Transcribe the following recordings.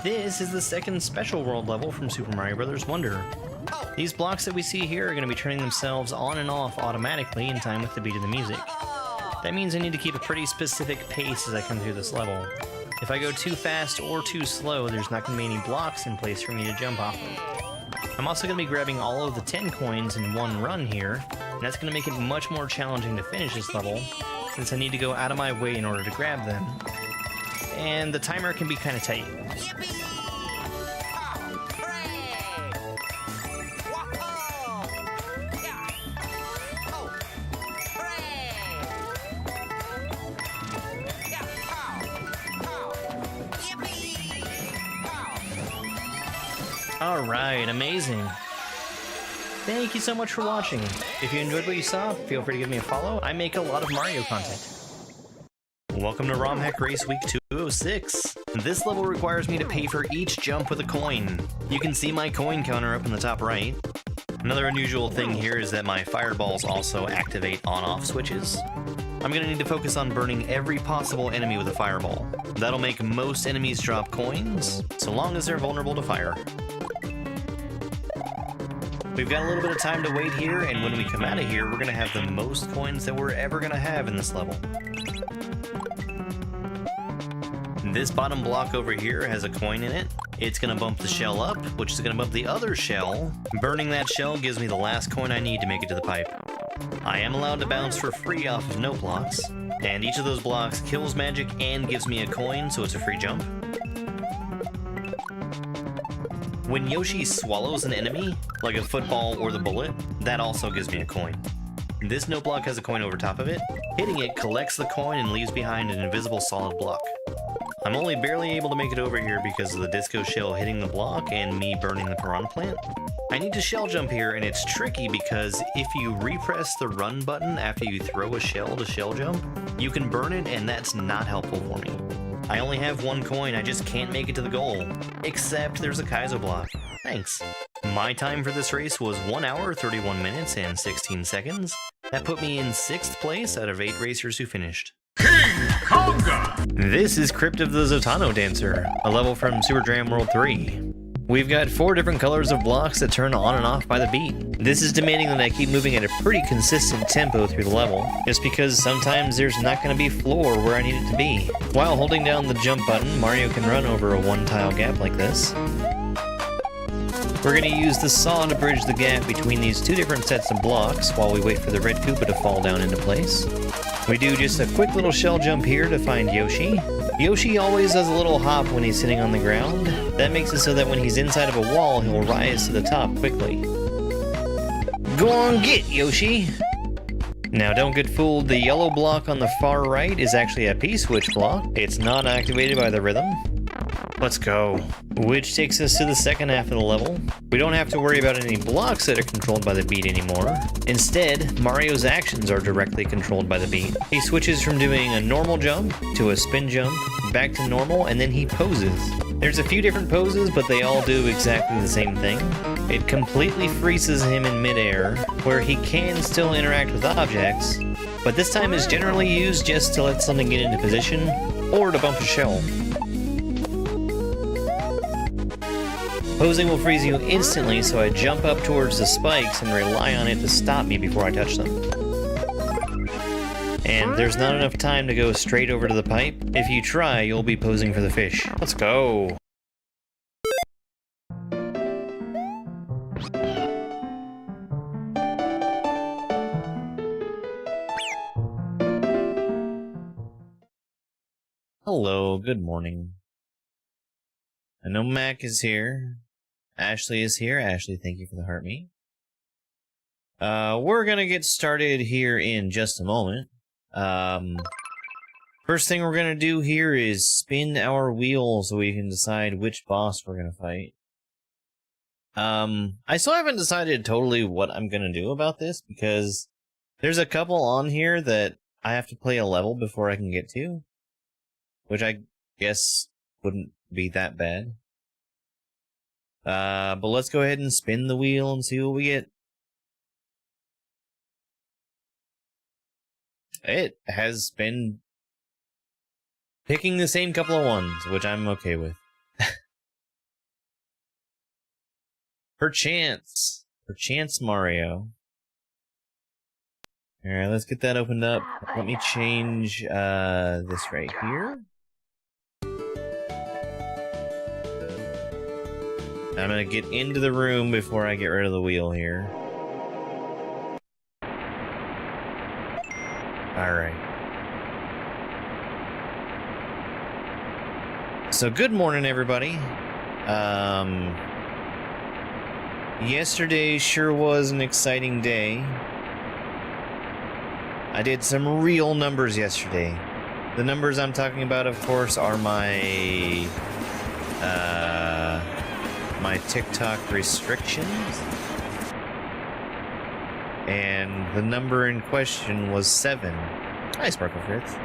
This is the second special world level from Super Mario Bros. Wonder. These blocks that we see here are going to be turning themselves on and off automatically in time with the beat of the music. That means I need to keep a pretty specific pace as I come through this level. If I go too fast or too slow, there's not going to be any blocks in place for me to jump off of. I'm also going to be grabbing all of the 10 coins in one run here, and that's going to make it much more challenging to finish this level, since I need to go out of my way in order to grab them. And the timer can be kind of tight. Alright, amazing. Thank you so much for watching. If you enjoyed what you saw, feel free to give me a follow. I make a lot of Mario content. Welcome to ROM Hack Race Week 206. This level requires me to pay for each jump with a coin. You can see my coin counter up in the top right. Another unusual thing here is that my fireballs also activate on-off switches. I'm going to need to focus on burning every possible enemy with a fireball. That'll make most enemies drop coins, so long as they're vulnerable to fire. We've got a little bit of time to wait here, and when we come out of here, we're going to have the most coins that we're ever going to have in this level. This bottom block over here has a coin in it. It's going to bump the shell up, which is going to bump the other shell. Burning that shell gives me the last coin I need to make it to the pipe. I am allowed to bounce for free off of no blocks, and each of those blocks kills magic and gives me a coin, so it's a free jump. When Yoshi swallows an enemy, like a football or the bullet, that also gives me a coin. This note block has a coin over top of it. Hitting it collects the coin and leaves behind an invisible solid block. I'm only barely able to make it over here because of the disco shell hitting the block and me burning the piranha plant. I need to shell jump here, and it's tricky because if you repress the run button after you throw a shell to shell jump, you can burn it, and that's not helpful for me. I only have one coin, I just can't make it to the goal. Except there's a Kaizo block. Thanks. My time for this race was 1 hour, 31 minutes, and 16 seconds. That put me in 6th place out of 8 racers who finished. King Konga! This is Crypt of the Zotano Dancer, a level from Super Dram World 3. We've got 4 different colors of blocks that turn on and off by the beat. This is demanding that I keep moving at a pretty consistent tempo through the level, just because sometimes there's not going to be floor where I need it to be. While holding down the jump button, Mario can run over a 1-tile gap like this. We're going to use the saw to bridge the gap between these 2 different sets of blocks while we wait for the red Koopa to fall down into place. We do just a quick little shell jump here to find Yoshi. Yoshi always does a little hop when he's sitting on the ground. That makes it so that when he's inside of a wall, he'll rise to the top quickly. Go on, get Yoshi! Now don't get fooled, the yellow block on the far right is actually a P-switch block. It's not activated by the rhythm. Let's go. Which takes us to the second half of the level. We don't have to worry about any blocks that are controlled by the beat anymore. Instead, Mario's actions are directly controlled by the beat. He switches from doing a normal jump to a spin jump, back to normal, and then he poses. There's a few different poses, but they all do exactly the same thing. It completely freezes him in midair, where he can still interact with objects, but this time is generally used just to let something get into position, or to bump a shell. Posing will freeze you instantly, so I jump up towards the spikes and rely on it to stop me before I touch them. And there's not enough time to go straight over to the pipe. If you try, you'll be posing for the fish. Let's go! Hello, good morning. I know Mac is here. Ashley is here. Ashley, thank you for the heart meat. We're gonna get started here in just a moment. First thing we're gonna do here is spin our wheel so we can decide which boss we're gonna fight. I still haven't decided totally what I'm gonna do about this, because there's a couple on here that I have to play a level before I can get to, which I guess wouldn't be that bad. But let's go ahead and spin the wheel and see what we get. It has been picking the same couple of ones, which I'm okay with. Perchance Mario. Alright, let's get that opened up. Let me change this right here. I'm gonna get into the room before I get rid of the wheel here. Alright. So good morning, everybody. Yesterday sure was an exciting day. I did some real numbers yesterday. The numbers I'm talking about, of course, are my my TikTok restrictions. And the number in question was 7. Hi, Sparkle Fritz.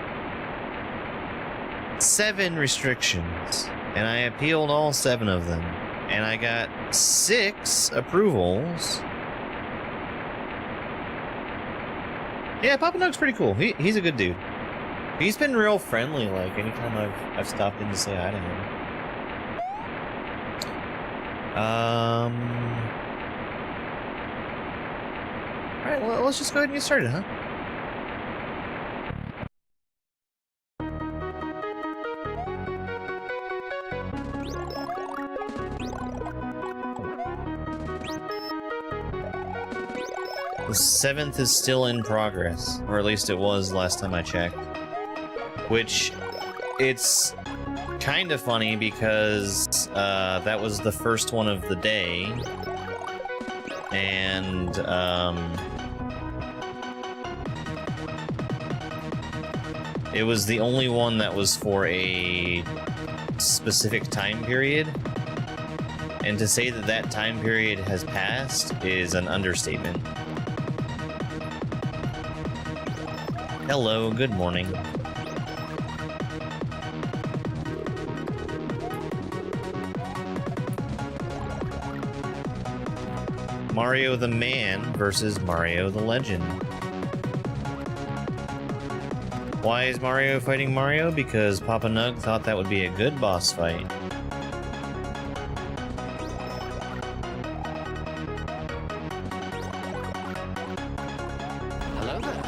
7 restrictions. And I appealed all 7 of them. And I got 6 approvals. Yeah, Papa Nug's pretty cool. He's a good dude. He's been real friendly, like, anytime I've stopped in to say hi to him. Alright, well, let's just go ahead and get started, huh? The 7th is still in progress, or at least it was last time I checked. Which, it's kind of funny because that was the first one of the day, and it was the only one that was for a specific time period. And to say that that time period has passed is an understatement. Hello, good morning. Mario the Man versus Mario the Legend. Why is Mario fighting Mario? Because Papa Nug thought that would be a good boss fight. Hello there.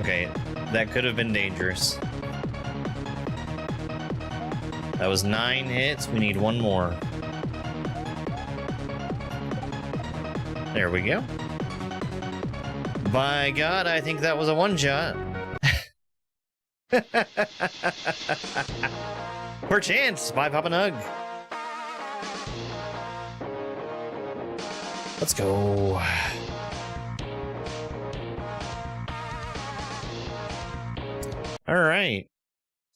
Okay, that could have been dangerous. That was 9 hits, we need 1 more. There we go. By God, I think that was a one-shot. Perchance by Papa Nug. Let's go. All right.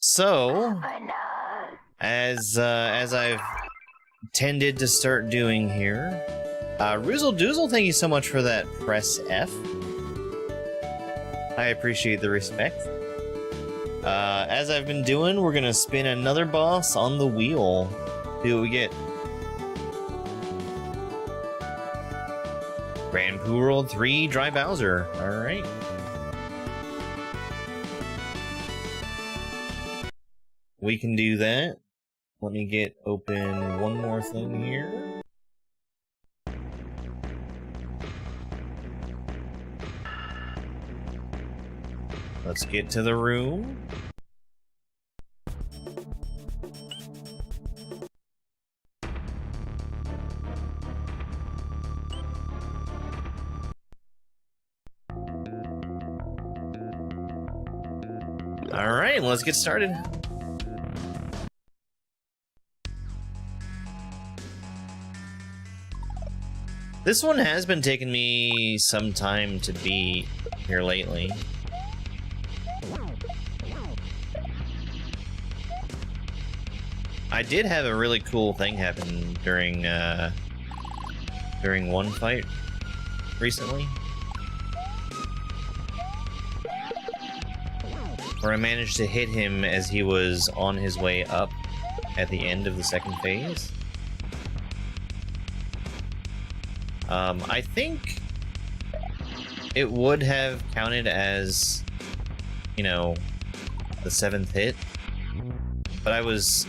So, as I've tended to start doing here, Roozle Doozle, thank you so much for that press F. I appreciate the respect. As I've been doing, we're gonna spin another boss on the wheel. See what we get. Grand Poo World 3 Dry Bowser. All right. We can do that. Let me get open one more thing here. Let's get to the room. All right, let's get started. This one has been taking me some time to beat here lately. I did have a really cool thing happen during one fight recently, where I managed to hit him as he was on his way up at the end of the second phase. I think it would have counted as, you know, the 7th hit, but I was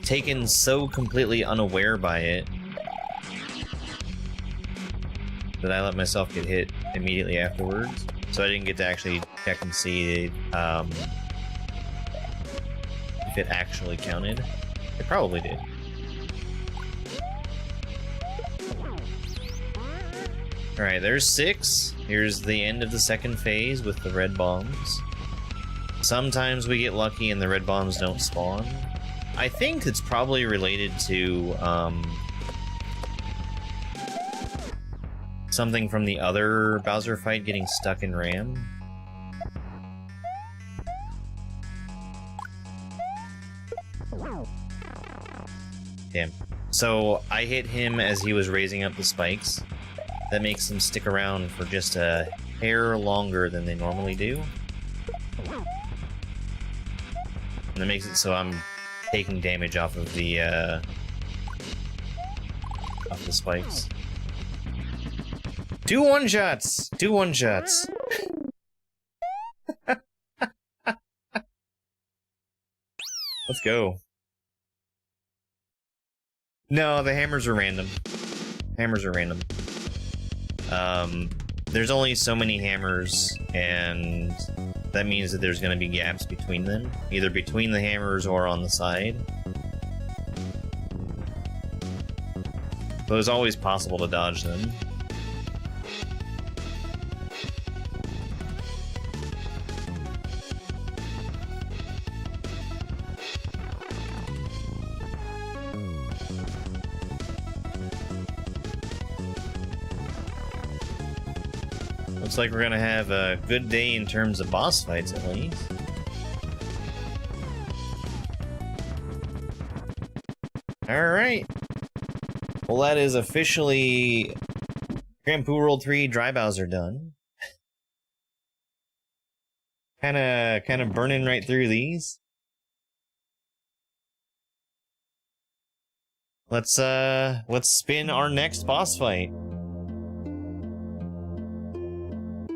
taken so completely unaware by it that I let myself get hit immediately afterwards, so I didn't get to actually check and see if it actually counted. It probably did. Alright, there's 6. Here's the end of the second phase with the red bombs. Sometimes we get lucky and the red bombs don't spawn. I think it's probably related to something from the other Bowser fight getting stuck in RAM. Damn. So I hit him as he was raising up the spikes. That makes them stick around for just a hair longer than they normally do. And that makes it so I'm taking damage off of the spikes. 2 one-shots! 2 one-shots! Let's go. No, the hammers are random. Hammers are random. There's only so many hammers, and that means that there's going to be gaps between them, either between the hammers or on the side. So it's always possible to dodge them. Looks like we're gonna have a good day in terms of boss fights, at least. Alright. Well, that is officially Poo World 3 Dry Bowser done. Kinda burning right through these. Let's spin our next boss fight.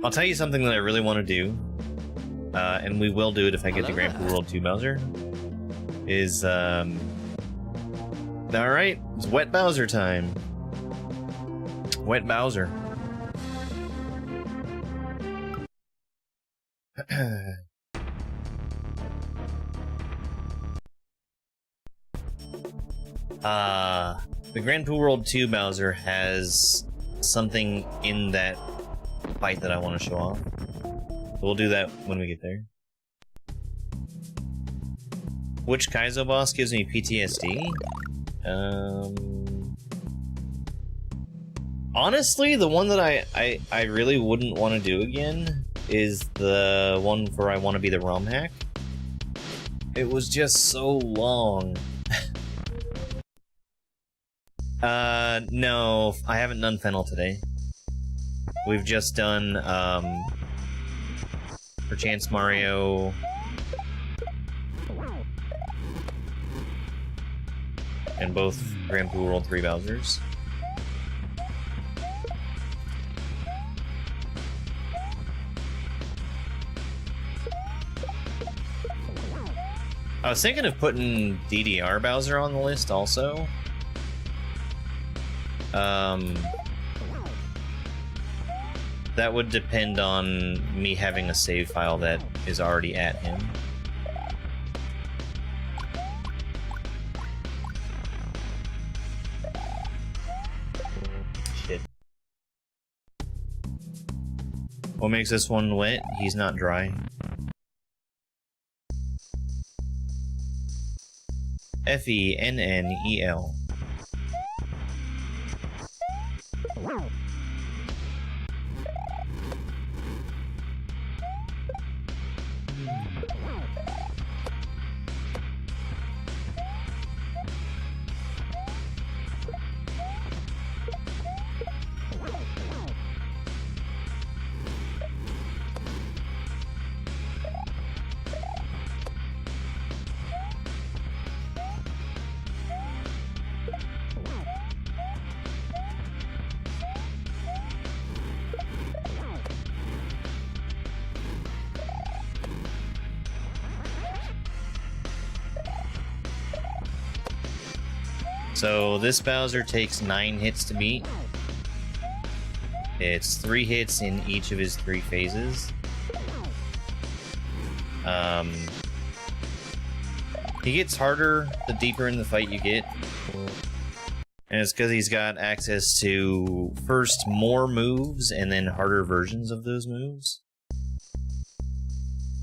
I'll tell you something that I really want to do, and we will do it if I get to Poo World 2 Bowser, is, alright, it's Wet Bowser time. Wet Bowser. The Poo World 2 Bowser has something in that fight that I want to show off. We'll do that when we get there. Which Kaizo boss gives me PTSD? Honestly, the one that I really wouldn't want to do again is the one where I want to be the ROM hack. It was just so long. No, I haven't done Fennel today. We've just done, Perchance Mario, and both Poo World 3 Bowsers. I was thinking of putting DDR Bowser on the list also. That would depend on me having a save file that is already at him. Shit. What makes this one wet? He's not dry. Fennel. So this Bowser takes 9 hits to beat. It's 3 hits in each of his 3 phases. He gets harder the deeper in the fight you get. And it's because he's got access to first more moves and then harder versions of those moves.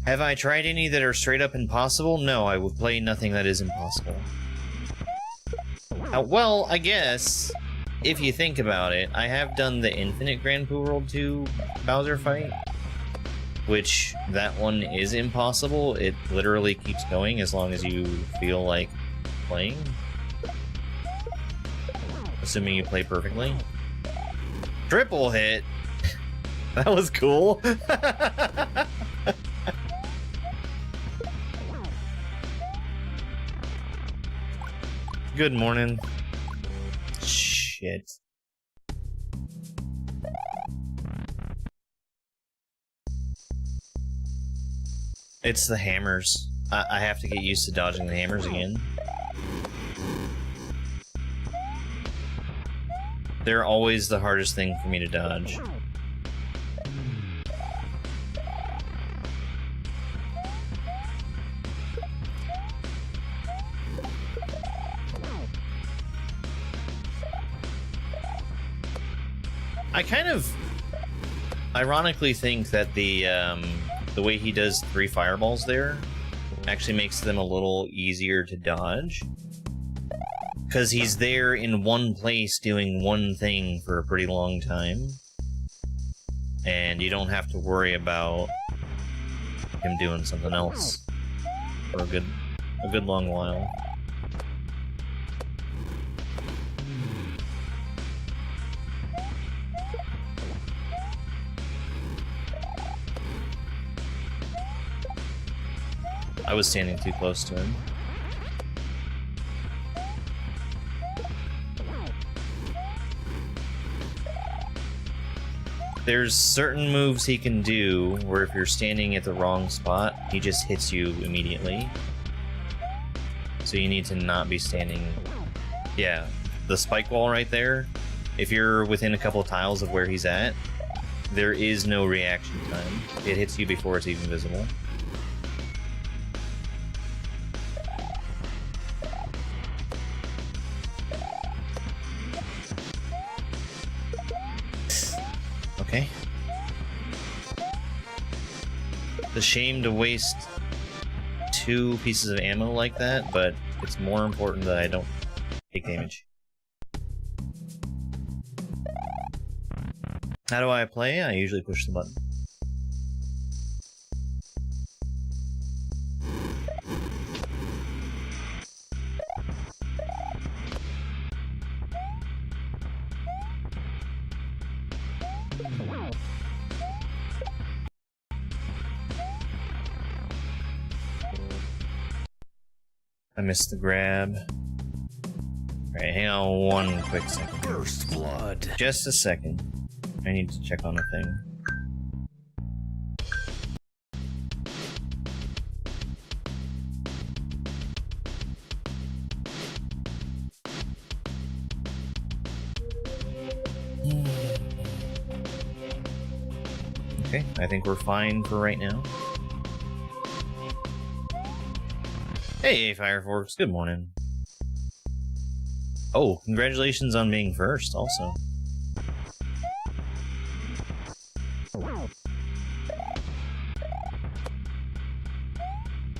Have I tried any that are straight up impossible? No, I would play nothing that is impossible. Well, I guess, if you think about it, I have done the Infinite Grand Poo World 2 Bowser fight, which that one is impossible. It literally keeps going as long as you feel like playing. Assuming you play perfectly. Triple hit! That was cool. Good morning. Shit. It's the hammers. I have to get used to dodging the hammers again. They're always the hardest thing for me to dodge. I kind of ironically think that the way he does 3 fireballs there actually makes them a little easier to dodge. Because he's there in one place doing one thing for a pretty long time. And you don't have to worry about him doing something else for a good long while. I was standing too close to him. There's certain moves he can do where if you're standing at the wrong spot, he just hits you immediately. So you need to not be standing... Yeah, the spike wall right there, if you're within a couple of tiles of where he's at, there is no reaction time. It hits you before it's even visible. Okay. It's a shame to waste 2 pieces of ammo like that, but it's more important that I don't take damage. How do I play? I usually push the button. I missed the grab. Alright, hang on one quick second. First blood. Just a second. I need to check on a thing. Okay, I think we're fine for right now. Hey, Fireforks, good morning. Oh, congratulations on being first, also.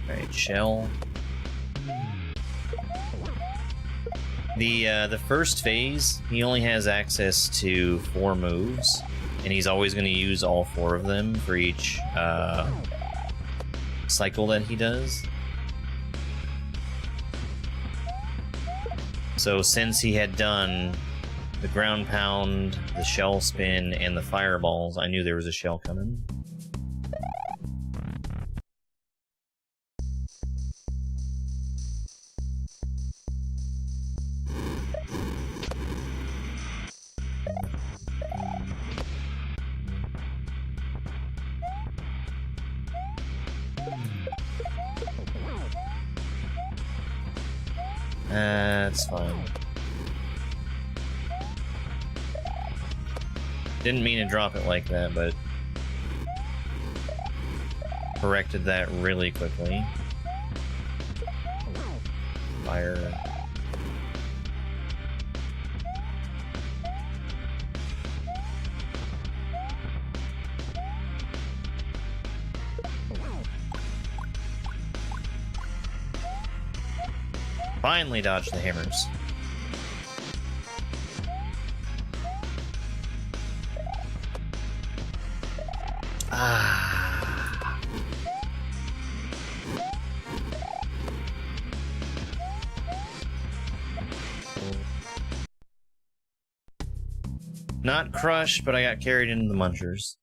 Alright, shell. The first phase, he only has access to 4 moves, and he's always going to use all 4 of them for each cycle that he does. So since he had done the ground pound, the shell spin, and the fireballs, I knew there was a shell coming. That's fine. Didn't mean to drop it like that, but corrected that really quickly. Fire. Finally dodged the hammers. Ah. Not crushed, but I got carried into the munchers.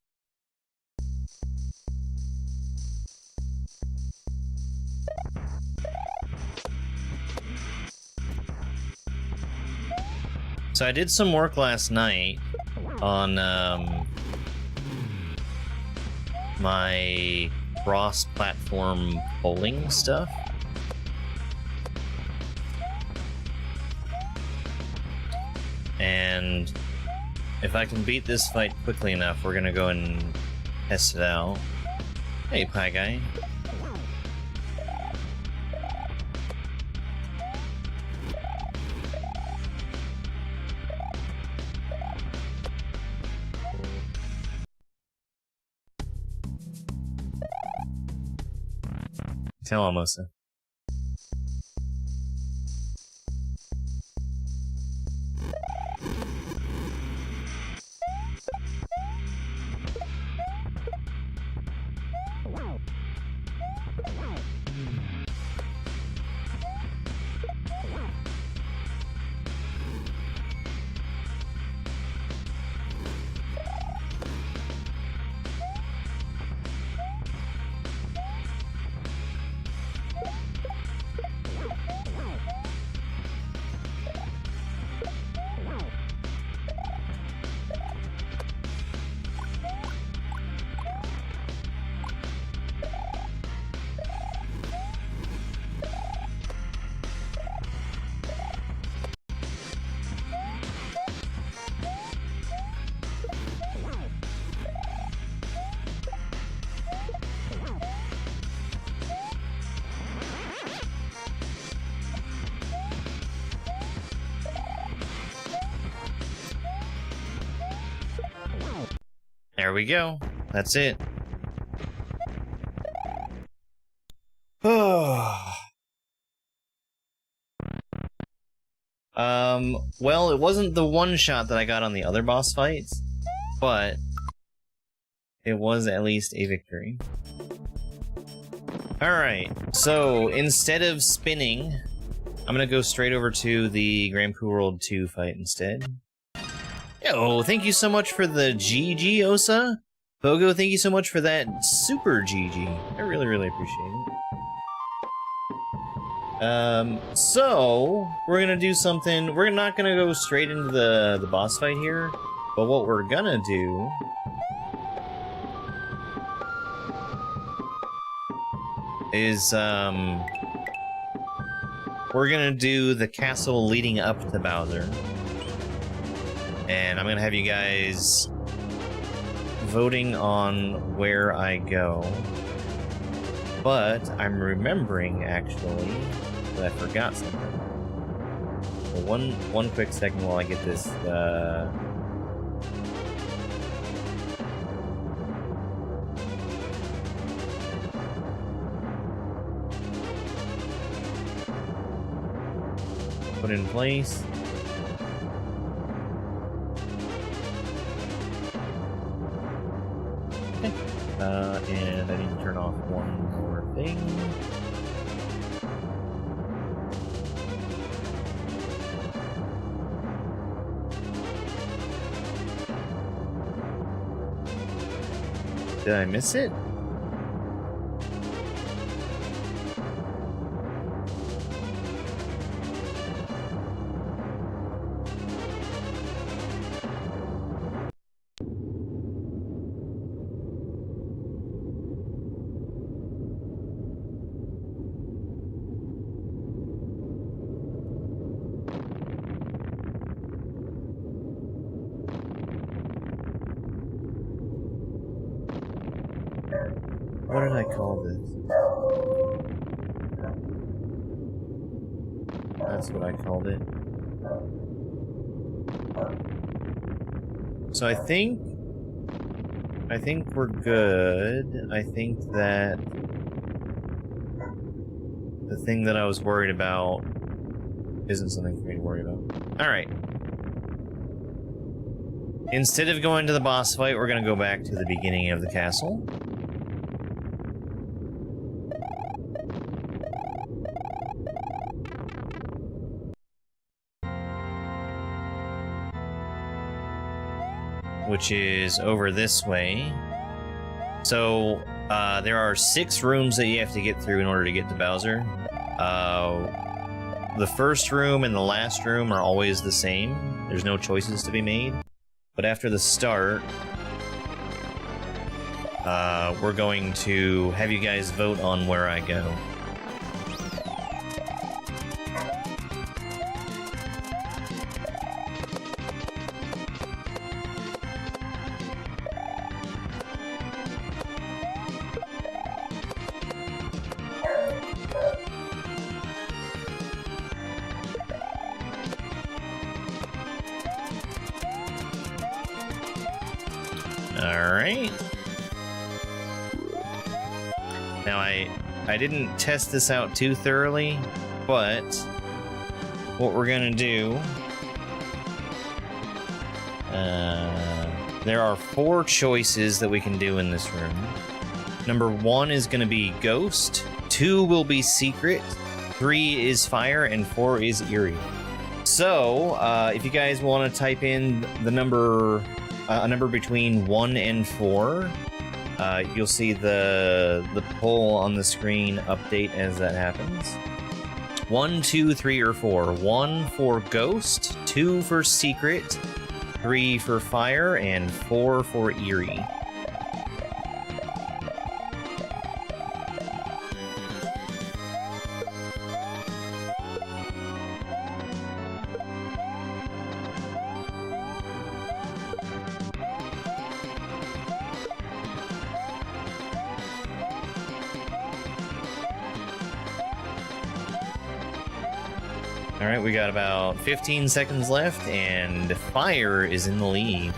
So I did some work last night on my cross-platform bowling stuff. And if I can beat this fight quickly enough, we're gonna go and test it out. Hey, Pie Guy. Tell Almosa. There we go. That's it. Well, it wasn't the one shot that I got on the other boss fights, but it was at least a victory. Alright, so instead of spinning, I'm gonna go straight over to the Poo World 2 fight instead. Yo, thank you so much for the GG, Osa. Pogo, thank you so much for that super GG. I really, really appreciate it. So, we're gonna do something. We're not gonna go straight into the boss fight here, but what we're gonna do is, we're gonna do the castle leading up to Bowser. And I'm gonna have you guys voting on where I go. But I'm remembering, actually, that I forgot something. So one quick second while I get this, put in place. Okay. And I need to turn off one more thing. Did I miss it? What did I call this? That's what I called it. So I think we're good. I think that the thing that I was worried about isn't something for me to worry about. Alright. Instead of going to the boss fight, we're gonna go back to the beginning of the castle. Which is over this way. So, there are 6 rooms that you have to get through in order to get to Bowser. The first room and the last room are always the same. There's no choices to be made. But after the start, we're going to have you guys vote on where I go. Alright. Now, I didn't test this out too thoroughly, but what we're gonna do... there are 4 choices that we can do in this room. Number 1 is gonna be Ghost, 2 will be Secret, 3 is Fire, and 4 is Eerie. So, if you guys want to type in the number... a number between 1 and 4. You'll see the poll on the screen update as that happens. 1, 2, 3, or 4. 1 for Ghost, 2 for Secret, 3 for Fire, and 4 for Eerie. Alright, we got about 15 seconds left, and Fire is in the lead.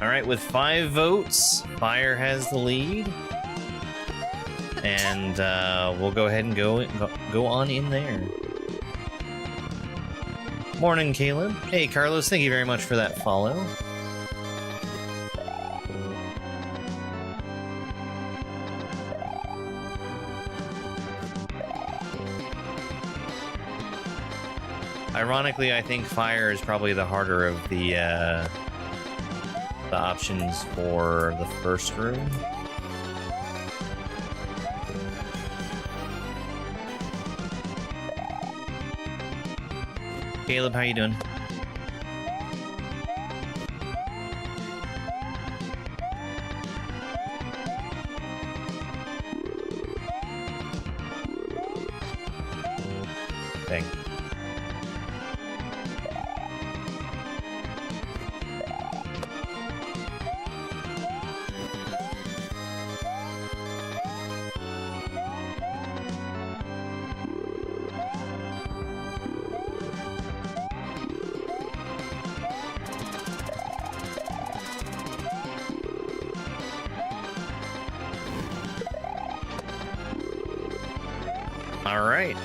Alright, with 5 votes, Fire has the lead. And we'll go ahead and go on in there. Morning, Caleb. Hey, Carlos, thank you very much for that follow. Ironically, I think Fire is probably the harder of the options for the first room. Caleb, how you doing? Dang. All right.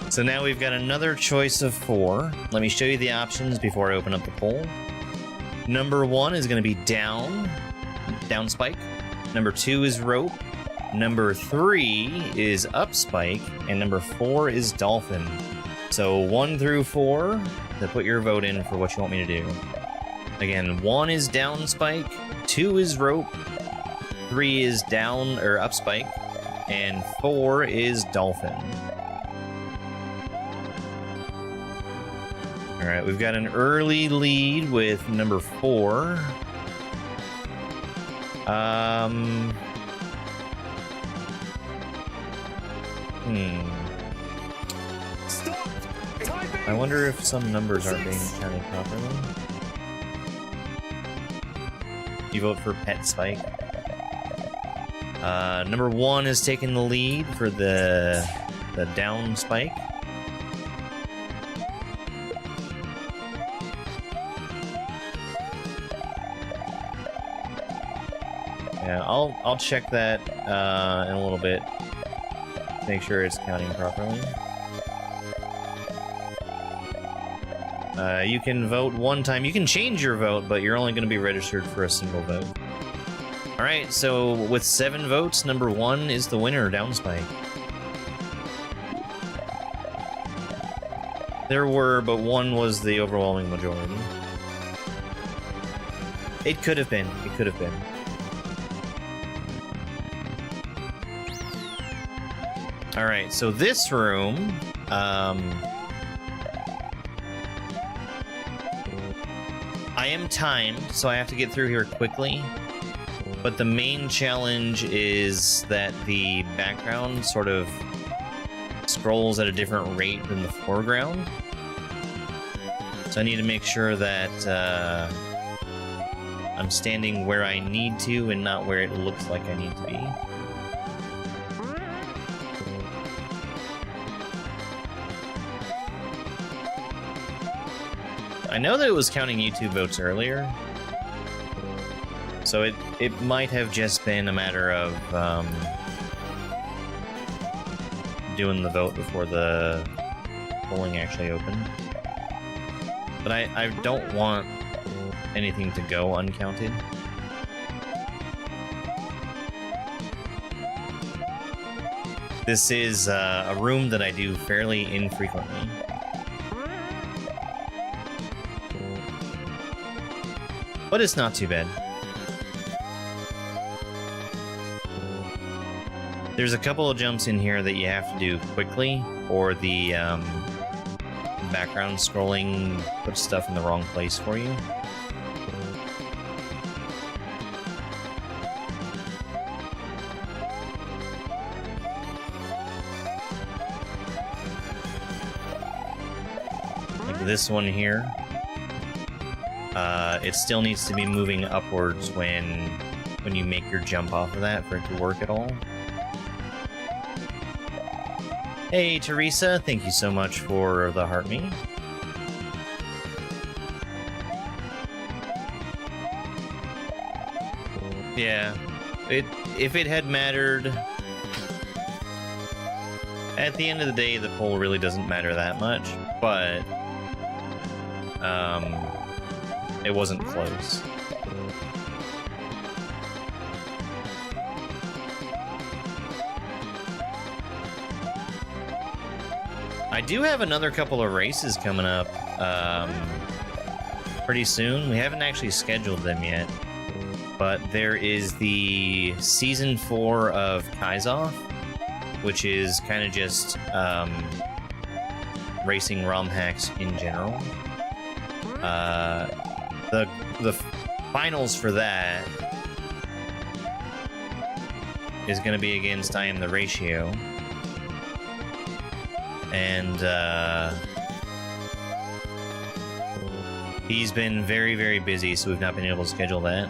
So now we've got another choice of 4. Let me show you the options before I open up the poll. Number 1 is going to be down spike. Number 2 is rope. Number 3 is up spike. And number 4 is dolphin. So 1 through 4, to put your vote in for what you want me to do. Again, 1 is down spike, 2 is rope, 3 is down or up spike, and 4 is dolphin. All right, we've got an early lead with number 4. I wonder if some numbers aren't being counted properly. You vote for pet spike. Number 1 is taking the lead for the down spike. Yeah, I'll check that in a little bit. Make sure it's counting properly. You can vote 1 time. You can change your vote, but you're only going to be registered for a single vote. Alright, so with 7 votes, number 1 is the winner, down spike. There were, but 1 was the overwhelming majority. It could have been. It could have been. Alright, so this room, I am timed, so I have to get through here quickly. But the main challenge is that the background sort of scrolls at a different rate than the foreground. So I need to make sure that I'm standing where I need to and not where it looks like I need to be. I know that it was counting YouTube votes earlier, so it might have just been a matter of doing the vote before the polling actually opened. But I don't want anything to go uncounted. This is a room that I do fairly infrequently. But it's not too bad. There's a couple of jumps in here that you have to do quickly, or the background scrolling puts stuff in the wrong place for you. Like this one here. It still needs to be moving upwards when you make your jump off of that for it to work at all. Hey, Teresa, thank you so much for the heart me. Yeah, if it had mattered, at the end of the day, the poll really doesn't matter that much, but it wasn't close. I do have another couple of races coming up pretty soon. We haven't actually scheduled them yet, but there is the Season 4 of Kaizo, which is kind of just racing ROM hacks in general. The finals for that is going to be against I Am the Ratio. And he's been very, very busy, so we've not been able to schedule that.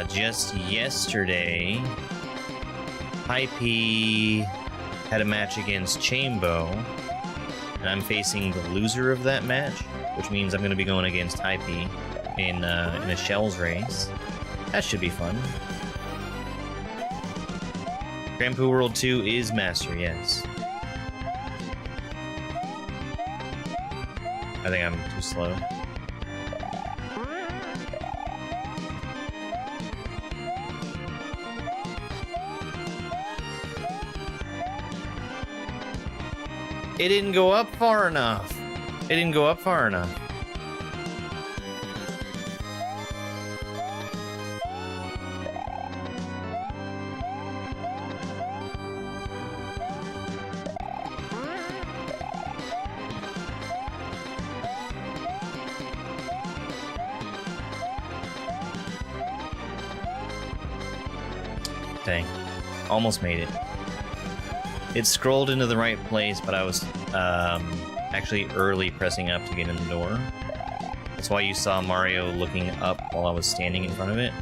Just yesterday, Hype had a match against Chambo, and I'm facing the loser of that match, which means I'm going to be going against Hype in a Shells race. That should be fun. Poo World 2 is Master, yes. I think I'm too slow. It didn't go up far enough. It didn't go up far enough. Dang. Almost made it. It scrolled into the right place, but I was actually early pressing up to get in the door. That's why you saw Mario looking up while I was standing in front of it.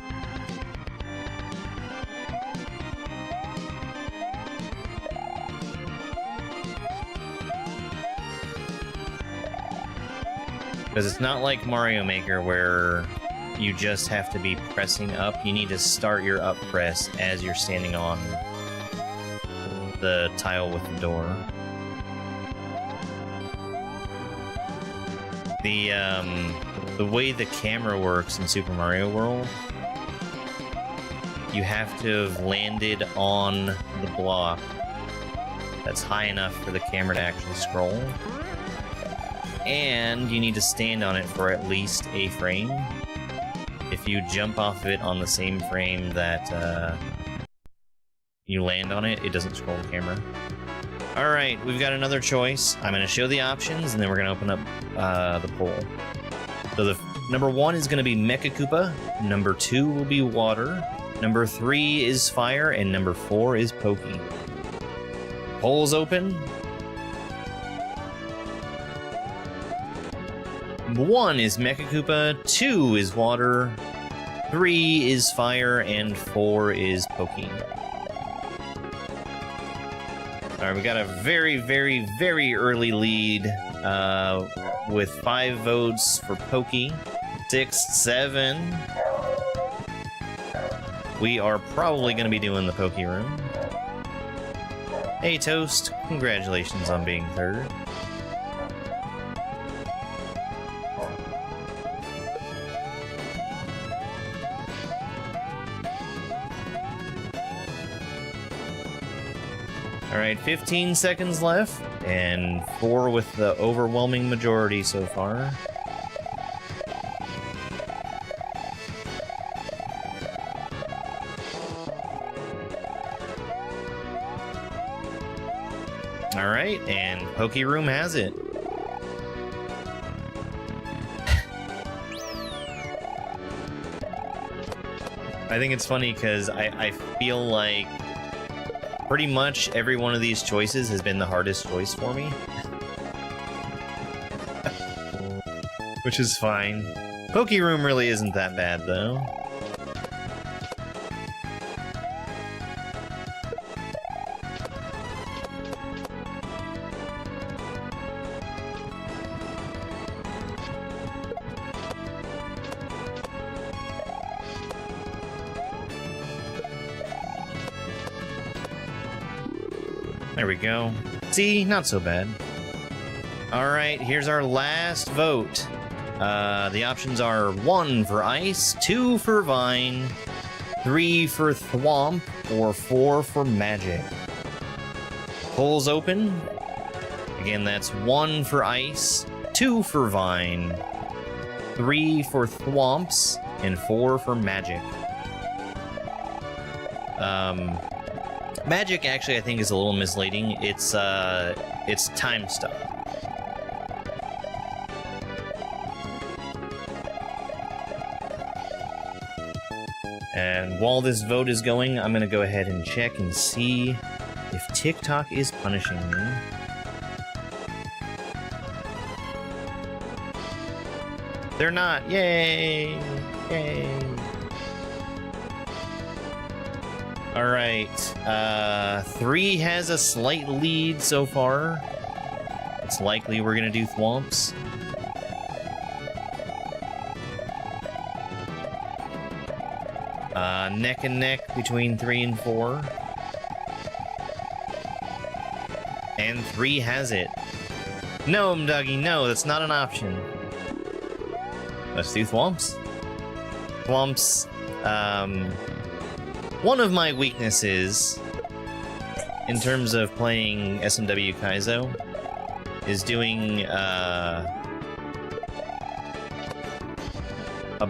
Because it's not like Mario Maker where you just have to be pressing up. You need to start your up press as you're standing on the tile with the door. The way the camera works in Super Mario World, you have to have landed on the block that's high enough for the camera to actually scroll. And you need to stand on it for at least a frame. If you jump off of it on the same frame that you land on it, it doesn't scroll the camera. Alright, we've got another choice. I'm going to show the options, and then we're going to open up the poll. So the number 1 is going to be Mecha Koopa, number 2 will be water, number 3 is fire, and number 4 is Pokey. Polls open. 1 is Mecha Koopa, 2 is water, 3 is fire, and 4 is Pokey. Alright, we got a very, very, very early lead with 5 votes for Pokey. 6, 7. We are probably going to be doing the Pokey room. Hey, Toast. Congratulations on being 3rd. Alright, 15 seconds left, and 4 with the overwhelming majority so far. Alright, and Pokey Room has it. I think it's funny because I feel like pretty much every one of these choices has been the hardest choice for me. Which is fine. Pokey Room really isn't that bad, though. There we go. See? Not so bad. Alright, here's our last vote. The options are 1 for ice, 2 for vine, 3 for thwomp, or 4 for magic. Polls open. Again, that's 1 for ice, 2 for vine, 3 for thwomps, and 4 for magic. Magic actually I think is a little misleading. It's time stuff. And while this vote is going, I'm gonna go ahead and check and see if TikTok is punishing me. They're not. Yay! Yay! Alright, 3 has a slight lead so far. It's likely we're gonna do thwomps. Neck and neck between 3 and 4. And 3 has it. No, Mduggy, no, that's not an option. Let's do Thwomps. Thwomps, one of my weaknesses in terms of playing SMW Kaizo is doing a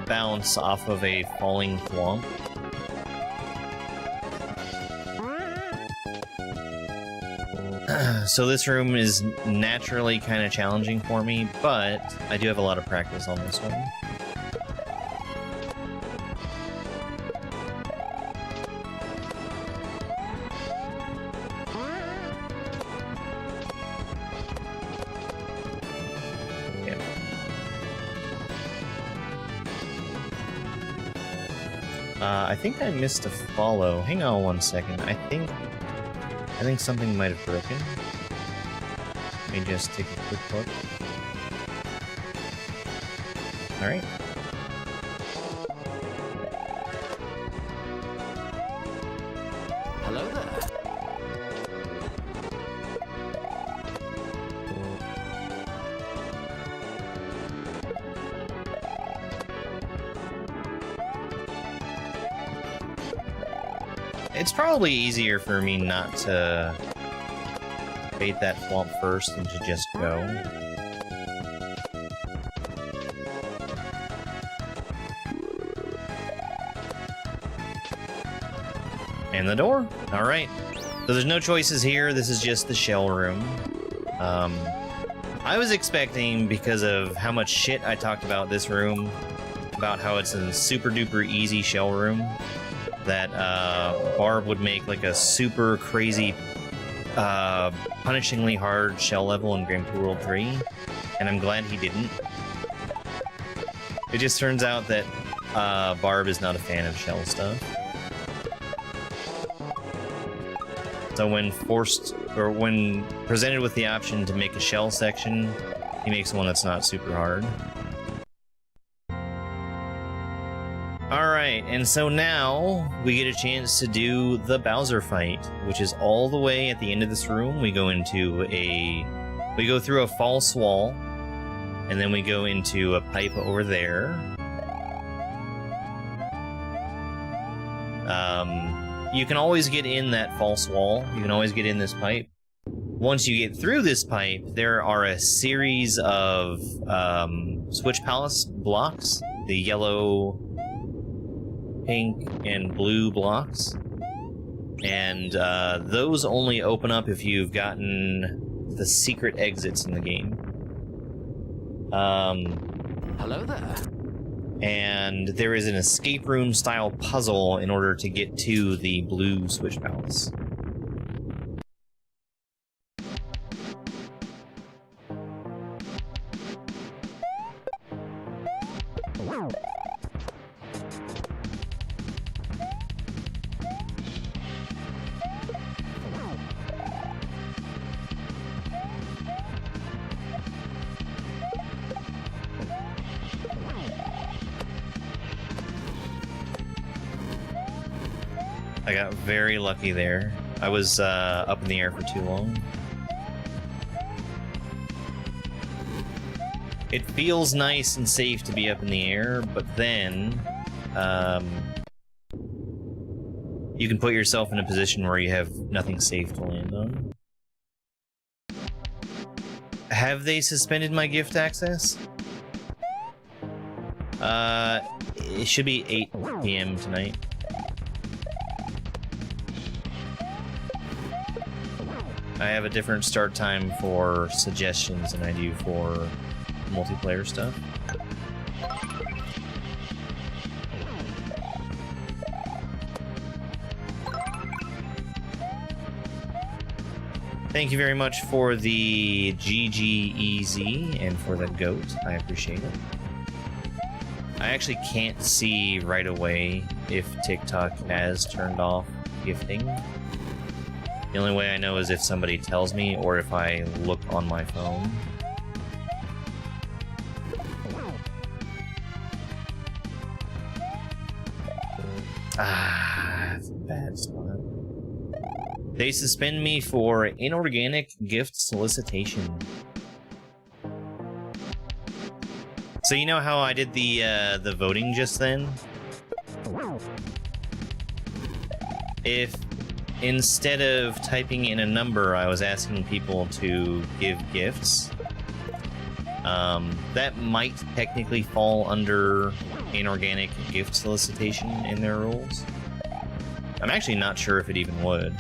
bounce off of a falling Thwomp. So this room is naturally kind of challenging for me, but I do have a lot of practice on this one. Yeah. I think I missed a follow. Hang on one second. I think something might have broken. Let me just take a quick look. Alright. Hello there. It's probably easier for me not to bait that Thwomp first and to just go. And the door. Alright. So there's no choices here. This is just the shell room. I was expecting, because of how much shit I talked about this room, about how it's a super duper easy shell room, that Barb would make like a super crazy, punishingly hard shell level in Poo World 3, and I'm glad he didn't. It just turns out that Barb is not a fan of shell stuff. So when when presented with the option to make a shell section, he makes one that's not super hard. Alright, and so now we get a chance to do the Bowser fight, which is all the way at the end of this room. We go through a false wall, and then we go into a pipe over there. You can always get in that false wall. You can always get in this pipe. Once you get through this pipe, there are a series of Switch Palace blocks. The yellow, pink, and blue blocks. And those only open up if you've gotten the secret exits in the game. Hello there. And there is an escape room style puzzle in order to get to the blue Switch Palace. I got very lucky there. I was up in the air for too long. It feels nice and safe to be up in the air, but then you can put yourself in a position where you have nothing safe to land on. Have they suspended my gift access? It should be 8 p.m. tonight. I have a different start time for suggestions than I do for multiplayer stuff. Thank you very much for the GGEZ and for the goat. I appreciate it. I actually can't see right away if TikTok has turned off gifting. The only way I know is if somebody tells me or if I look on my phone. Ah, that's a bad spot. They suspend me for inorganic gift solicitation. So you know how I did the voting just then? If instead of typing in a number, I was asking people to give gifts, that might technically fall under inorganic gift solicitation in their rules. I'm actually not sure if it even would.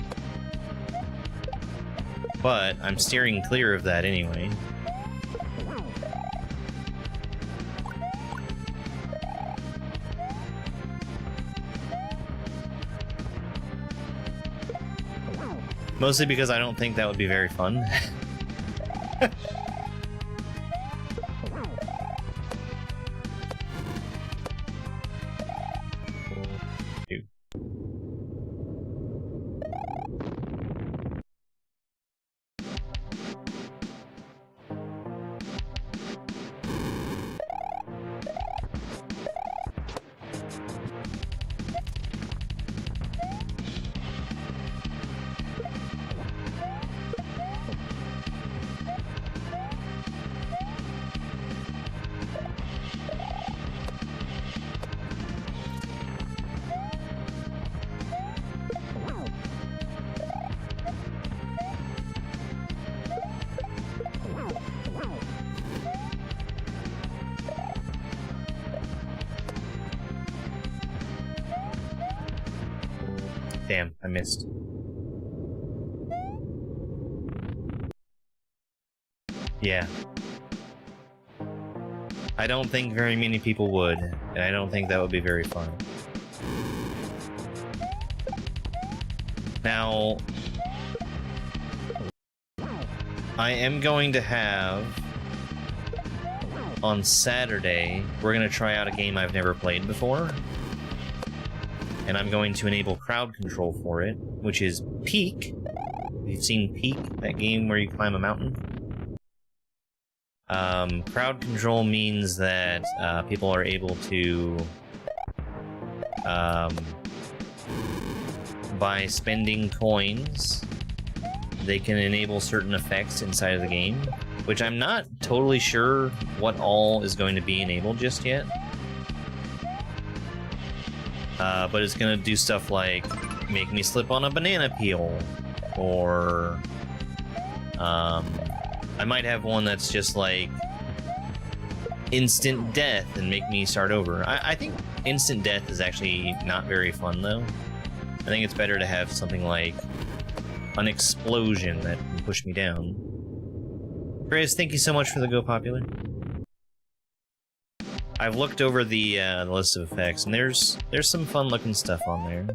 But I'm steering clear of that anyway. Mostly because I don't think that would be very fun. Damn, I missed. Yeah. I don't think very many people would, and I don't think that would be very fun. Now, I am going to have, on Saturday, we're going to try out a game I've never played before. And I'm going to enable crowd control for it, which is Peak. You've seen Peak, that game where you climb a mountain? Crowd control means that people are able to, by spending coins, they can enable certain effects inside of the game, which I'm not totally sure what all is going to be enabled just yet. But it's gonna do stuff like make me slip on a banana peel, or I might have one that's just like instant death and make me start over. I think instant death is actually not very fun though. I think it's better to have something like an explosion that can push me down. Chris, thank you so much for the Go Popular. I've looked over the list of effects, and there's some fun-looking stuff on there.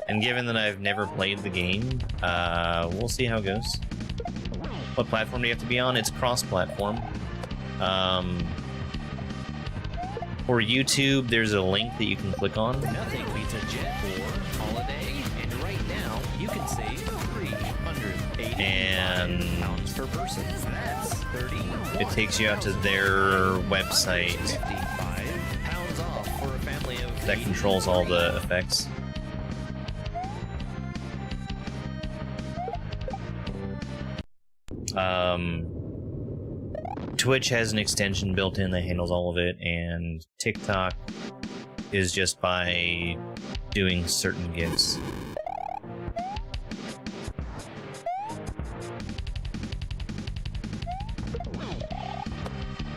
And given that I've never played the game, we'll see how it goes. What platform do you have to be on? It's cross-platform. For YouTube, there's a link that you can click on. Nothing beats a jet or holiday, and right now you can save £380 per person. That's 30. It takes you out to their website £55 off for a family of that controls all the effects. Twitch has an extension built in that handles all of it, and TikTok is just by doing certain gifts.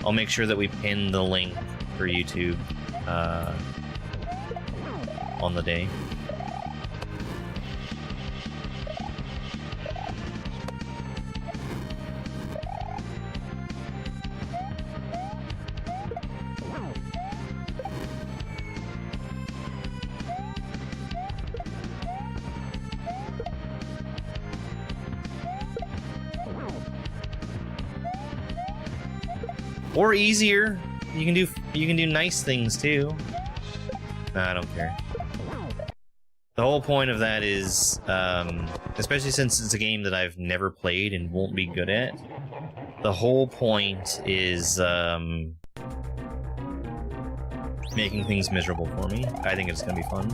I'll make sure that we pin the link for YouTube on the day. Or easier. You can do nice things too. Nah, I don't care. The whole point of that is, especially since it's a game that I've never played and won't be good at, the whole point is making things miserable for me. I think it's gonna be fun.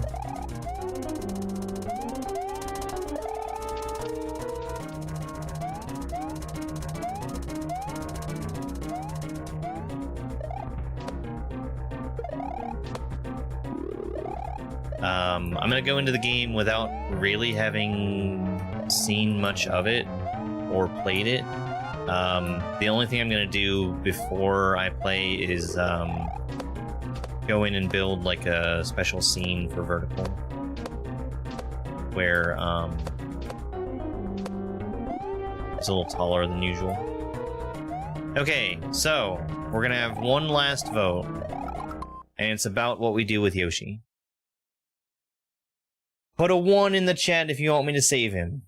I'm gonna go into the game without really having seen much of it or played it. The only thing I'm gonna do before I play is go in and build like a special scene for vertical, where it's a little taller than usual. Okay, so we're gonna have one last vote, and it's about what we do with Yoshi. Put a 1 in the chat if you want me to save him.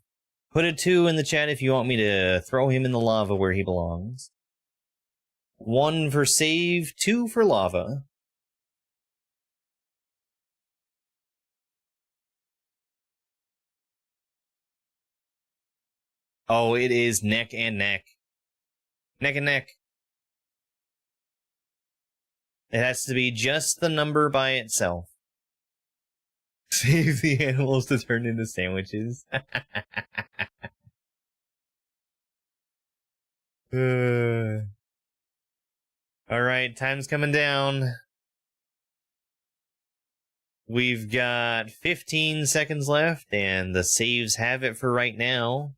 Put a 2 in the chat if you want me to throw him in the lava where he belongs. 1 for save, 2 for lava. Oh, it is neck and neck. Neck and neck. It has to be just the number by itself. Save the animals to turn into sandwiches. Alright, time's coming down. We've got 15 seconds left, and the saves have it for right now.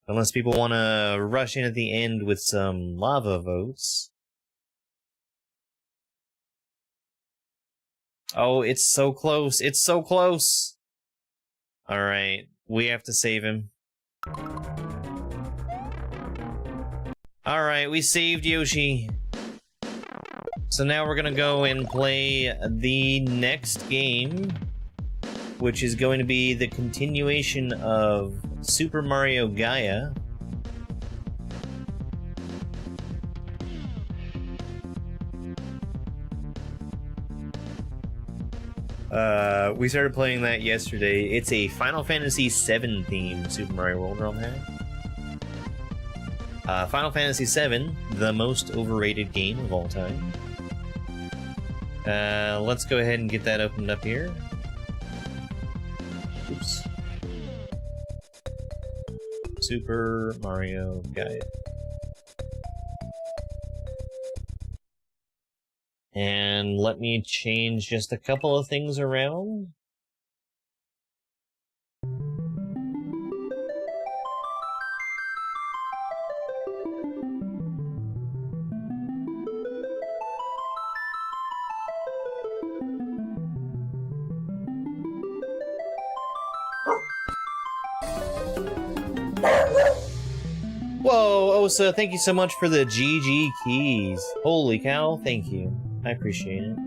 Unless people want to rush in at the end with some lava votes. Oh, it's so close. It's so close. Alright, we have to save him. Alright, we saved Yoshi. So now we're gonna go and play the next game, which is going to be the continuation of Super Mario Gaia. We started playing that yesterday. It's a Final Fantasy VII themed Super Mario World ROM hack. Final Fantasy VII, the most overrated game of all time. Let's go ahead and get that opened up here. Oops. Super Mario Gaia. And let me change just a couple of things around. Whoa, Osa, thank you so much for the GG keys. Holy cow, thank you. I appreciate it.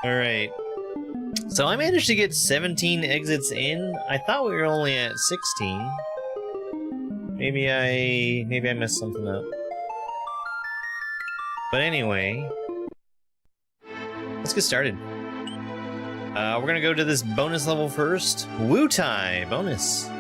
Alright. So I managed to get 17 exits in. I thought we were only at 16. Maybe I messed something up. But anyway, let's get started. We're gonna go to this bonus level first. Wu-Tai bonus.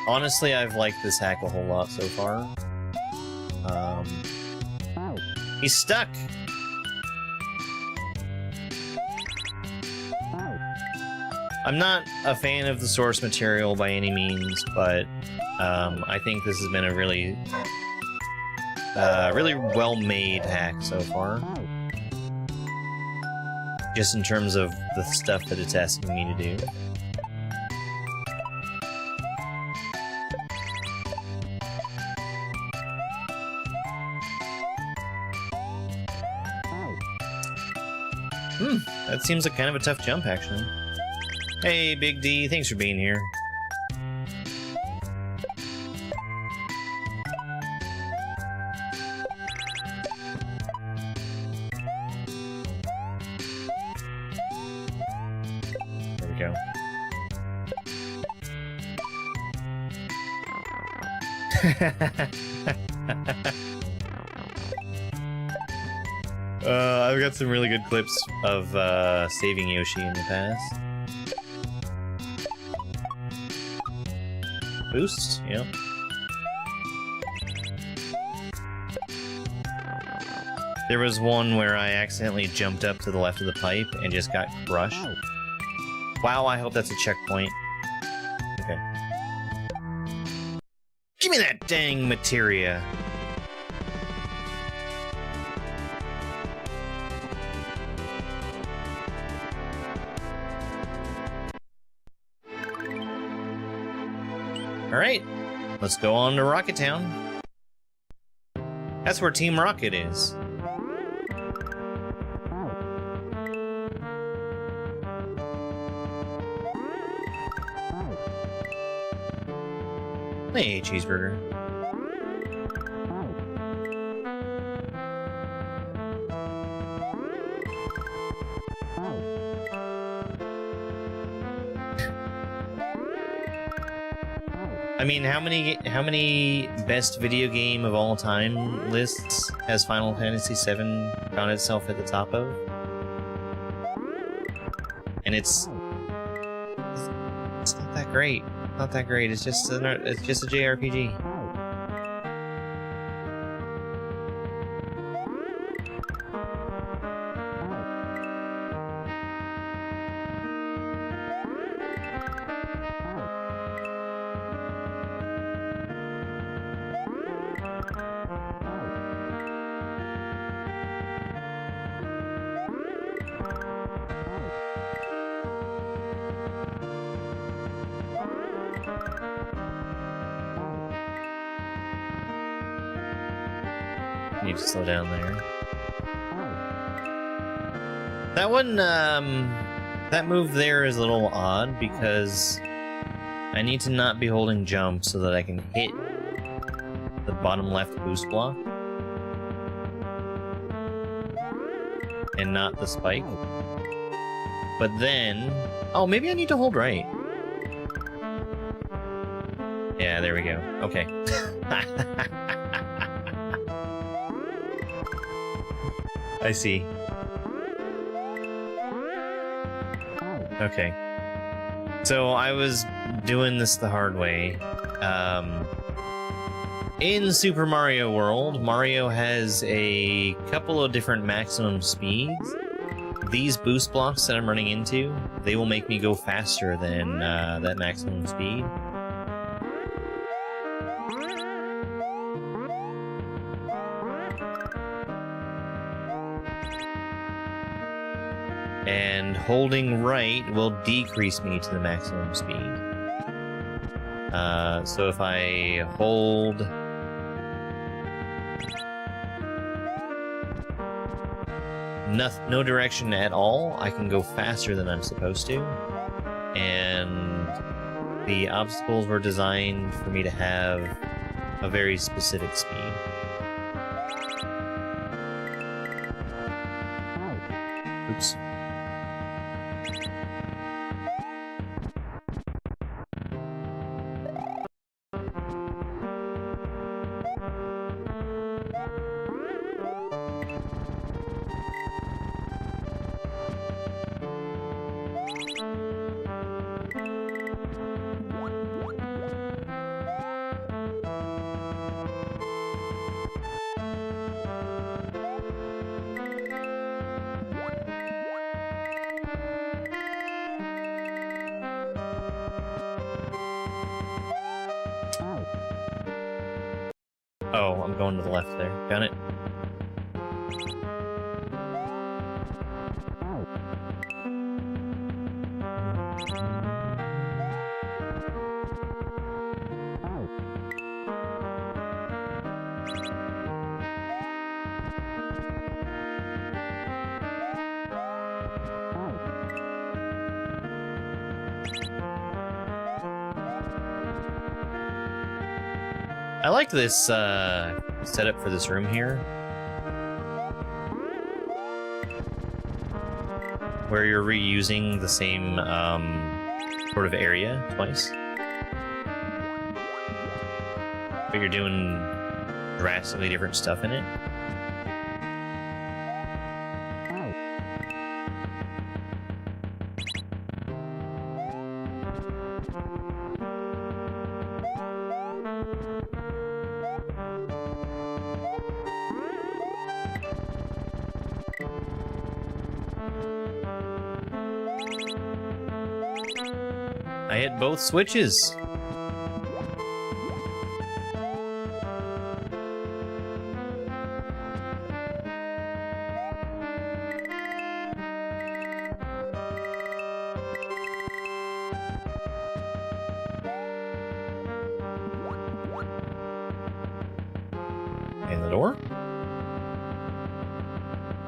Honestly, I've liked this hack a whole lot so far. He's stuck! I'm not a fan of the source material by any means, but I think this has been a really well-made hack so far. Just in terms of the stuff that it's asking me to do. That seems like kind of a tough jump, actually. Hey, Big D, thanks for being here. There we go. I've got some really good clips of saving Yoshi in the past. Boost, yeah. There was one where I accidentally jumped up to the left of the pipe and just got crushed. Wow, I hope that's a checkpoint. Okay. Give me that dang materia. Alright, let's go on to Rocket Town. That's where Team Rocket is. Hey, cheeseburger. I mean, how many best video game of all time lists has Final Fantasy VII found itself at the top of? And it's not that great. Not that great. It's just a JRPG. Need to slow down there. That one, that move there is a little odd because I need to not be holding jump so that I can hit the bottom left boost block and not the spike. But then, oh, maybe I need to hold right. Yeah, there we go. Okay. I see. Okay. So I was doing this the hard way. In Super Mario World, Mario has a couple of different maximum speeds. These boost blocks that I'm running into, they will make me go faster than that maximum speed. And holding right will decrease me to the maximum speed. So if I hold no direction at all, I can go faster than I'm supposed to. And the obstacles were designed for me to have a very specific speed. Oops. Oh, I'm going to the left there. Got it. I like this setup for this room here, where you're reusing the same sort of area twice, but you're doing drastically different stuff in it. I hit both switches. And the door?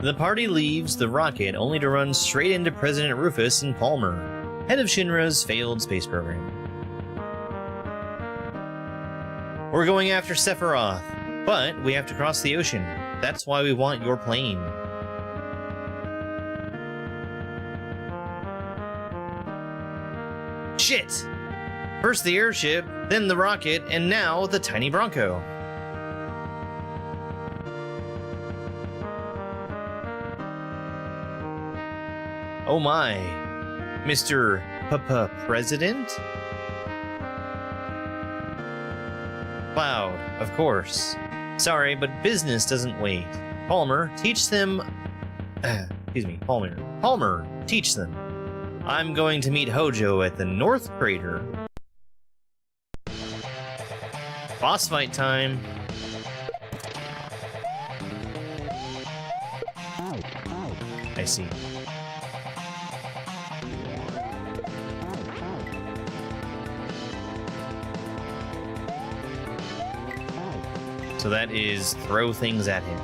The party leaves the rocket only to run straight into President Rufus and Palmer, head of Shinra's failed space program. We're going after Sephiroth, but we have to cross the ocean. That's why we want your plane. Shit! First the airship, then the rocket, and now the tiny Bronco. Oh my, Mr. President? Cloud, of course. Sorry, but business doesn't wait. Palmer, teach them... excuse me, Palmer. Palmer, teach them. I'm going to meet Hojo at the North Crater. Boss fight time. I see. So that is throw things at him.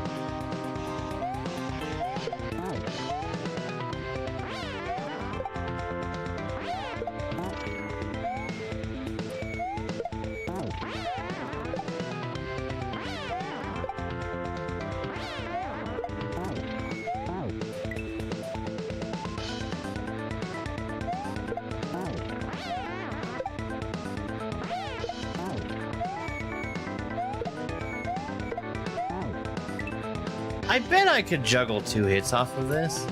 I bet I could juggle 2 hits off of this.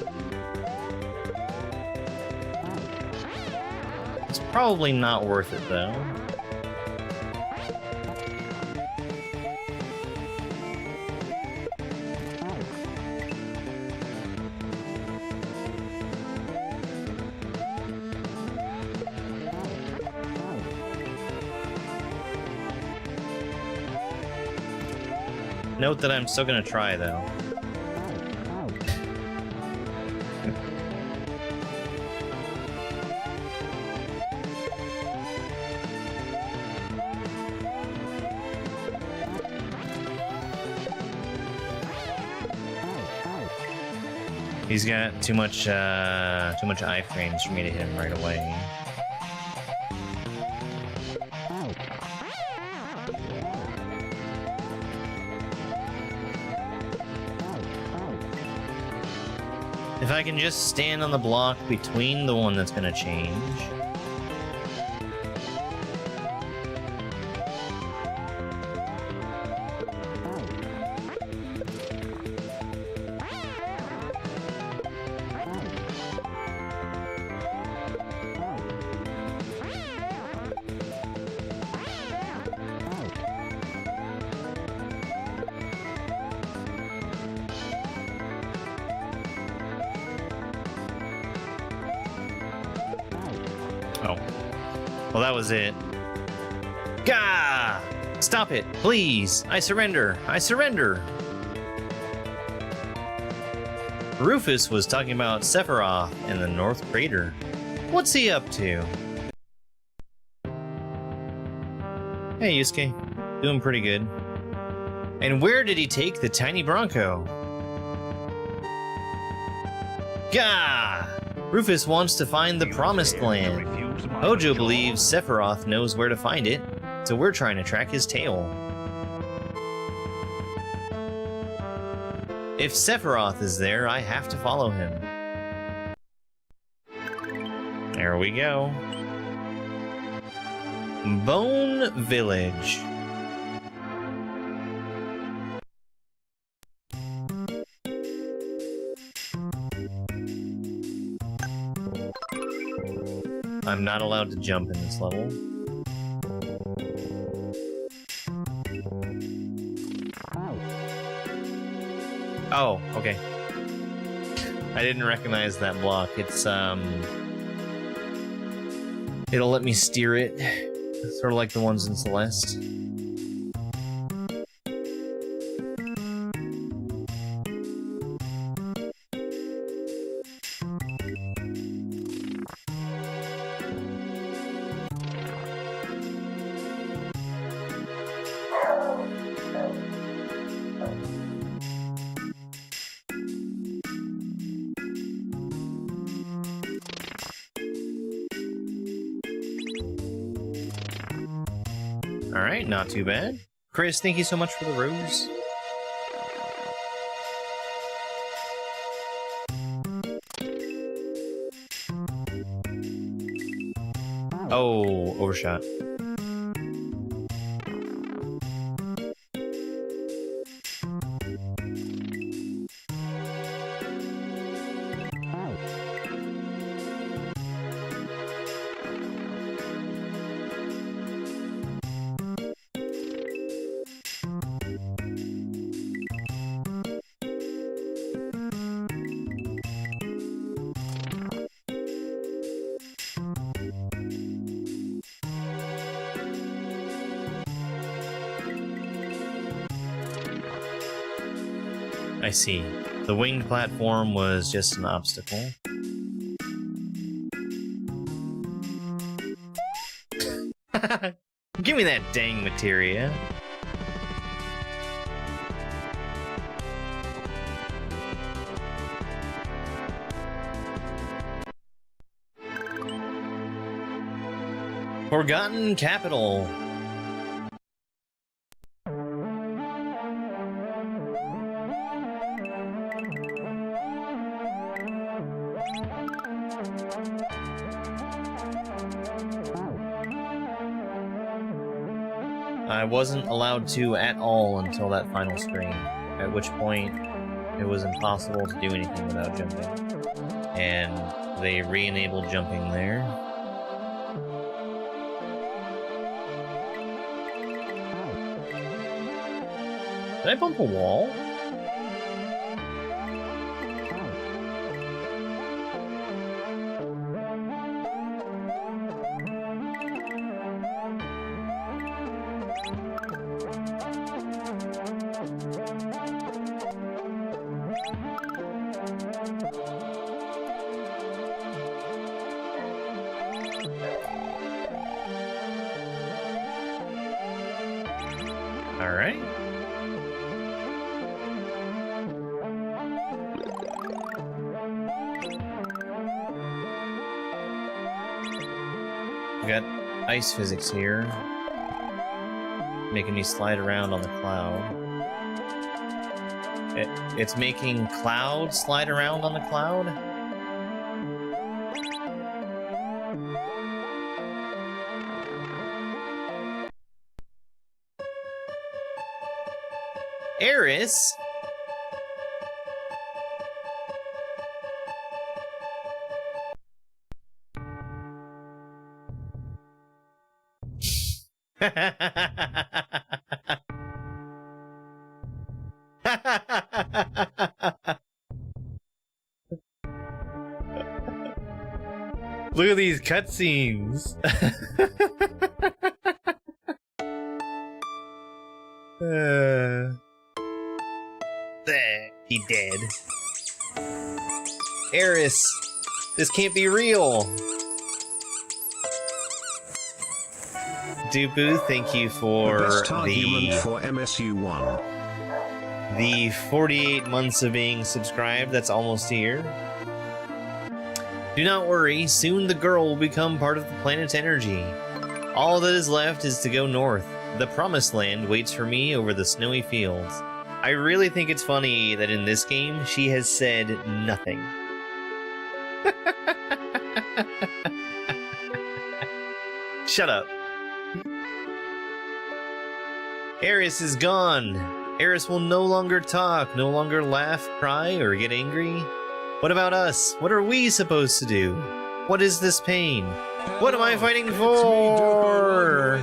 It's probably not worth it, though. Note that I'm still gonna try, though. He's got too much iframes for me to hit him right away. If I can just stand on the block between the one that's gonna change. Oh. Well, that was it. Gah! Stop it, please! I surrender! I surrender! Rufus was talking about Sephiroth and the North Crater. What's he up to? Hey, Yusuke. Doing pretty good. And where did he take the tiny Bronco? Gah! Rufus wants to find the Promised Land. Hojo believes Sephiroth knows where to find it, so we're trying to track his tail. If Sephiroth is there, I have to follow him. There we go. Bone Village. I'm not allowed to jump in this level. Oh, okay. I didn't recognize that block. It's, it'll let me steer it. Sort of like the ones in Celeste. Alright, not too bad. Chris, thank you so much for the rose. Oh, overshot. I see. The winged platform was just an obstacle. Give me that dang materia. Forgotten Capital. I wasn't allowed to at all until that final screen, at which point it was impossible to do anything without jumping. And they re-enabled jumping there. Did I bump a wall? Alright. We got ice physics here, making me slide around on the cloud. It's making cloud slide around on the cloud? Eris? Look at these cutscenes. There, he dead. Eris, this can't be real. Dubu, thank you for the best argument for MSU1. The 48 months of being subscribed. That's almost here. Do not worry, soon the girl will become part of the planet's energy. All that is left is to go north. The promised land waits for me over the snowy fields. I really think it's funny that in this game, she has said nothing. Shut up. Eris is gone. Eris will no longer talk, no longer laugh, cry, or get angry. What about us? What are we supposed to do? What is this pain? What am I fighting for?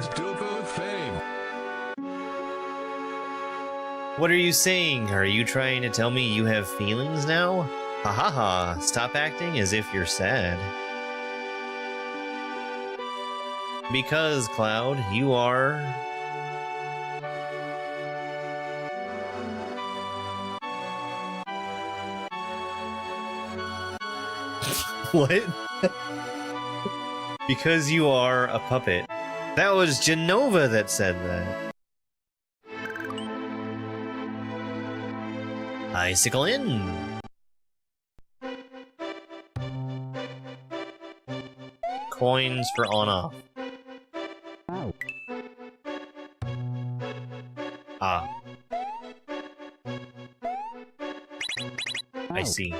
What are you saying? Are you trying to tell me you have feelings now? Ha ha ha, stop acting as if you're sad. Because, Cloud, you are... What? Because you are a puppet. That was Genova that said that. Icicle in. Coins for on-off. Ah. I see.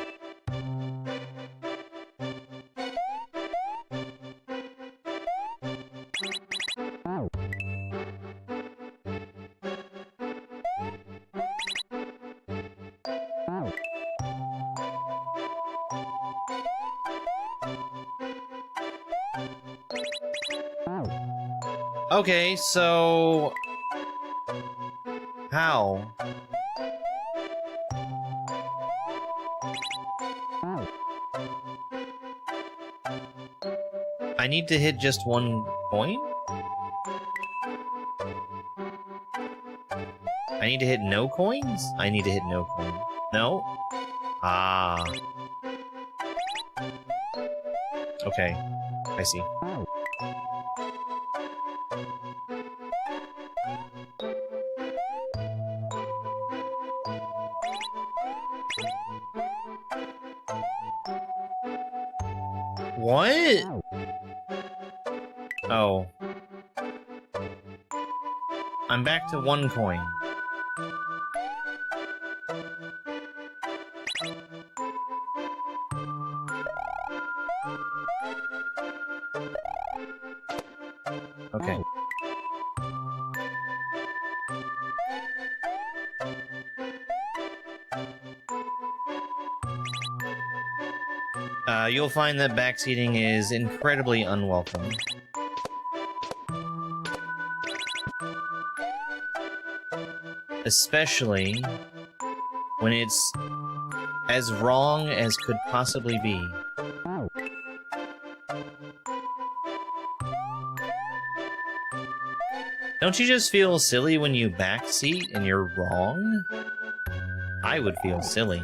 Okay, so... How? I need to hit just one point? I need to hit no coins? I need to hit no coin. No? Ah. Okay, I see. What? Oh. I'm back to one coin. Okay. You'll find that backseating is incredibly unwelcome. Especially when it's as wrong as could possibly be. Don't you just feel silly when you backseat and you're wrong? I would feel silly.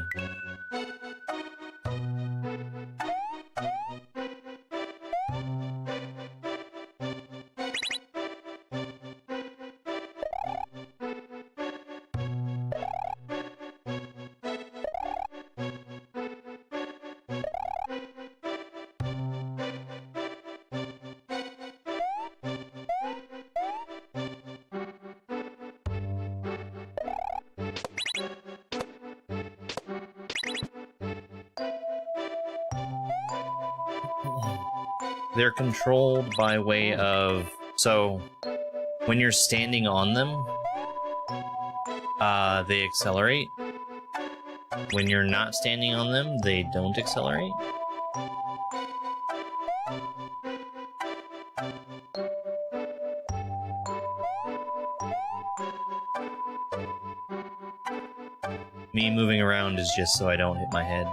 They're controlled by way of... So, when you're standing on them, they accelerate. When you're not standing on them, they don't accelerate. Me moving around is just so I don't hit my head.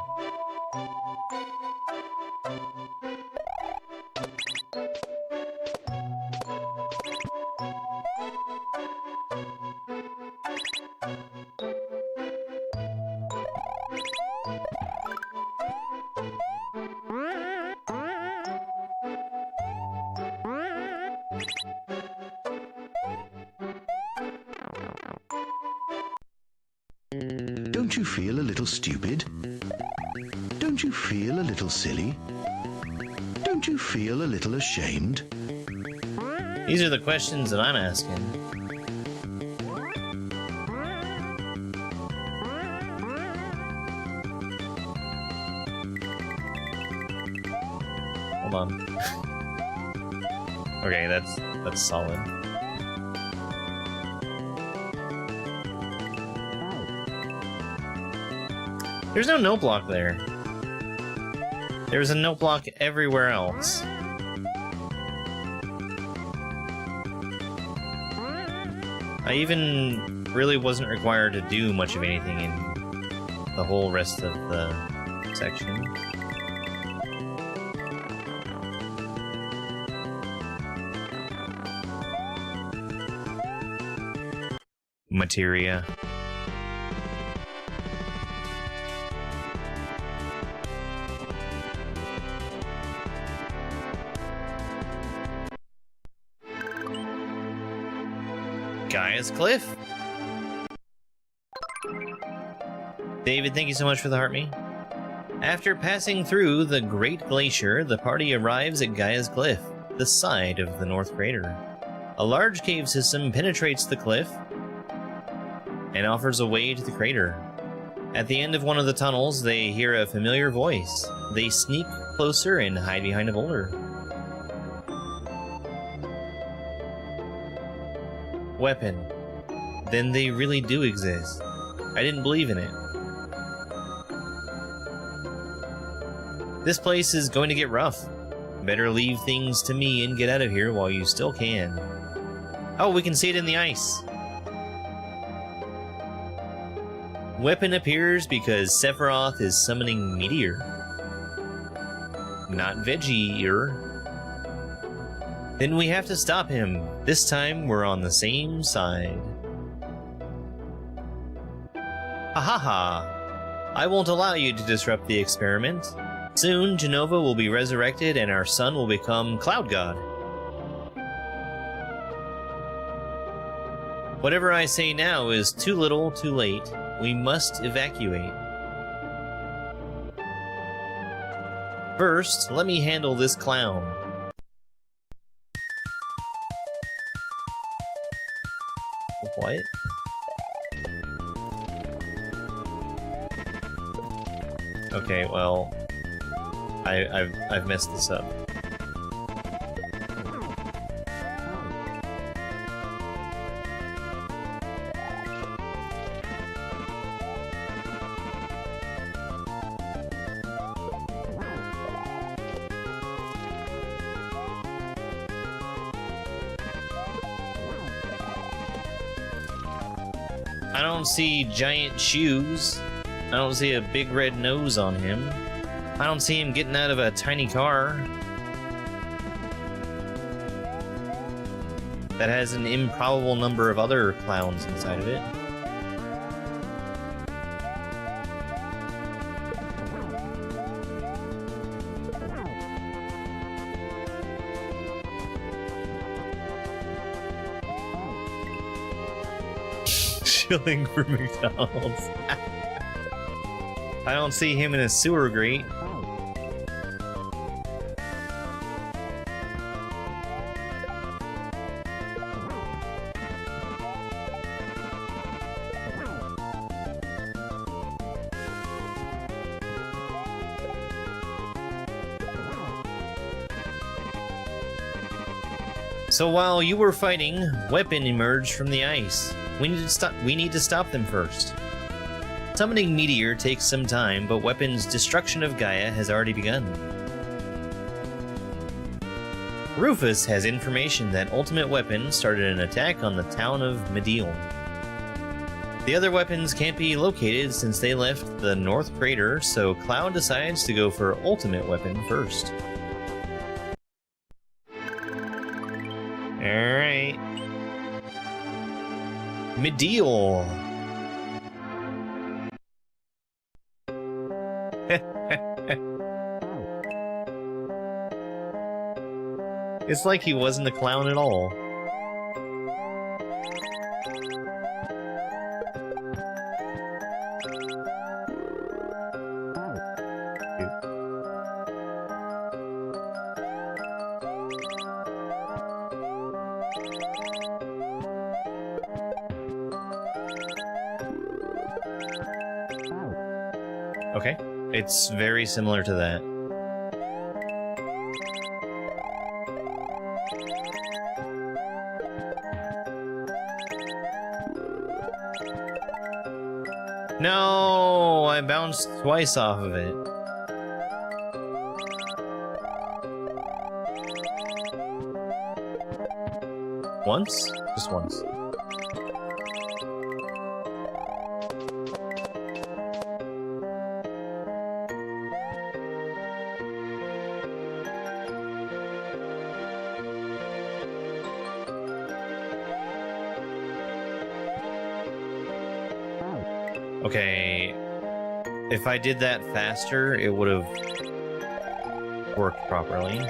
Don't you feel a little stupid? Don't you feel a little silly? Don't you feel a little ashamed? These are the questions that I'm asking. Hold on. Okay, that's solid. There's no note block there. There's a note block everywhere else. I even really wasn't required to do much of anything in the whole rest of the section. Materia. Gaia's Cliff. David, thank you so much for the heart me. After passing through the Great Glacier, the party arrives at Gaia's Cliff, the side of the North Crater. A large cave system penetrates the cliff and offers a way to the crater. At the end of one of the tunnels, they hear a familiar voice. They sneak closer and hide behind a boulder. Weapon. Then they really do exist. I didn't believe in it. This place is going to get rough. Better leave things to me and get out of here while you still can. Oh, we can see it in the ice. Weapon appears because Sephiroth is summoning Meteor. Not Veggie-er. Then we have to stop him. This time we're on the same side. Ha ha ha! I won't allow you to disrupt the experiment. Soon, Genova will be resurrected and our son will become Cloud God. Whatever I say now is too little, too late. We must evacuate. First, let me handle this clown. What? Okay, well, I've messed this up. I don't see giant shoes. I don't see a big red nose on him. I don't see him getting out of a tiny car that has an improbable number of other clowns inside of it. Shilling for McDonald's. I don't see him in a sewer grate. So while you were fighting, Weapon emerged from the ice. We need to stop them first. Summoning Meteor takes some time, but Weapon's destruction of Gaia has already begun. Rufus has information that Ultimate Weapon started an attack on the town of Medil. The other weapons can't be located since they left the North Crater, so Cloud decides to go for Ultimate Weapon first. Alright. Medil! It's like he wasn't a clown at all. Okay, it's very similar to that. No, I bounced twice off of it. Once? Just once. Okay, if I did that faster, it would have worked properly.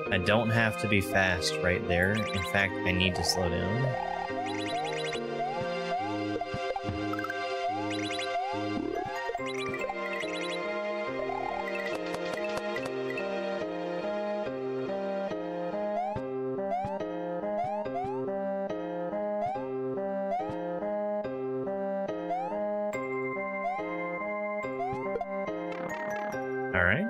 I don't have to be fast right there. In fact, I need to slow down. All right.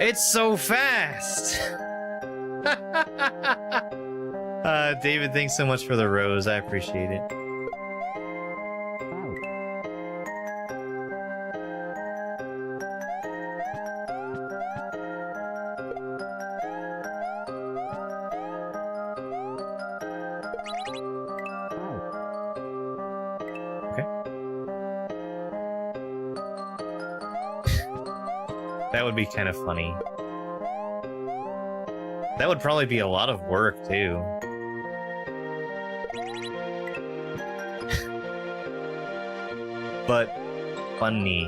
It's so fast! David, thanks so much for the rose. I appreciate it. Okay. That would be kind of funny. That would probably be a lot of work, too. But funny.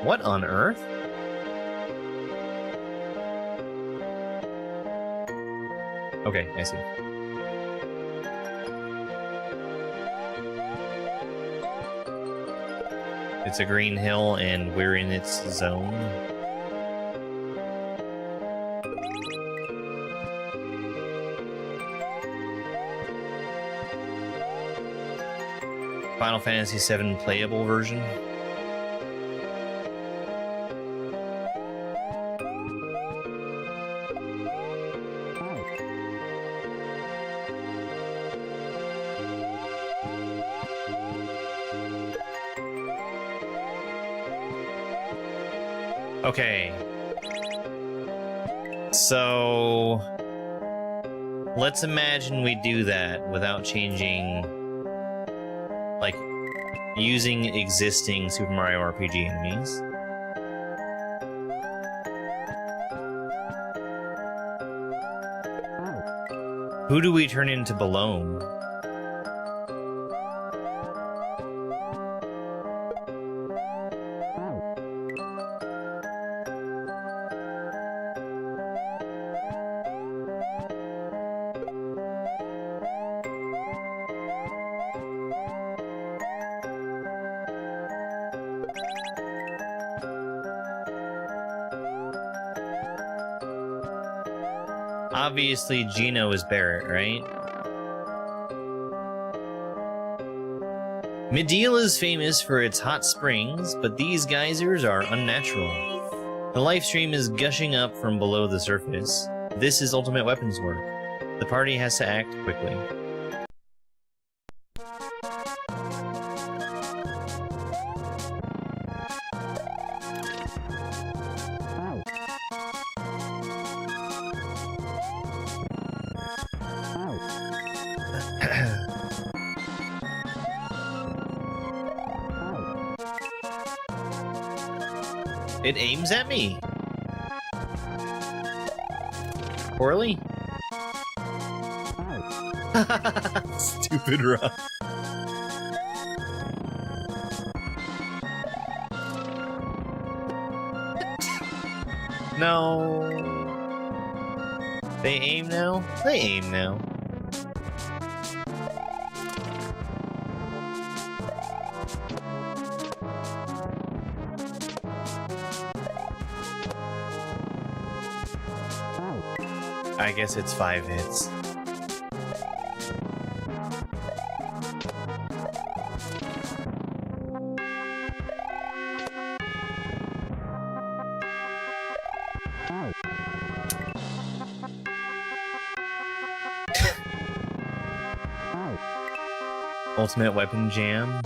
What on earth? Okay, I see. It's a green hill and we're in its zone. Final Fantasy VII playable version. Okay. So let's imagine we do that without changing, like, using existing Super Mario RPG enemies. Who do we turn into Balone? Obviously, Gino is Barrett, right? Medil is famous for its hot springs, but these geysers are unnatural. The life stream is gushing up from below the surface. This is ultimate weapons work. The party has to act quickly. It aims at me. Poorly? Stupid rock. No. They aim now? They aim now. I guess it's 5 hits. Ultimate Weapon Jam.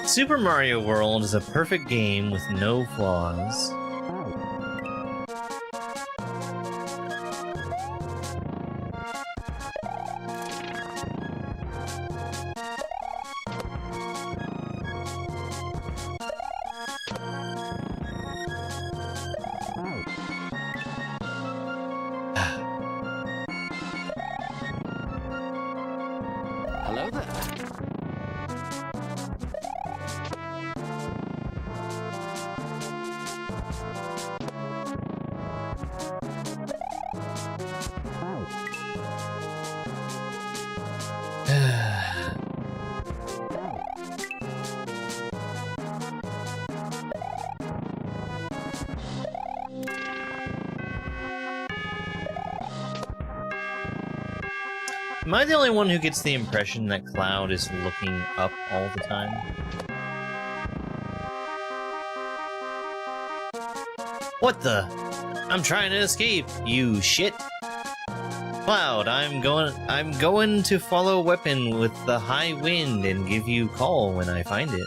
Super Mario World is a perfect game with no flaws. Hello there. Am I the only one who gets the impression that Cloud is looking up all the time? What the? I'm trying to escape, you shit. Cloud, I'm going to follow weapon with the high wind and give you call when I find it.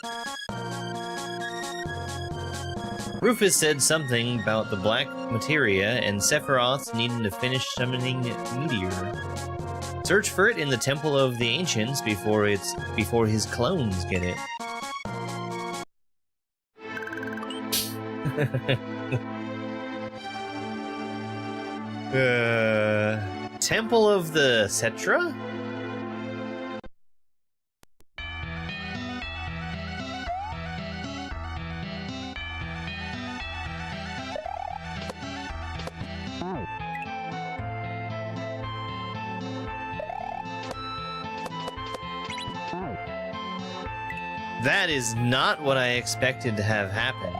Rufus said something about the black materia and Sephiroth needing to finish summoning Meteor. Search for it in the Temple of the Ancients before his clones get it. Temple of the Cetra? That is not what I expected to have happen.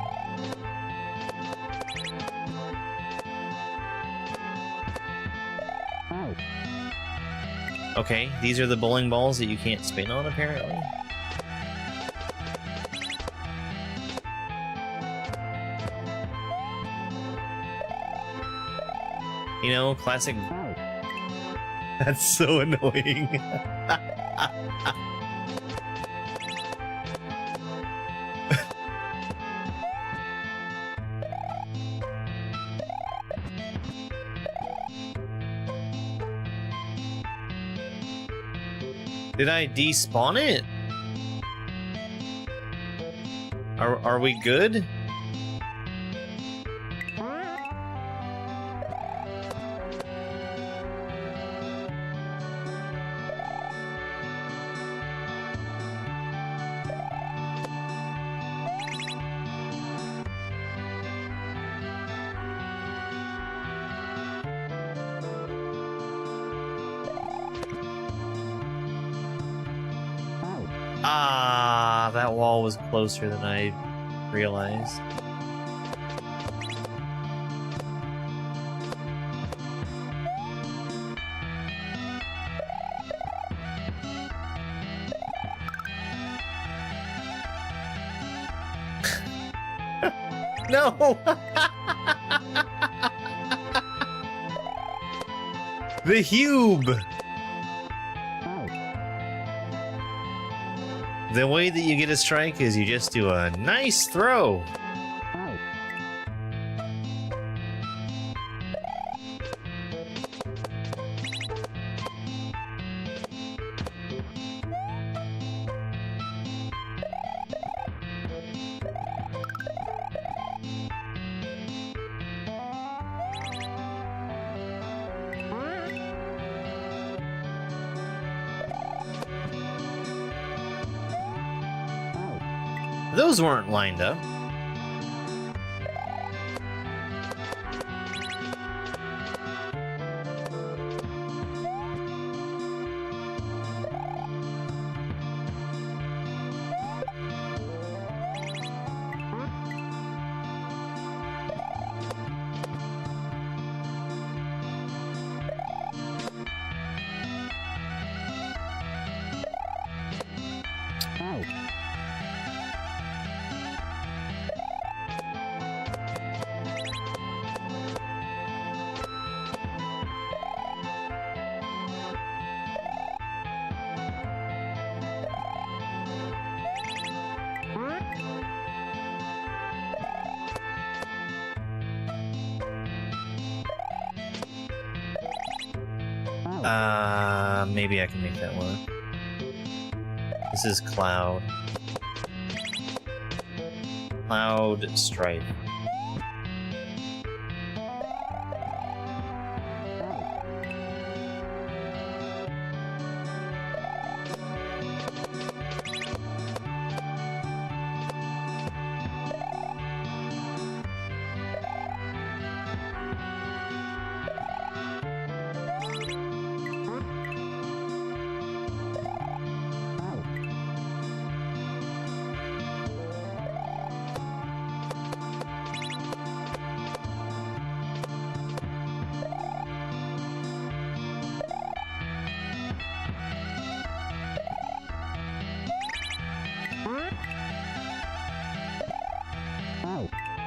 Okay, these are the bowling balls that you can't spin on, apparently. You know, classic... That's so annoying. Did I despawn it? Are we good? Ah, that wall was closer than I realized. No! The Hube! The way that you get a strike is you just do a nice throw. Those weren't lined up. Maybe I can make that work. This is Cloud. Cloud Stripe.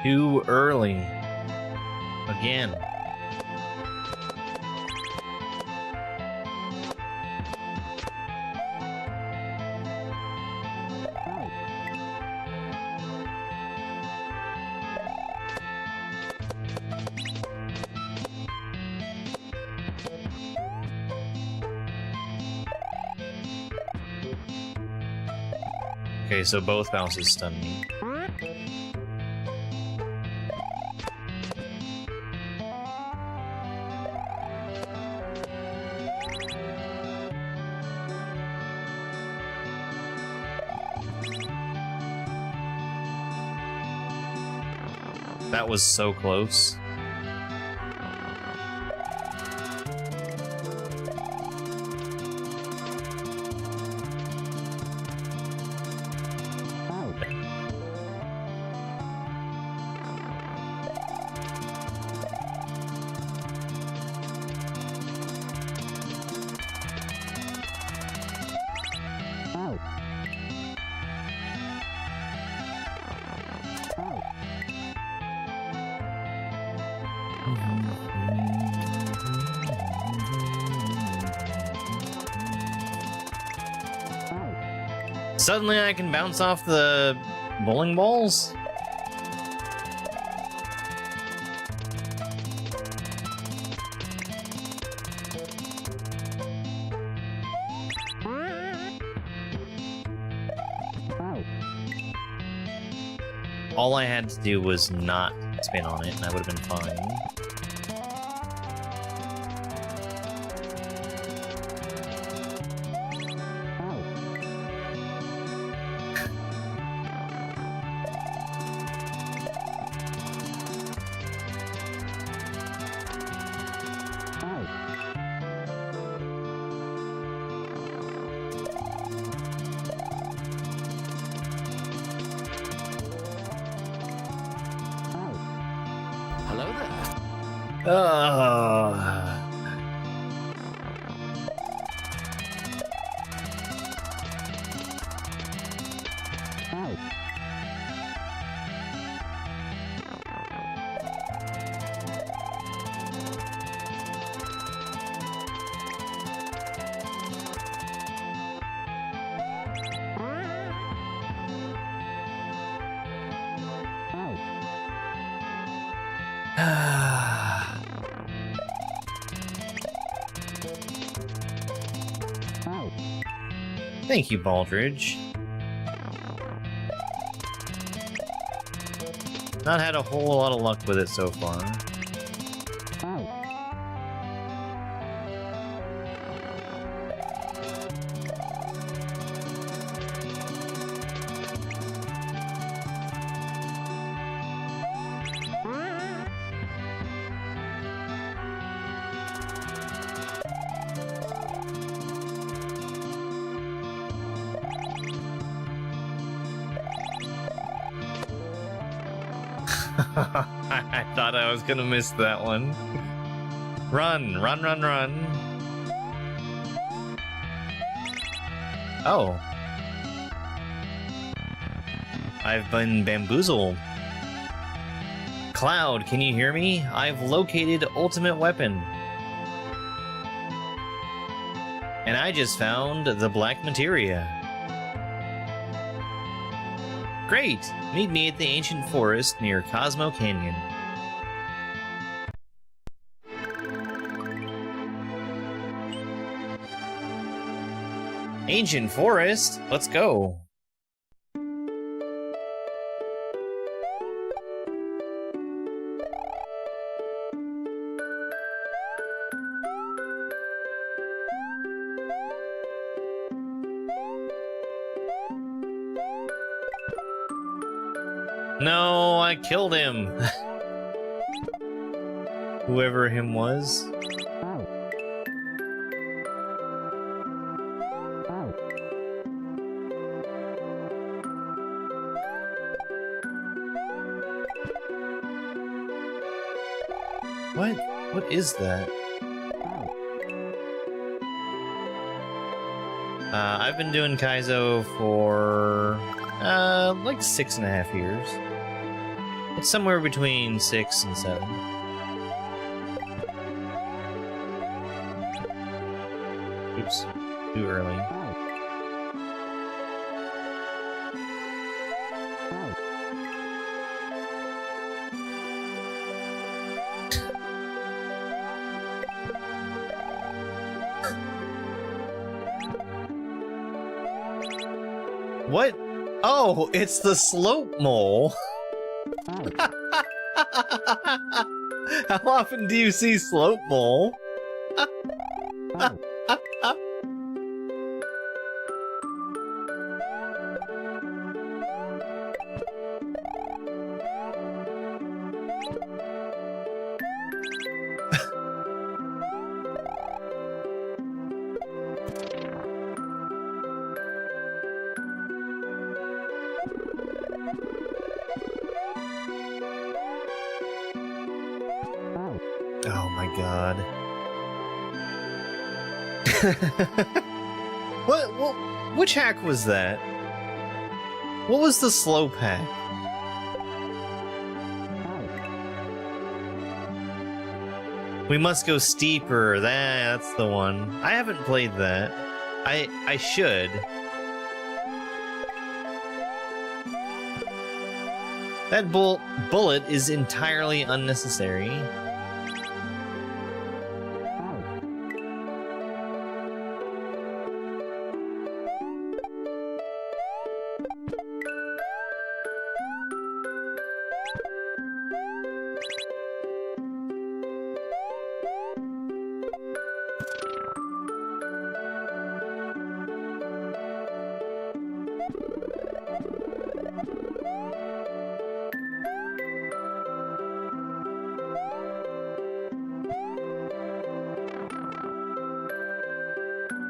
Too early. Again. Okay, so both bounces stun me. That was so close. Suddenly I can bounce off the bowling balls? All I had to do was not spin on it and I would have been fine. Hello there. Thank you, Baldridge. Not had a whole lot of luck with it so far. I thought I was gonna miss that one. Run, run, run, run. Oh. I've been bamboozled. Cloud, can you hear me? I've located ultimate weapon. And I just found the black materia. Great! Meet me at the ancient forest near Cosmo Canyon. Ancient forest? Let's go. No, I killed him. Whoever him was. What? What is that? I've been doing Kaizo for like 6.5 years. It's somewhere between 6 and 7. Oops, too early. What? Oh, it's the slope mole. How often do you see slope mole? Oh my god. Which hack was that? What was the slope hack? We must go steeper. That's the one. I haven't played that. I should. That bullet is entirely unnecessary.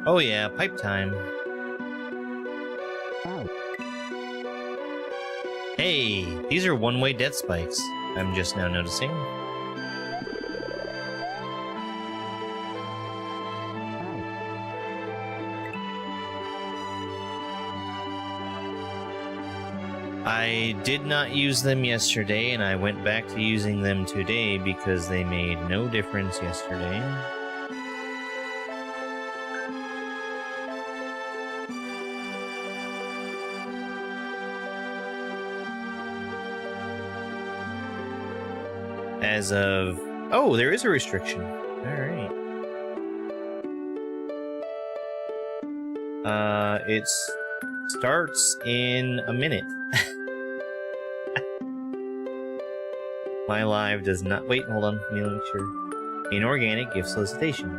Oh yeah, pipe time. Hey, these are one-way death spikes. I'm just now noticing. I did not use them yesterday, and I went back to using them today because they made no difference yesterday. As of... Oh, there is a restriction. Alright. It starts in a minute. My live does not... Wait, hold on. Let me make sure. Inorganic gift solicitation.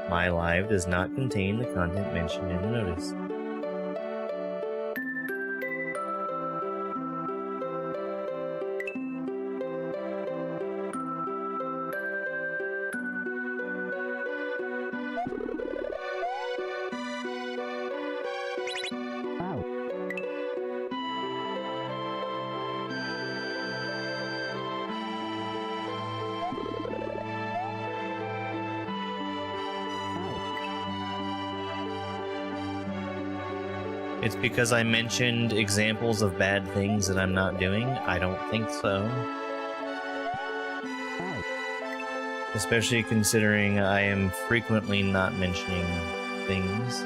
My live does not contain the content mentioned in the notice. It's because I mentioned examples of bad things that I'm not doing? I don't think so. Especially considering I am frequently not mentioning things.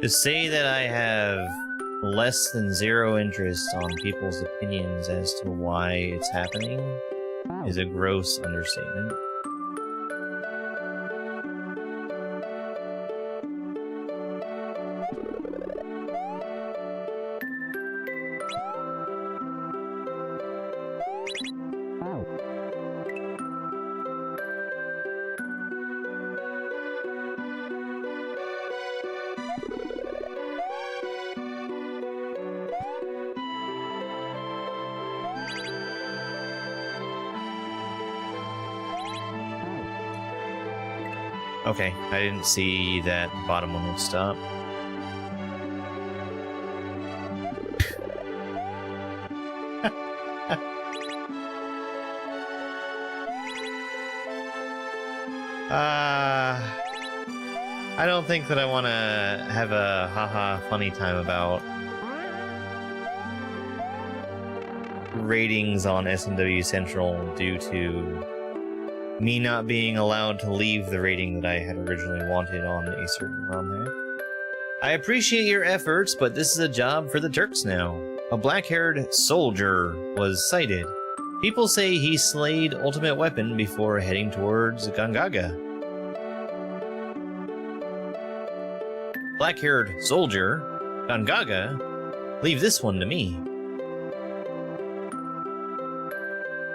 To say that I have less than zero interest on people's opinions as to why it's happening is a gross understatement. Okay, I didn't see that bottom one would stop. I don't think that I want to have a haha funny time about ratings on SMW Central due to me not being allowed to leave the rating that I had originally wanted on a certain ROM hack. I appreciate your efforts, but this is a job for the Turks now. A black-haired soldier was sighted. People say he slayed Ultimate Weapon before heading towards Gangaga. Black-haired soldier? Gangaga? Leave this one to me.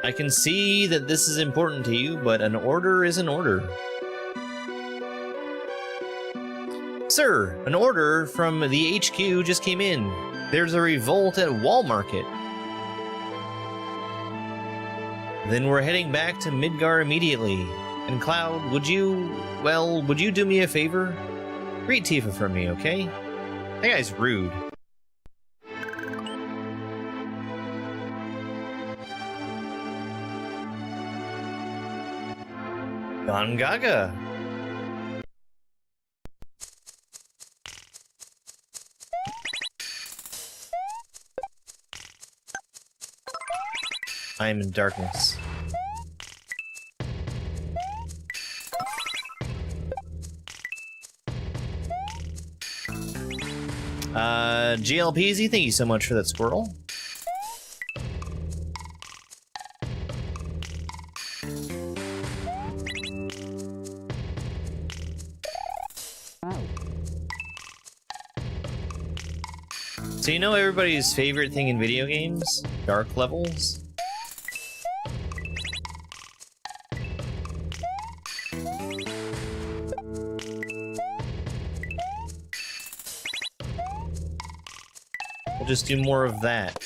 I can see that this is important to you, but an order is an order. Sir, an order from the HQ just came in. There's a revolt at Wall Market. Then we're heading back to Midgar immediately. And Cloud, would you do me a favor? Greet Tifa for me, okay? That guy's rude. Gangaga. I am in darkness. GLPZ, thank you so much for that squirrel. So you know everybody's favorite thing in video games? Dark levels? We'll just do more of that.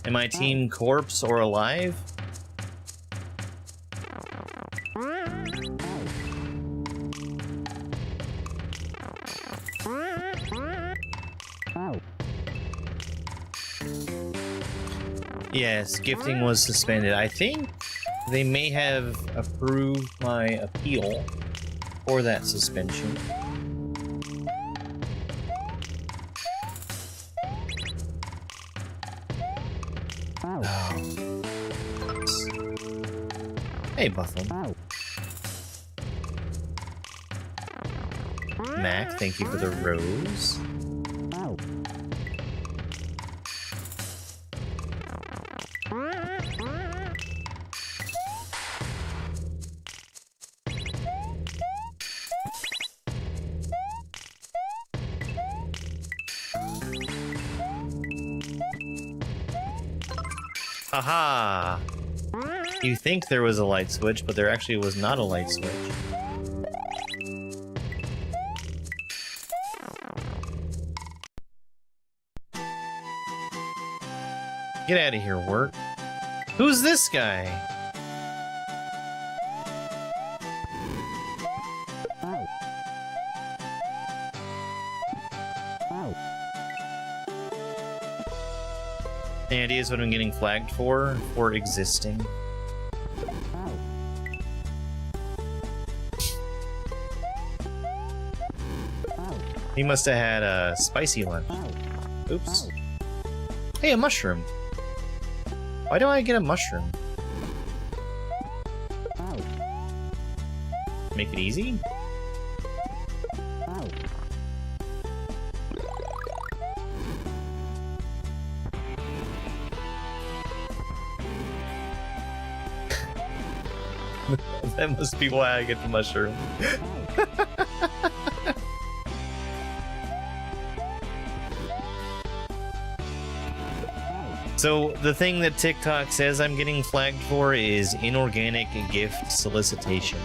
Am I team corpse or alive? Yes, gifting was suspended. I think they may have approved my appeal for that suspension. Hey, Buffalo. Mac, thank you for the rose. Haha! You think there was a light switch, but there actually was not a light switch. Get out of here, work. Who's this guy? Any ideas what I'm getting flagged for? For existing? He must have had a spicy lunch. Oops. Hey, a mushroom. Why do I get a mushroom? Make it easy? That must be why I get the mushroom. So, the thing that TikTok says I'm getting flagged for is inorganic gift solicitation.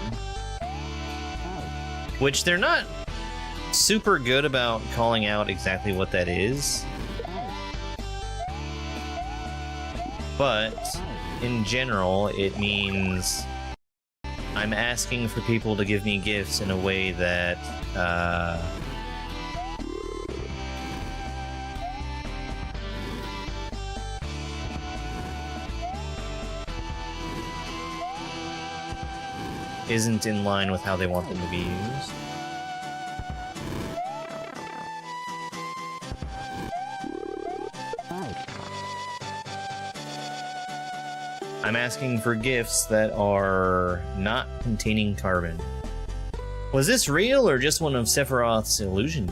Which they're not super good about calling out exactly what that is. But, in general, it means I'm asking for people to give me gifts in a way that, isn't in line with how they want them to be used. I'm asking for gifts that are not containing carbon. Was this real or just one of Sephiroth's illusions?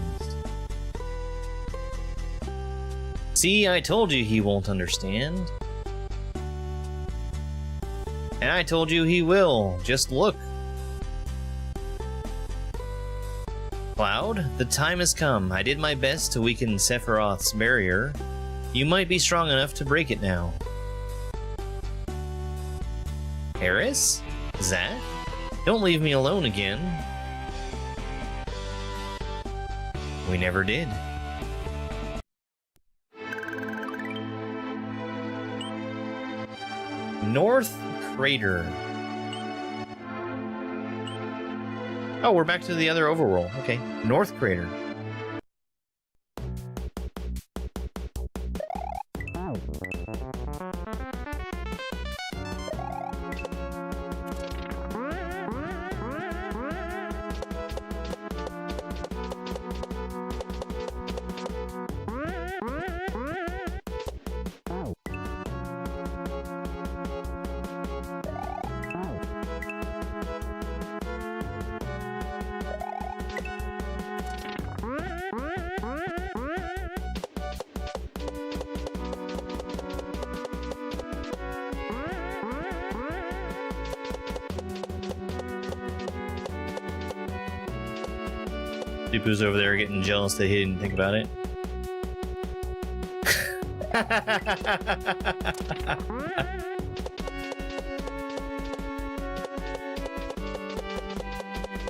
See, I told you he won't understand. And I told you he will. Just look. Cloud, the time has come. I did my best to weaken Sephiroth's barrier. You might be strong enough to break it now. Harris? Zach? Don't leave me alone again. We never did. North Crater. Oh, we're back to the other overworld. Okay. North Crater. Dupu's over there getting jealous that he didn't think about it.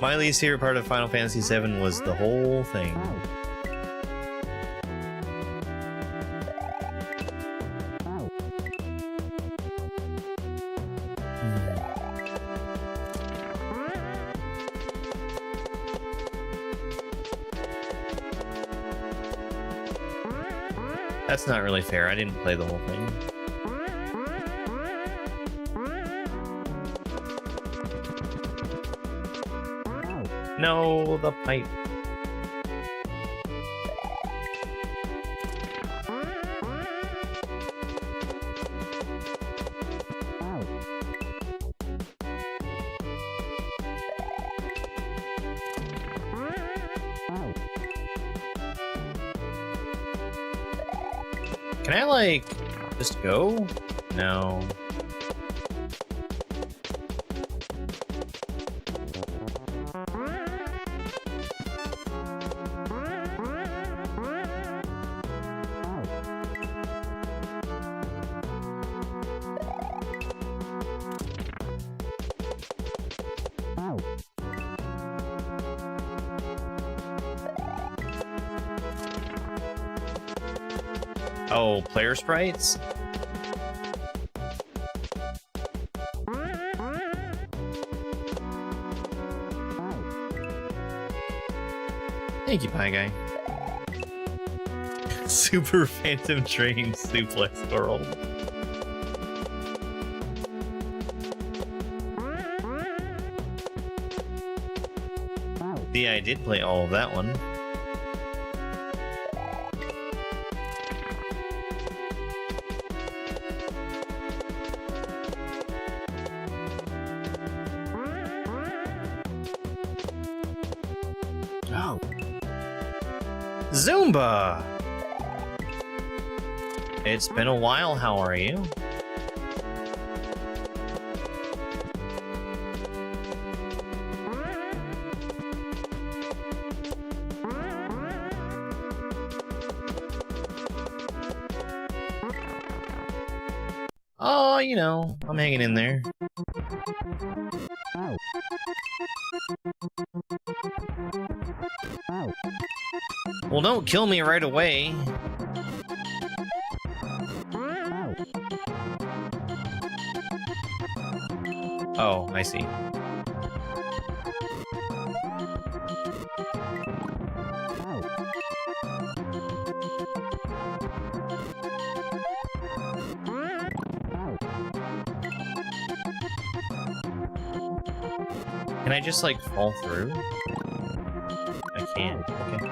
My least favorite part of Final Fantasy VII was the whole thing. That's not really fair. I didn't play the whole thing. No, the pipe. Can I, like, just go? No. Oh, player sprites? Thank you, Pie Guy. Super Phantom Train Suplex World. See, I did play all of that one. Zumba! It's been a while, how are you? Oh, you know, I'm hanging in there. Well, don't kill me right away. Oh, I see. Can I just, like, fall through? I can, okay.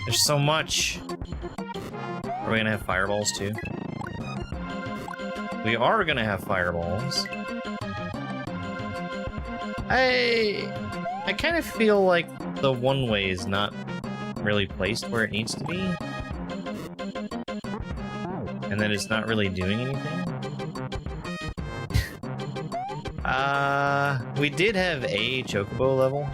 There's so much. Are we gonna have fireballs too? We are gonna have fireballs. I kind of feel like the one way is not really placed where it needs to be. And that it's not really doing anything. We did have a chocobo level.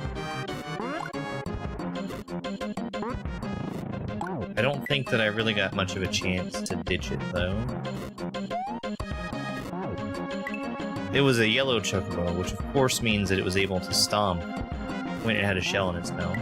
I don't think that I really got much of a chance to ditch it, though. It was a yellow chocobo, which of course means that it was able to stomp when it had a shell in its mouth.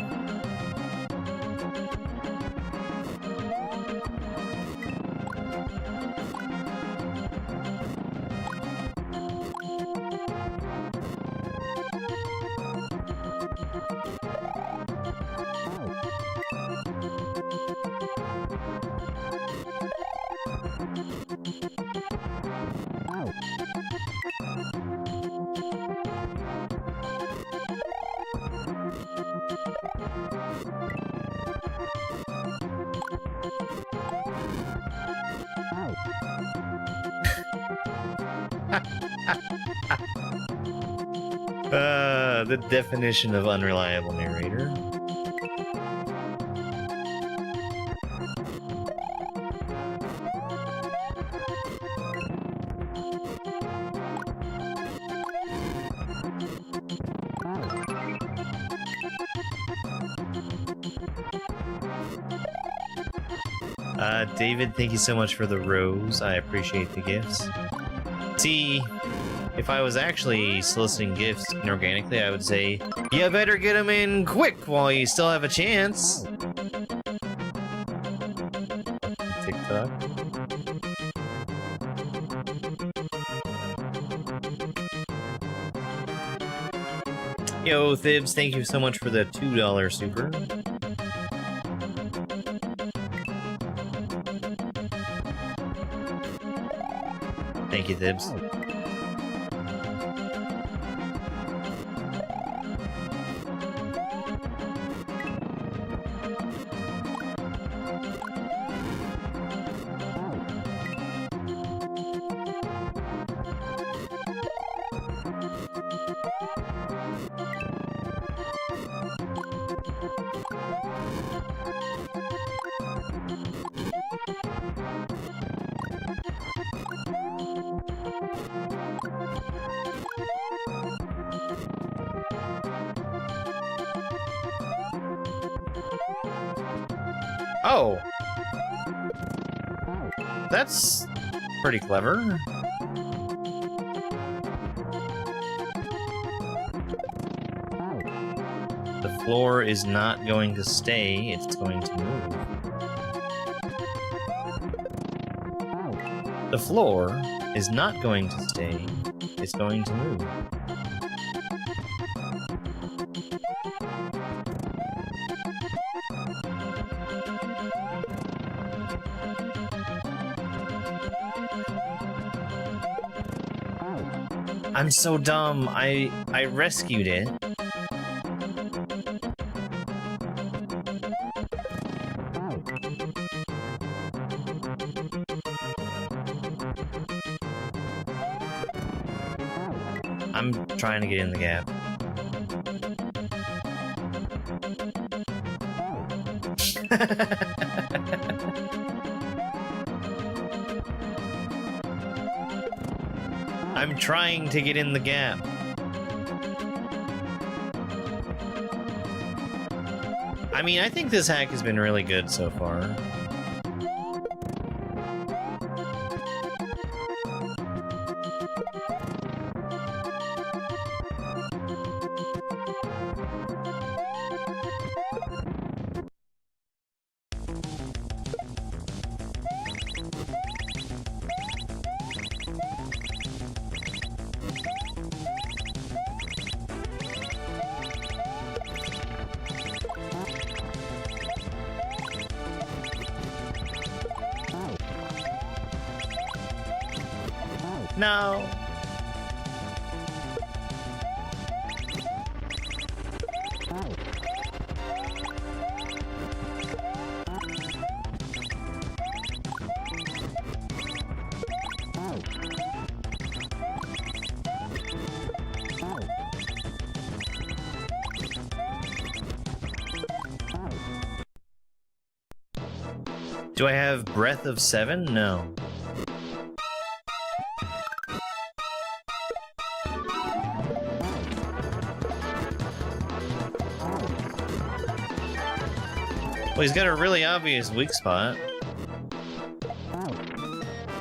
The definition of unreliable narrator. David, thank you so much for the rose. I appreciate the gifts. See, if I was actually soliciting gifts inorganically, I would say, you better get them in quick while you still have a chance. TikTok. Yo, Thibs, thank you so much for the $2 super. Thank you, Thibs. Oh! That's pretty clever. The floor is not going to stay, it's going to move. The floor is not going to stay, it's going to move. I'm so dumb. I rescued it. I'm trying to get in the gap. I'm trying to get in the gap. I mean, I think this hack has been really good so far. No. Do I have Breath of 7? No. Well, he's got a really obvious weak spot.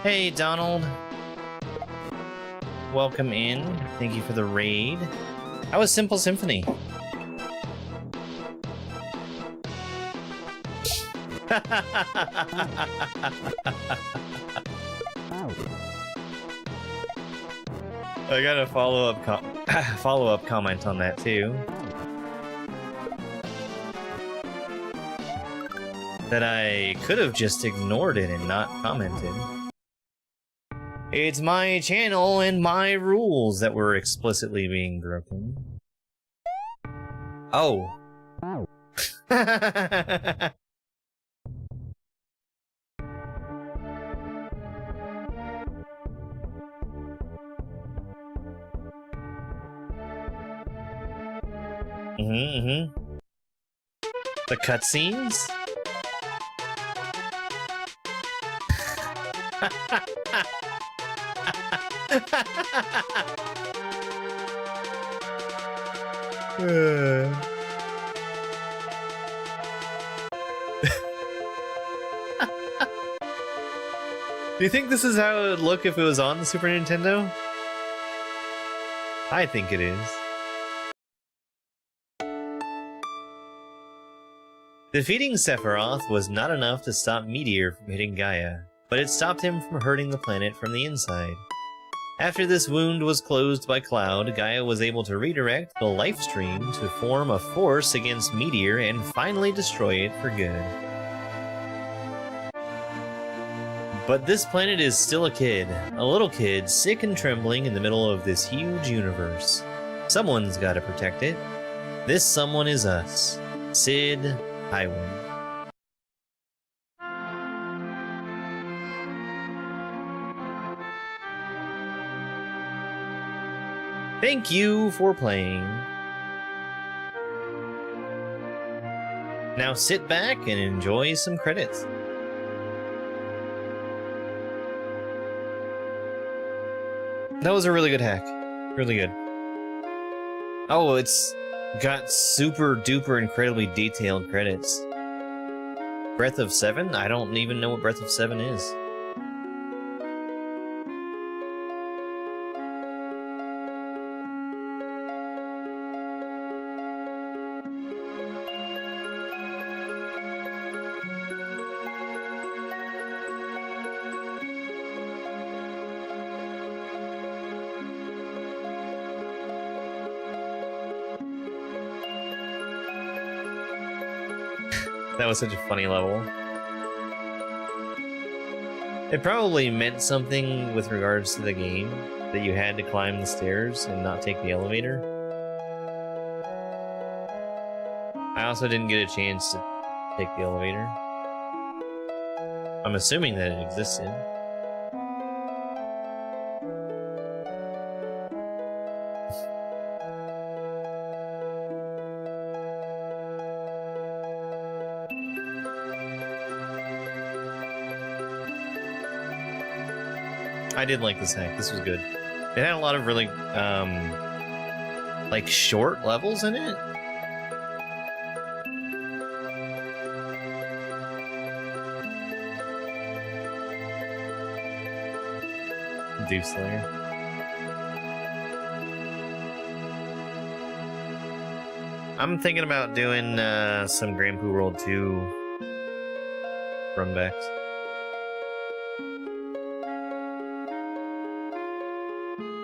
Hey, Donald. Welcome in. Thank you for the raid. How was Simple Symphony? I got a follow-up comment on that too. That I could have just ignored it and not commented. It's my channel and my rules that were explicitly being broken. Oh. The cutscenes? Do you think this is how it would look if it was on the Super Nintendo? I think it is. Defeating Sephiroth was not enough to stop Meteor from hitting Gaia, but it stopped him from hurting the planet from the inside. After this wound was closed by Cloud, Gaia was able to redirect the life stream to form a force against Meteor and finally destroy it for good. But this planet is still a kid, a little kid sick and trembling in the middle of this huge universe. Someone's gotta protect it. This someone is us, Sid Highwind. Thank you for playing. Now sit back and enjoy some credits. That was a really good hack. Really good. Oh, it's got super duper incredibly detailed credits. Breath of 7? I don't even know what Breath of 7 is. That was such a funny level. It probably meant something with regards to the game. that you had to climb the stairs and not take the elevator. I also didn't get a chance to take the elevator. I'm assuming that it existed. I did like this hack. This was good. It had a lot of really, like short levels in it. Dew Slayer. I'm thinking about doing some Poo World 2 runbacks.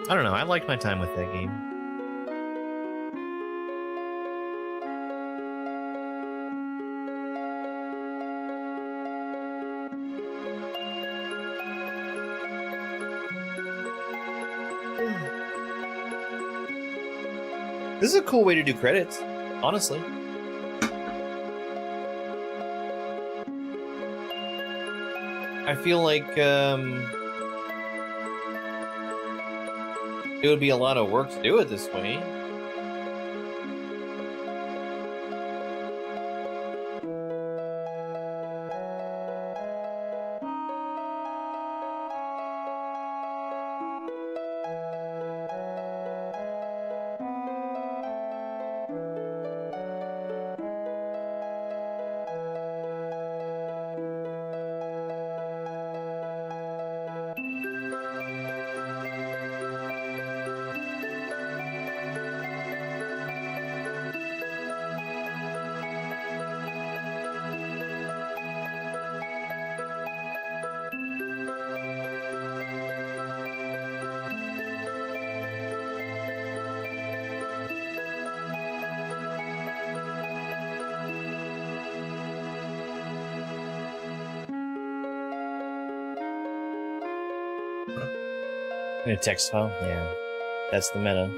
I don't know, I liked my time with that game. This is a cool way to do credits, honestly. I feel like it would be a lot of work to do it this way. In a text file? Yeah. That's the meta.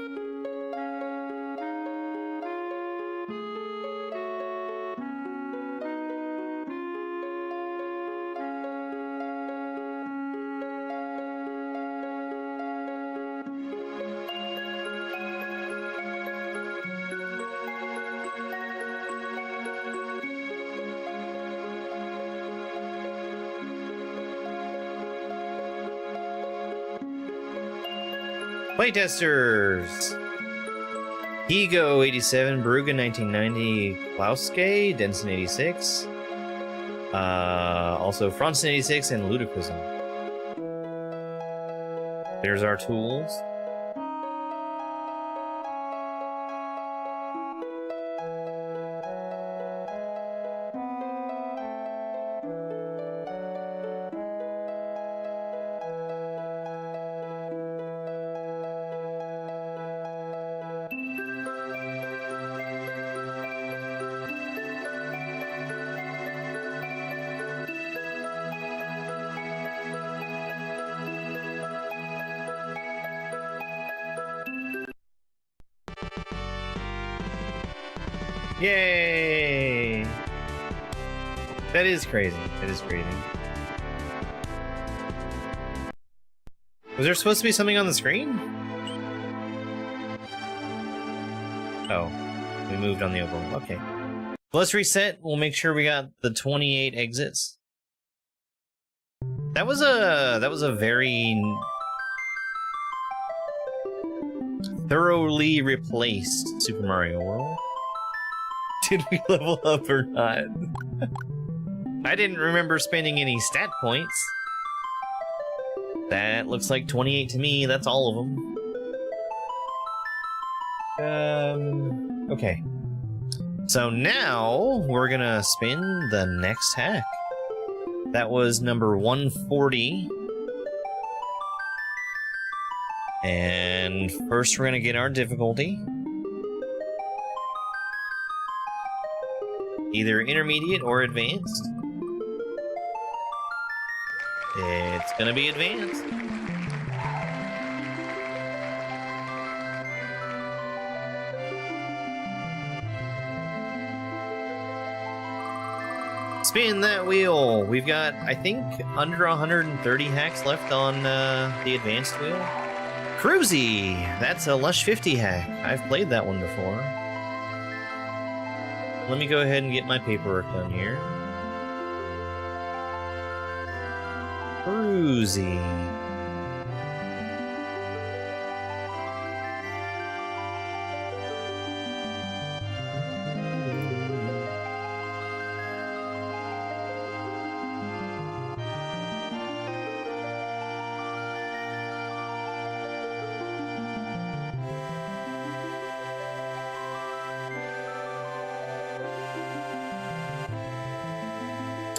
Playtesters! Ego 87, Baruga 1990, Klauske, Denson 86, also Franzen 86, and Ludicrism. There's our tools. Yay! That is crazy. That is crazy. Was there supposed to be something on the screen? Oh, we moved on the overall. Okay. Let's reset. We'll make sure we got the 28 exits. That was a very thoroughly replaced Super Mario World. Did we level up or not? I didn't remember spending any stat points. That looks like 28 to me. That's all of them. Okay. So now we're gonna spin the next hack. That was number 140. And first we're gonna get our difficulty. Either intermediate or advanced. It's gonna be advanced. Spin that wheel. We've got, I think, under 130 hacks left on the advanced wheel. Cruzy! That's a Lush 50 hack. I've played that one before. Let me go ahead and get my paperwork done here. Cruzy.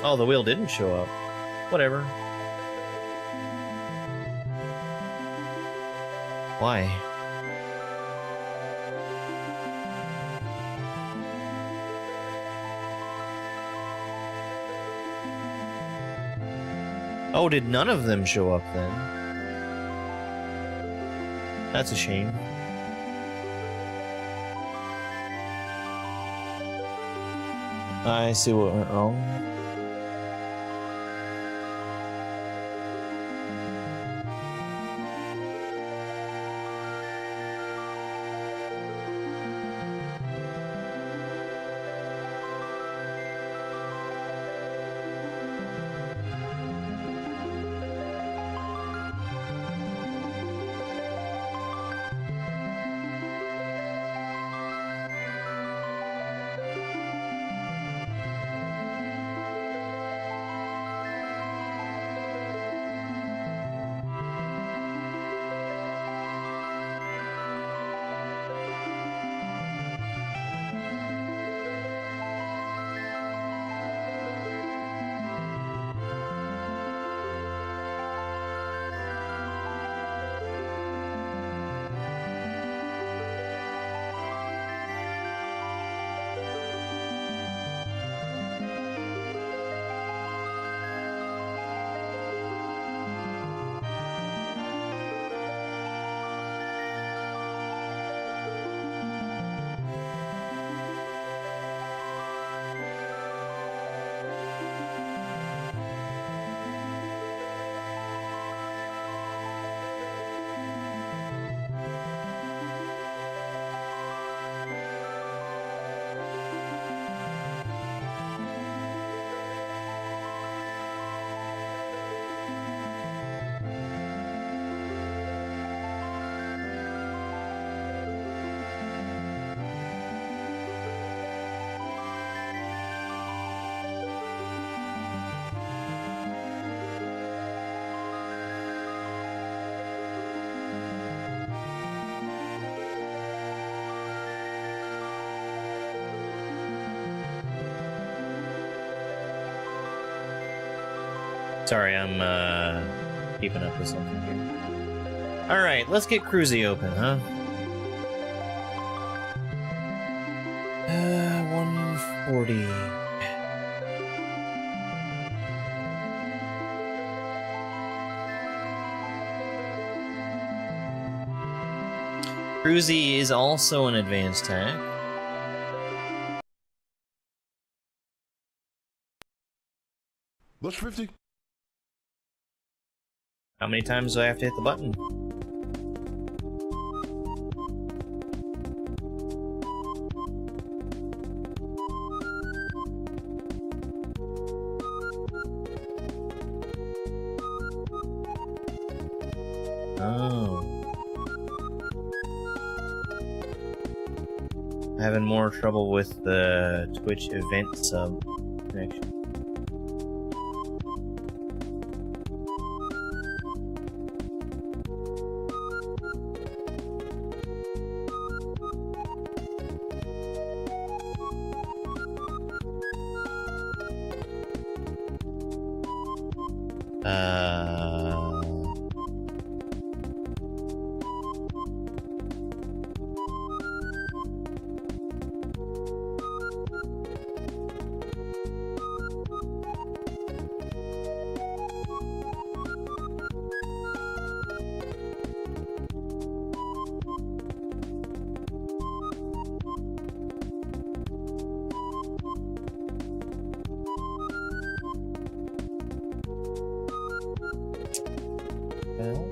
Oh, the wheel didn't show up. Whatever. Why? Oh, did none of them show up then? That's a shame. I see what went wrong. Sorry, I'm keeping up with something here. Alright, let's get Cruzy open, huh? 140. Cruzy is also an advanced hack. Lush 50. How many times do I have to hit the button? Oh. Having more trouble with the Twitch event sub connection. bell.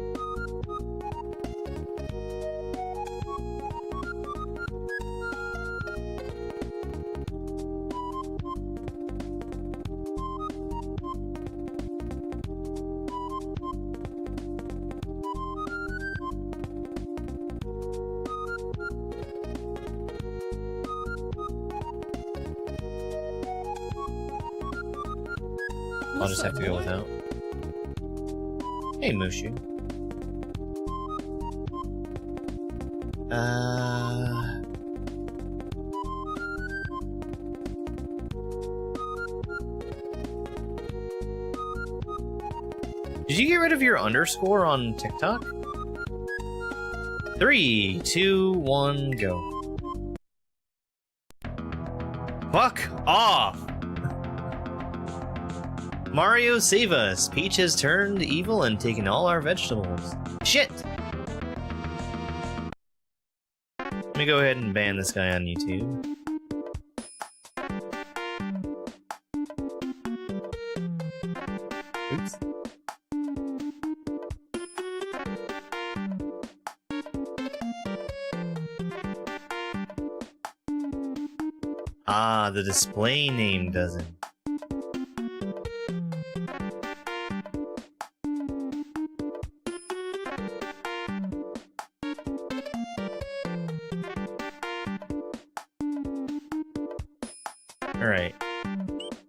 I'll just have to go without. Hey, Mushu. Did you get rid of your underscore on TikTok? 3, 2, 1, go. Fuck off! Mario, save us! Peach has turned evil and taken all our vegetables. Shit! Let me go ahead and ban this guy on YouTube. Oops. Ah, the display name doesn't. Alright.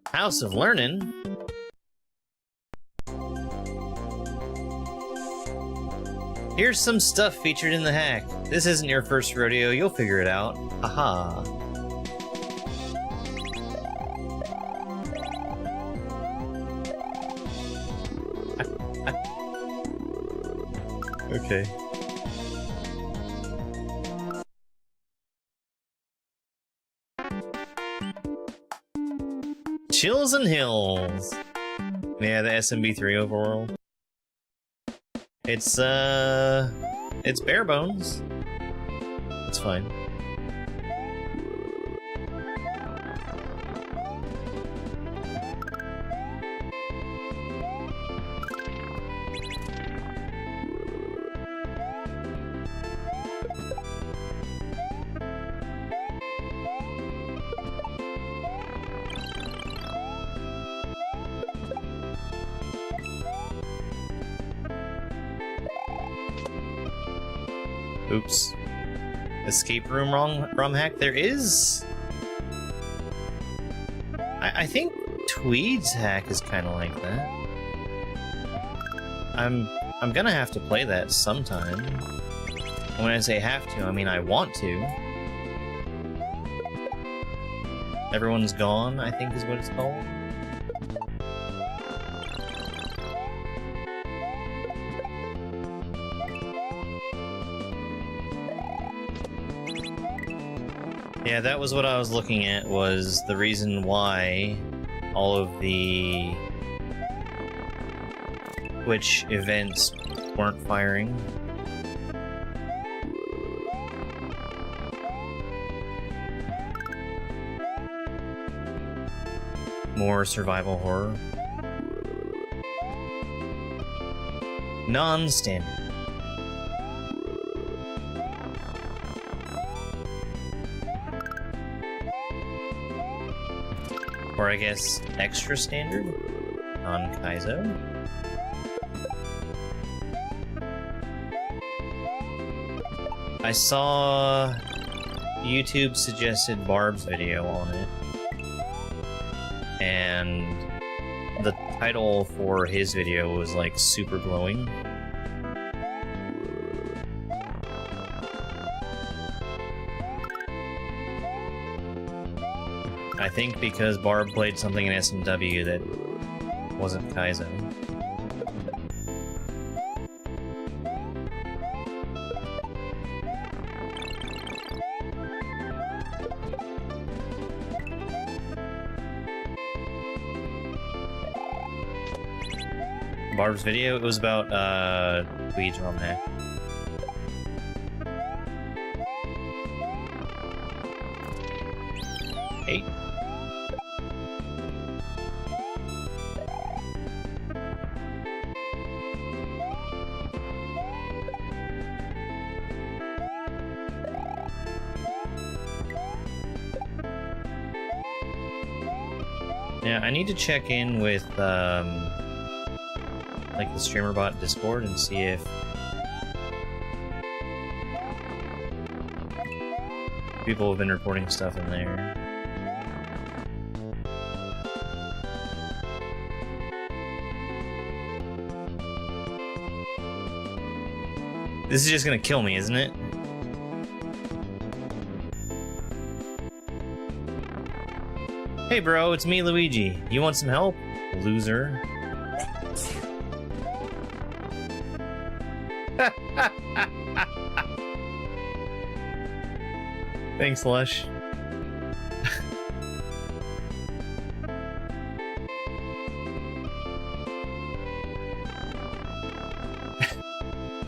House of Learning. Here's some stuff featured in the hack. This isn't your first rodeo, you'll figure it out. Aha. Okay. Chills and Hills. Yeah, the SMB3 overworld. It's bare bones. It's fine. Oops. Escape room ROM hack. There is... I think Tweed's hack is kind of like that. I'm gonna have to play that sometime. And when I say have to, I mean I want to. Everyone's Gone, I think is what it's called. Yeah, that was what I was looking at, was the reason why all of the Twitch events weren't firing. More survival horror. Non-standard. Or I guess extra standard on Kaizo. I saw YouTube suggested Barb's video on it, and the title for his video was like super glowing. I think because Barb played something in SMW that wasn't Kaizo. Barb's video, it was about Tweed's ROM hack. Eight. Yeah, I need to check in with like the streamer bot Discord and see if people have been reporting stuff in there. This is just gonna kill me, isn't it? Hey bro, it's me, Luigi. You want some help? Loser. Thanks, Lush.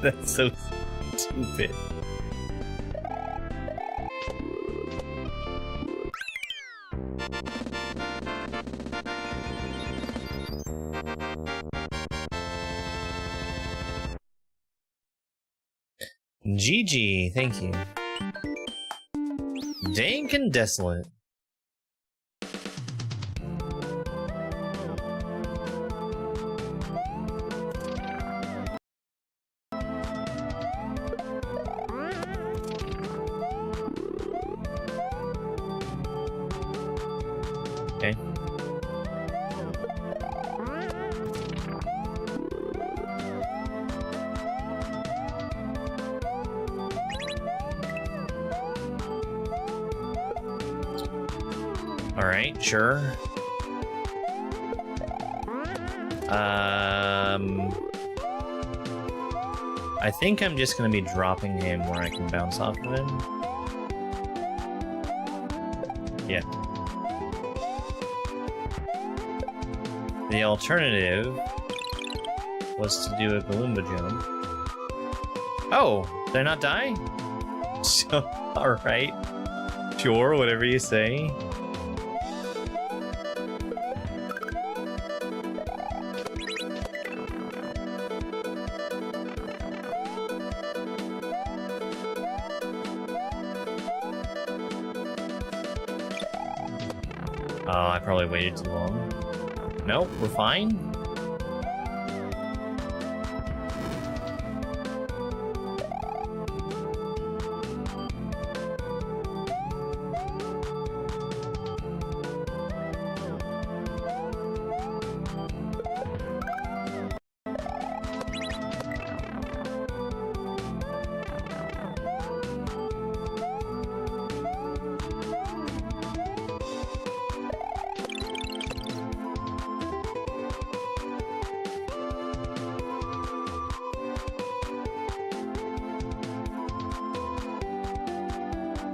That's so stupid. GG, thank you. Dank and desolate. Okay. Alright, sure. I think I'm just gonna be dropping him where I can bounce off of him. Yeah. The alternative was to do a Goomba jump. Oh, did I not die? So, alright. Sure, whatever you say. Oh, I probably waited too long. Nope, we're fine.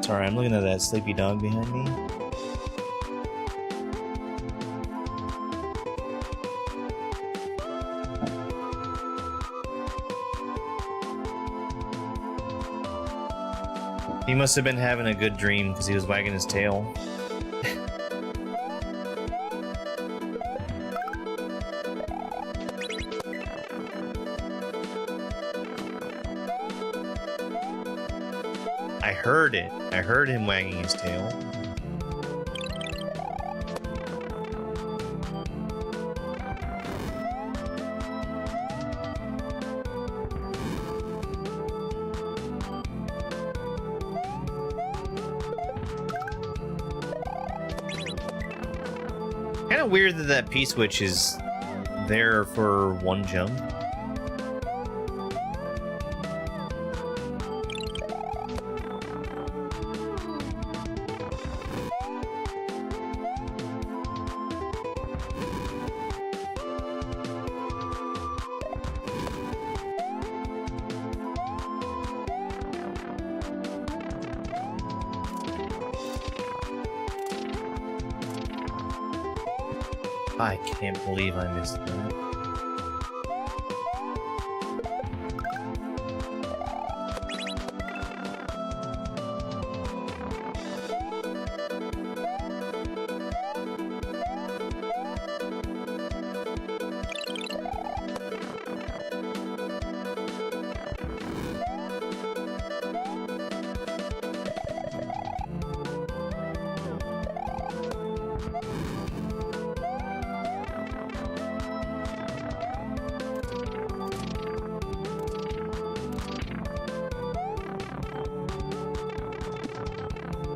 Sorry, I'm looking at that sleepy dog behind me. He must have been having a good dream because he was wagging his tail. I heard it. I heard him wagging his tail. Kind of weird that that P-switch is there for one jump. I can't believe I missed that.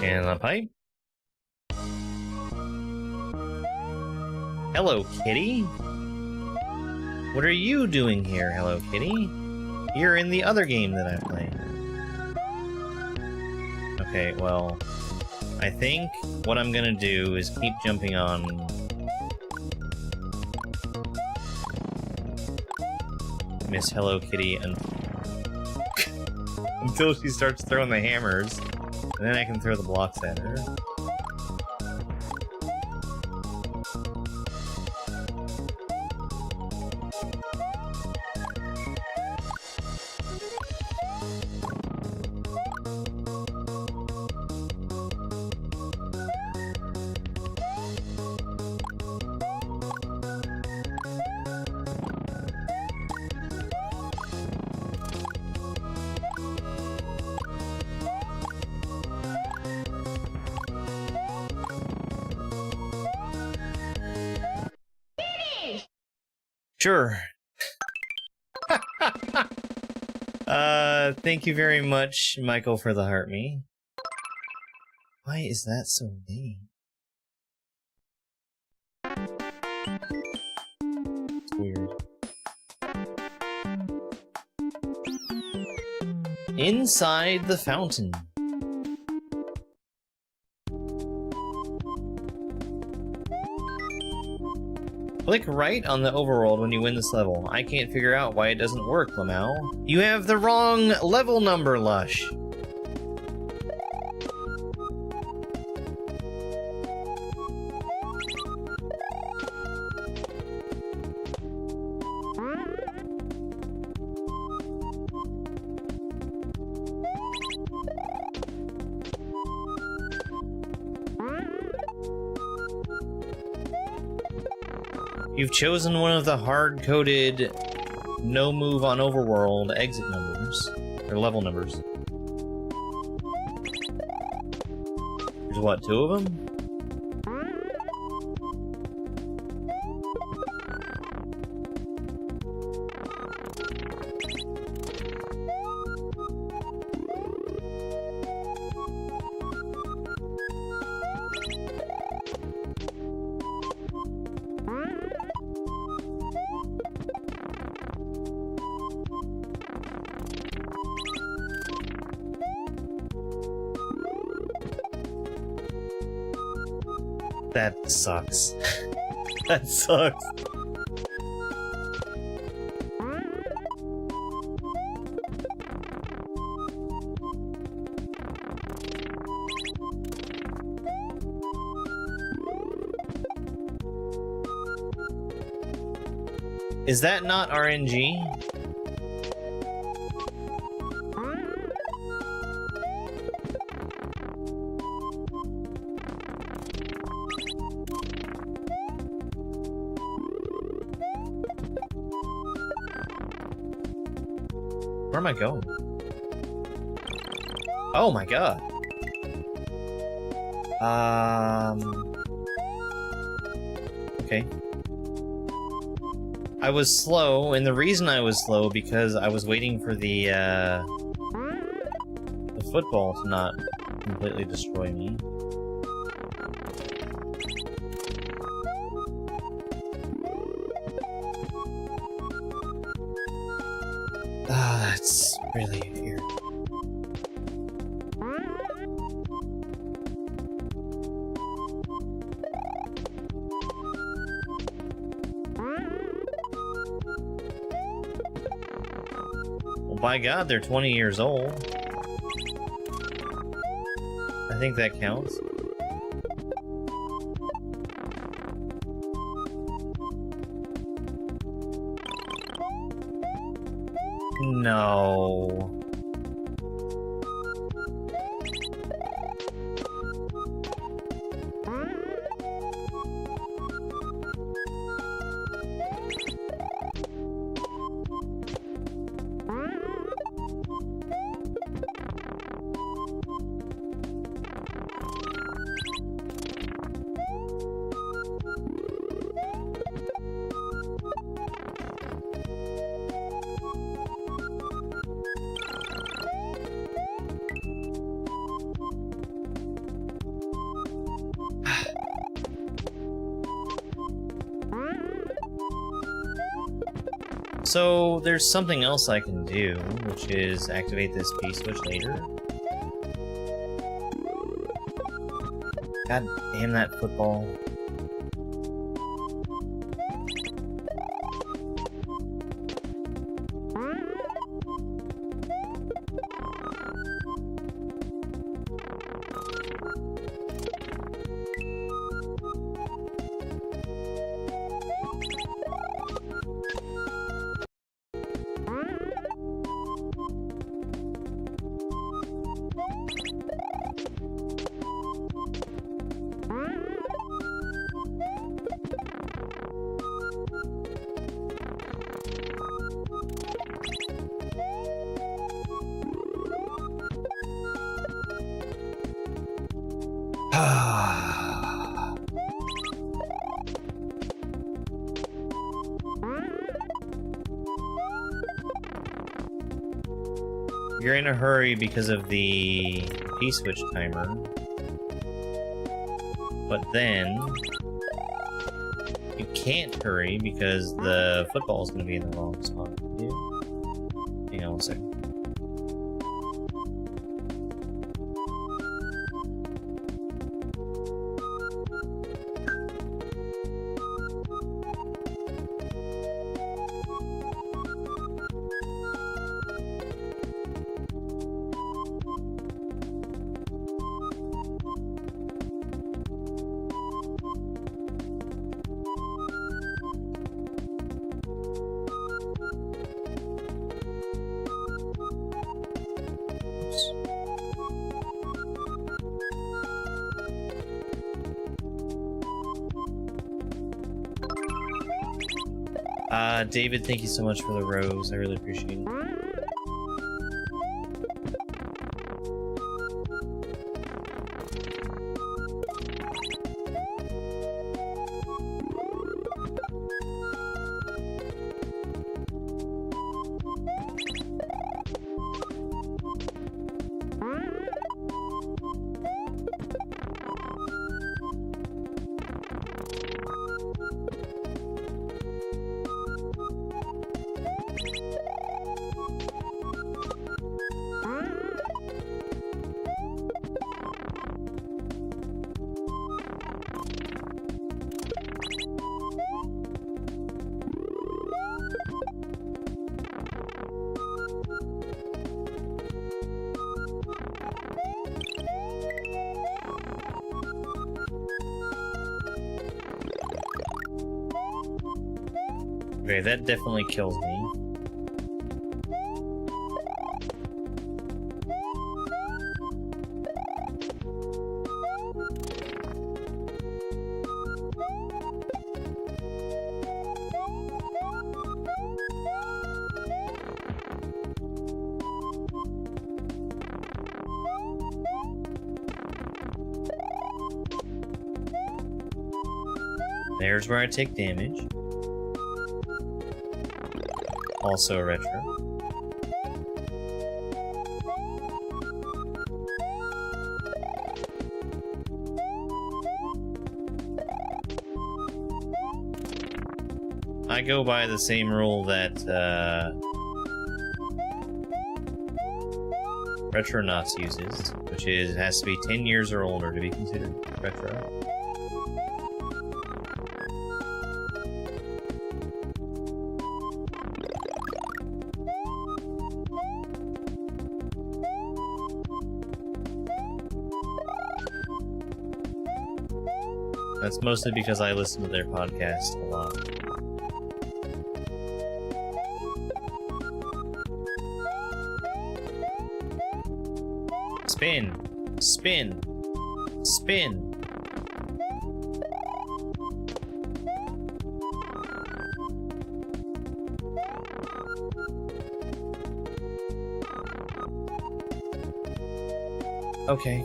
And a pipe. Hello, kitty. What are you doing here, Hello Kitty? You're in the other game that I played. Okay, well, I think what I'm gonna do is keep jumping on Miss Hello Kitty until she starts throwing the hammers, and then I can throw the blocks at her. Sure. Thank you very much, Michael, for the heart me. Why is that so late? It's weird. Inside the fountain. Click right on the overworld when you win this level. I can't figure out why it doesn't work, Lamau. You have the wrong level number, Lush. You've chosen one of the hard-coded no move on overworld exit numbers, or level numbers. There's what, 2 of them? That sucks. That sucks. Is that not RNG? Where am I going? Oh my god. Okay. I was slow, and the reason I was slow because I was waiting for the football to not completely destroy me. That's really weird. Well, by God, they're 20 years old. I think that counts. No. So there's something else I can do, which is activate this P-switch later. God damn that football. You're in a hurry because of the P-switch timer. But then you can't hurry because the football is going to be in the wrong spot. Yeah. Hang on 1 second. David, thank you so much for the rose. I really appreciate it. Okay, that definitely kills me. There's where I take damage. Also a retro. I go by the same rule that Retronauts uses, which is it has to be 10 years or older to be considered retro. That's mostly because I listen to their podcast a lot. Spin! Spin! Spin! Okay.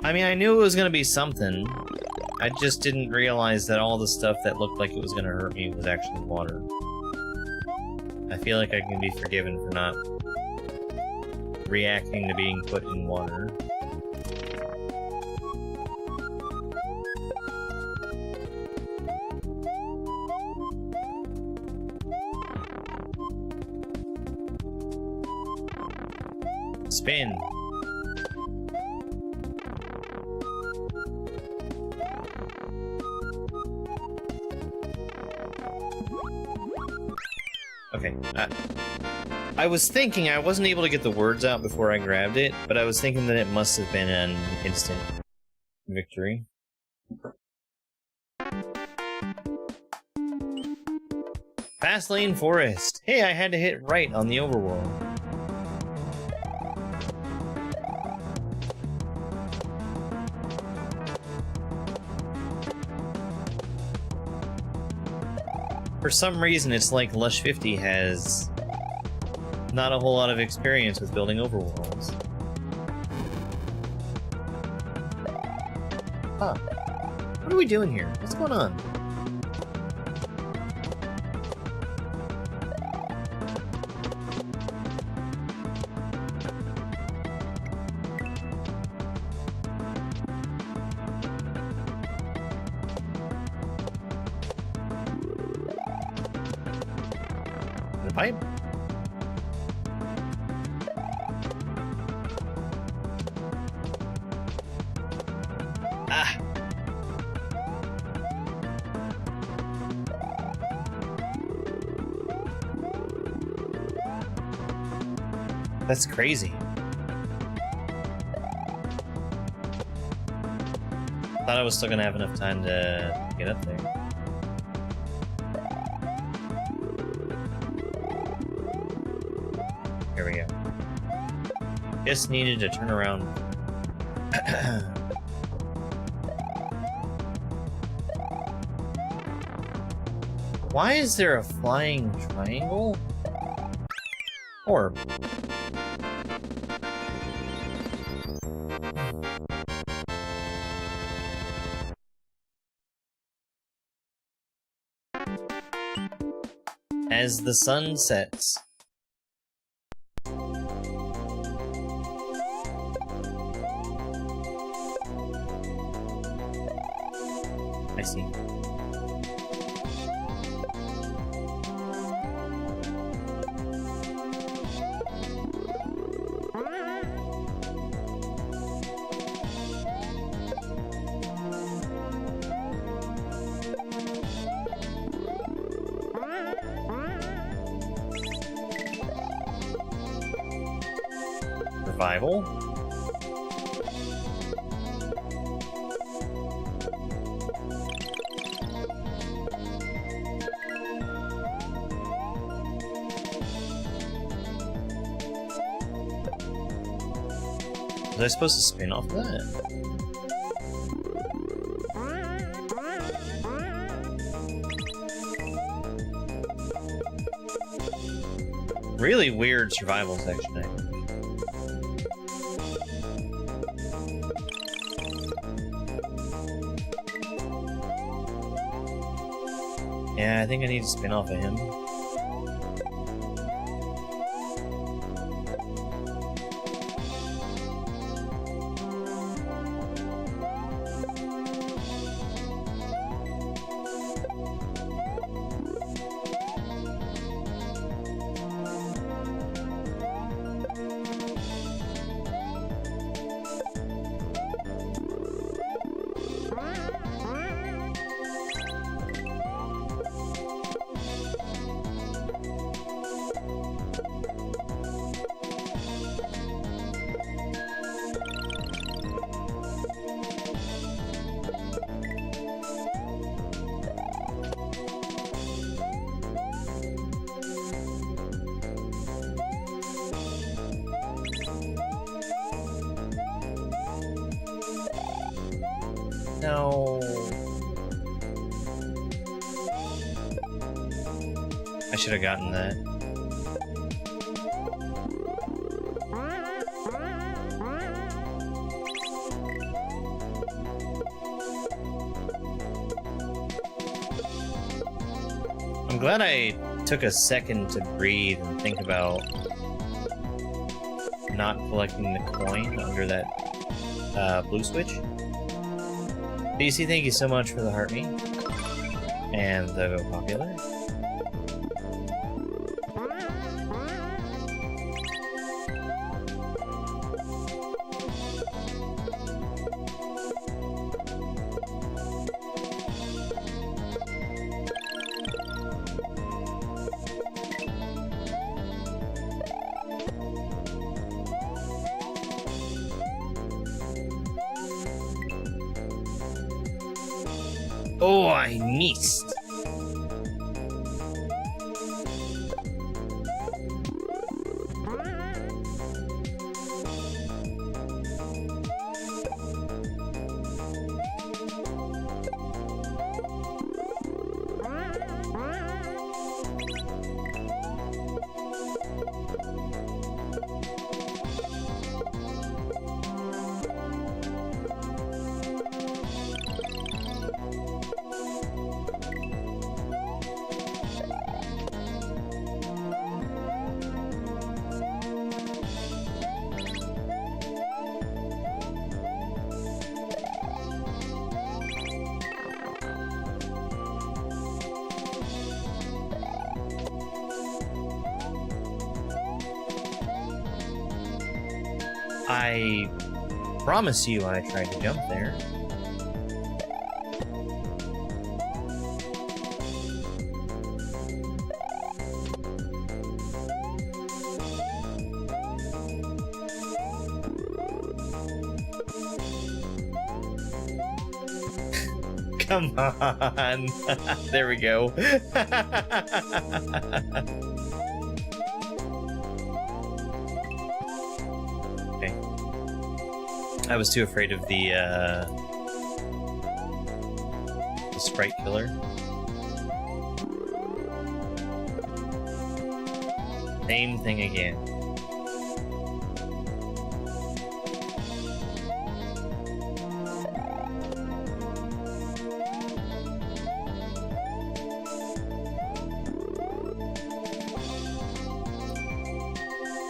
I mean, I knew it was gonna be something. I just didn't realize that all the stuff that looked like it was gonna hurt me was actually water. I feel like I can be forgiven for not reacting to being put in water. Spin. Okay. I was thinking I wasn't able to get the words out before I grabbed it, but I was thinking that it must have been an instant victory. Fast Lane Forest. Hey, I had to hit right on the overworld. For some reason, it's like Lush 50 has not a whole lot of experience with building overworlds. Huh. What are we doing here? What's going on? The pipe? Ah! That's crazy. Thought I was still gonna have enough time to get up there. Here we go. Just needed to turn around. Why is there a flying triangle? Orb. As the sun sets. I see. Revival. Was I supposed to spin off that? Really weird survival section, I think. Yeah, I think I need to spin off of him. No. I should have gotten that. I'm glad I took a second to breathe and think about not collecting the coin under that blue switch. DC, thank you so much for the heart meat and the Go Popular. Oh, I missed. I promise you I tried to jump there. Come on. There we go. I was too afraid of the sprite killer. Same thing again.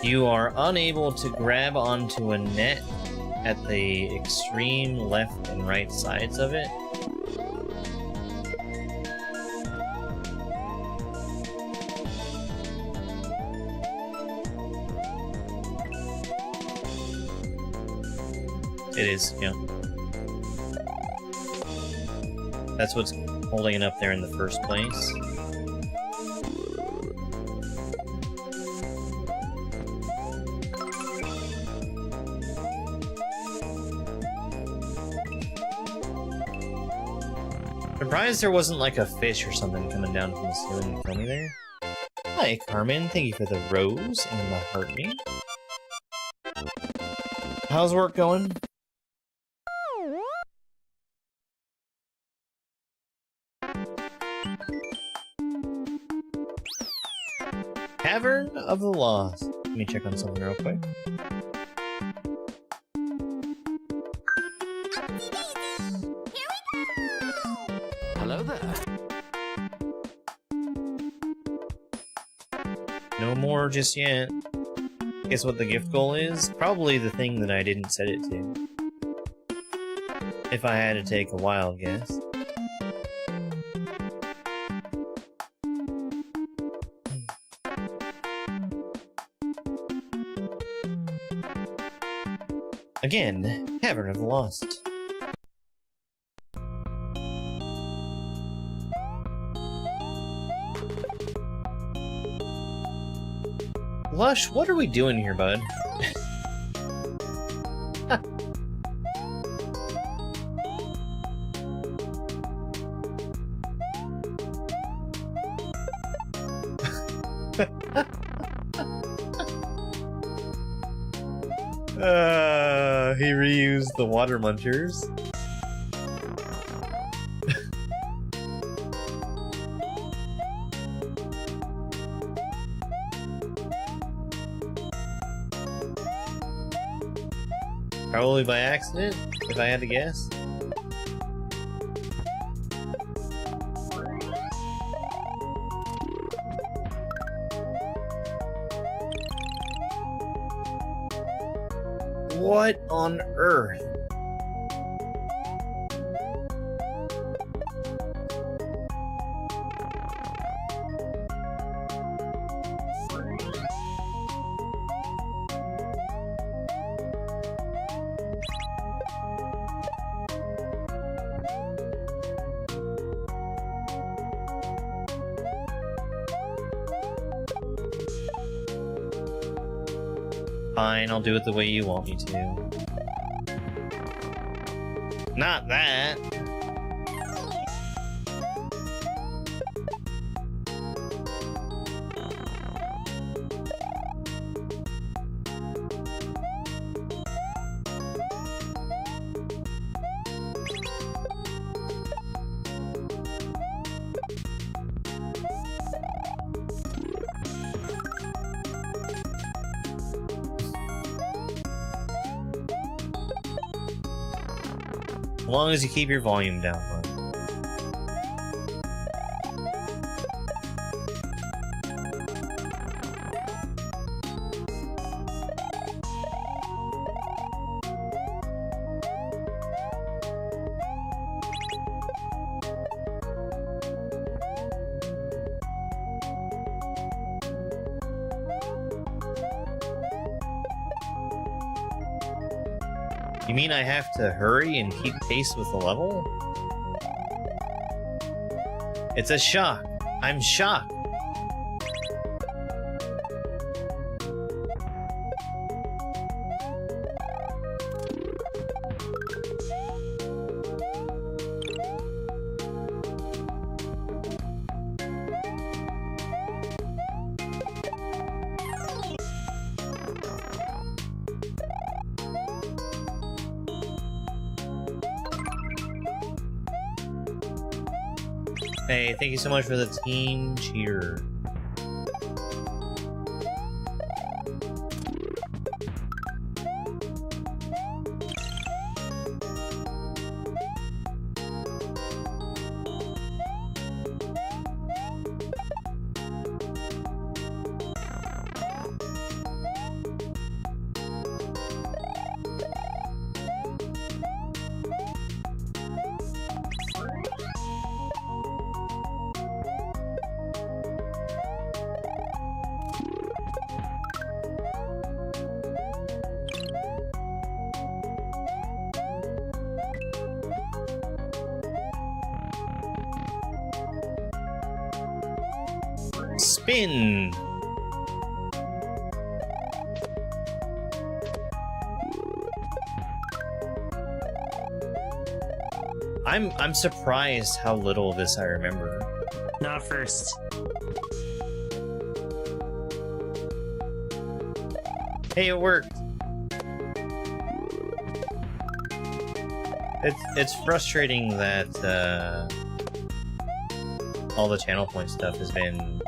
You are unable to grab onto a net at the extreme left and right sides of it. It is, yeah. That's what's holding it up there in the first place. Surprised there wasn't like a fish or something coming down from the ceiling to kill me there. Hi, Carmen. Thank you for the rose and the heartbeat. How's work going? Cavern of the Lost. Let me check on something real quick. Hello there. No more just yet. Guess what the gift goal is? Probably the thing that I didn't set it to. If I had to take a wild guess. Again, Cavern of the Lost. Lush, what are we doing here, bud? He reused the water munchers. Probably by accident, if I had to guess. What on earth? Fine, I'll do it the way you want me to. Not that. long as you keep your volume down, bud. You mean I have to hurry and keep pace with the level? It's a shock. I'm shocked. Hey, thank you so much for the team cheer. Spin. I'm surprised how little of this I remember. Not first. Hey, it worked. It's frustrating that all the channel point stuff has been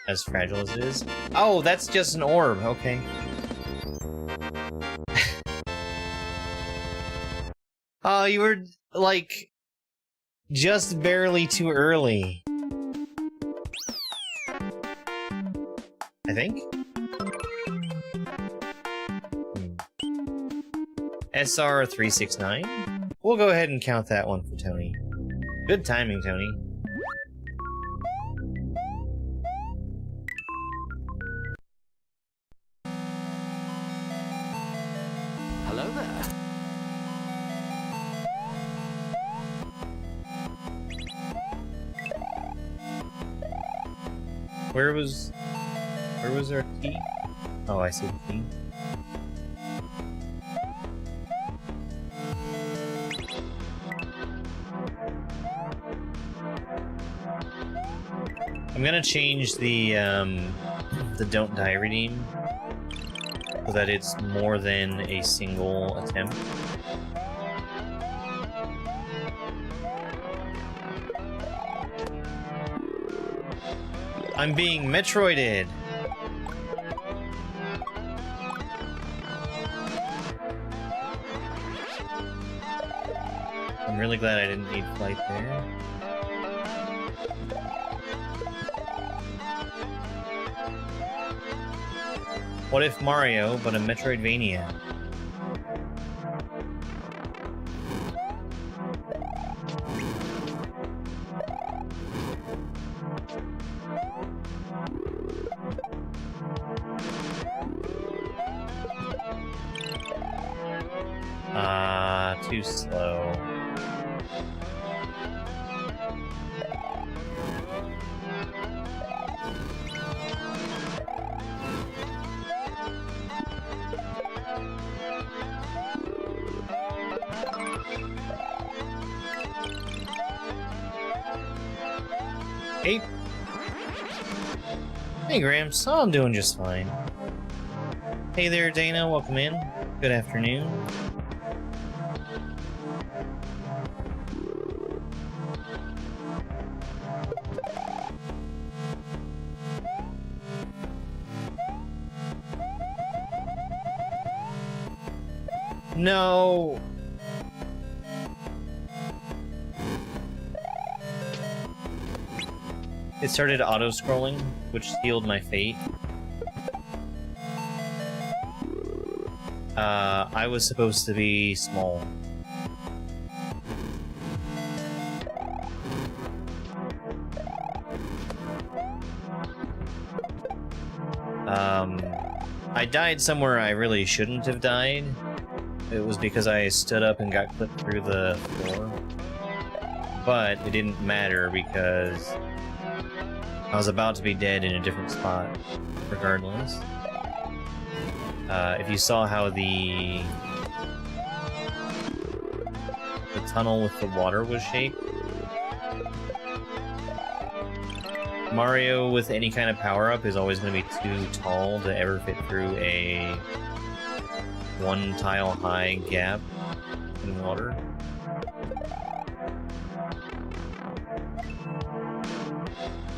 as fragile as it is. Oh, that's just an orb. Okay. Oh, you were like just barely too early. I think. SR369. We'll go ahead and count that one for Tony. Good timing, Tony. Hello there. Where was our key? Oh, I see the key. I'm gonna change the don't die redeem so that it's more than a single attempt. I'm being Metroided! I'm really glad I didn't need flight there. What if Mario, but a Metroidvania? Too slow. Hey. Hey, Gramps. Oh, I'm doing just fine. Hey there, Dana. Welcome in. Good afternoon. No. It started auto-scrolling, which sealed my fate. I was supposed to be small. I died somewhere I really shouldn't have died. It was because I stood up and got clipped through the floor. But it didn't matter because I was about to be dead in a different spot, regardless. If you saw how the tunnel with the water was shaped, Mario with any kind of power-up is always going to be too tall to ever fit through a one-tile-high gap in water.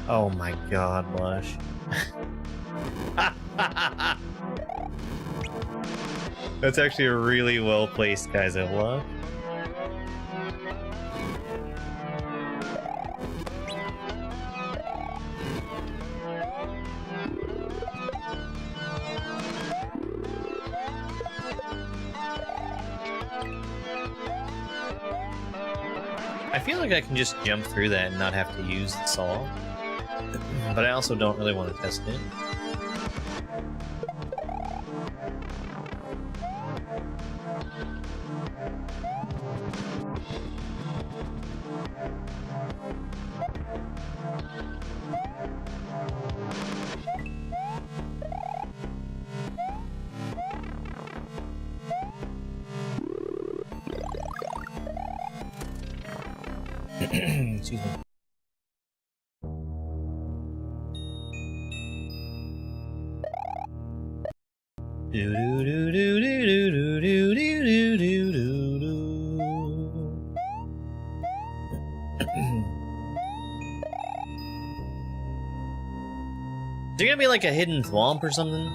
Oh my god, Lush. That's actually a really well-placed Kaizo block. I feel like I can just jump through that and not have to use the saw. But I also don't really want to test it. Excuse me. Is there gonna be like a hidden thwomp or something?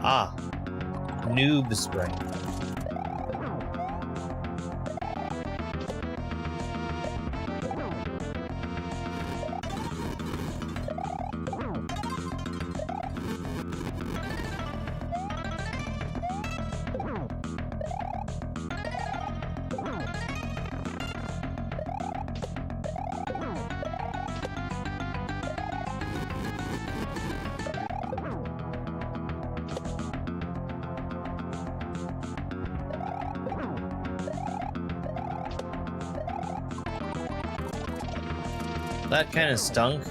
Ah, noob spray. That kind of stunk.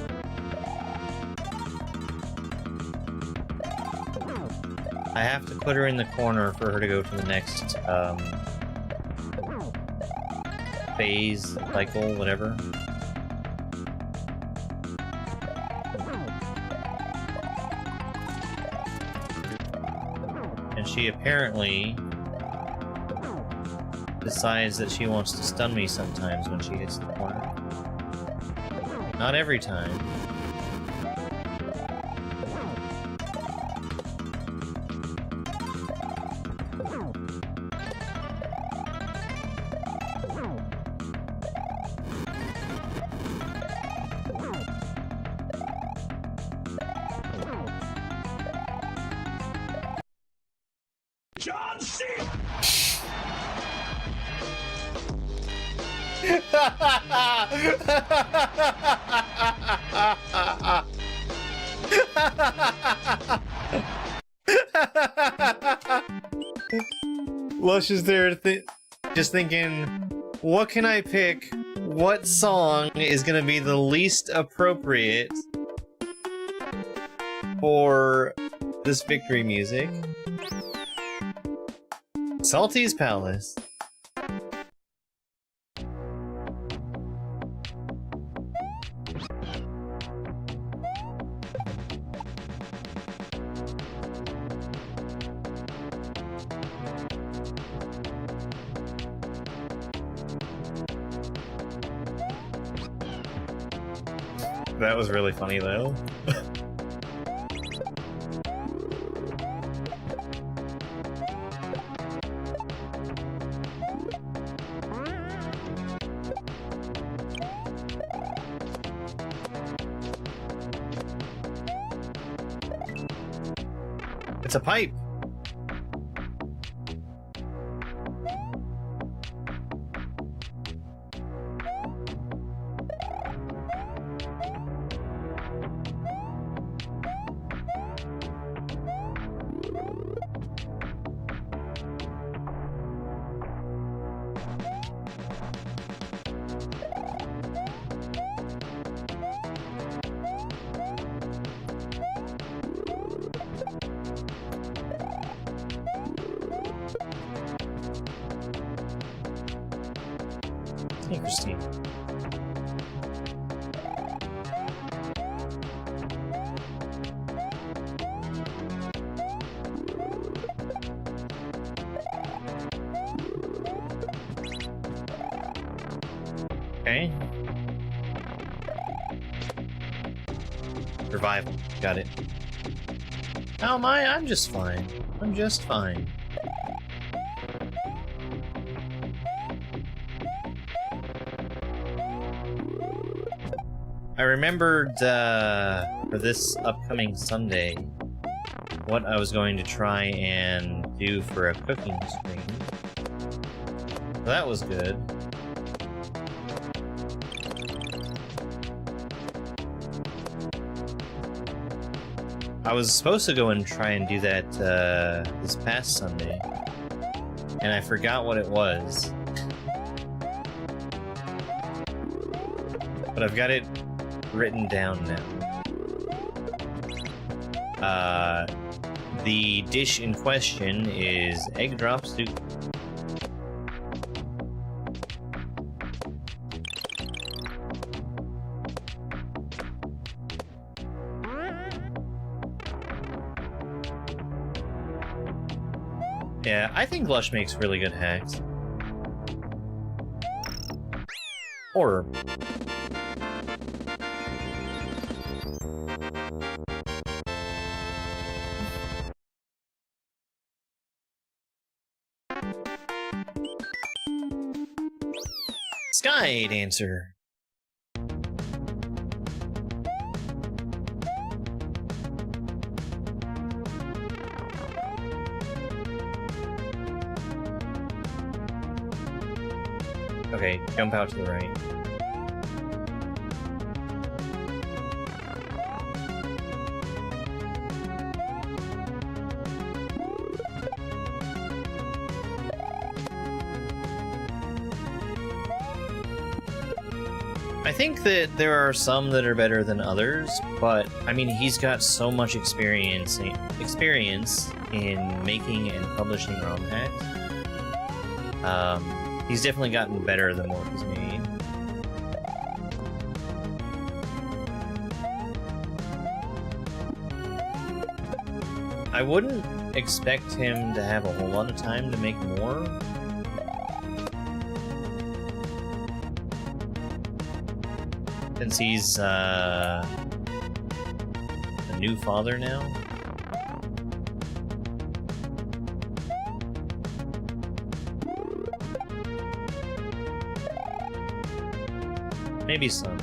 I have to put her in the corner for her to go to the next phase, cycle, whatever. And she apparently decides that she wants to stun me sometimes when she hits the corner. Not every time. John C. Lush is there just thinking, what can I pick? What song is gonna be the least appropriate for this victory music? Salty's Palace. That was really funny, though. It's a pipe! Interesting. Okay. Revival. Got it. How am I? I'm just fine. I'm just fine. I remembered for this upcoming Sunday what I was going to try and do for a cooking stream. That was good. I was supposed to go and try and do that this past Sunday, and I forgot what it was. But I've got it written down now. The dish in question is egg drop soup. Yeah, I think Lush makes really good hacks. Or Sky Dancer. Okay, jump out to the right. I think that there are some that are better than others, but I mean, he's got so much experience in making and publishing ROM hacks. He's definitely gotten better the more he's made. I wouldn't expect him to have a whole lot of time to make more. Since he's a new father now. Maybe some.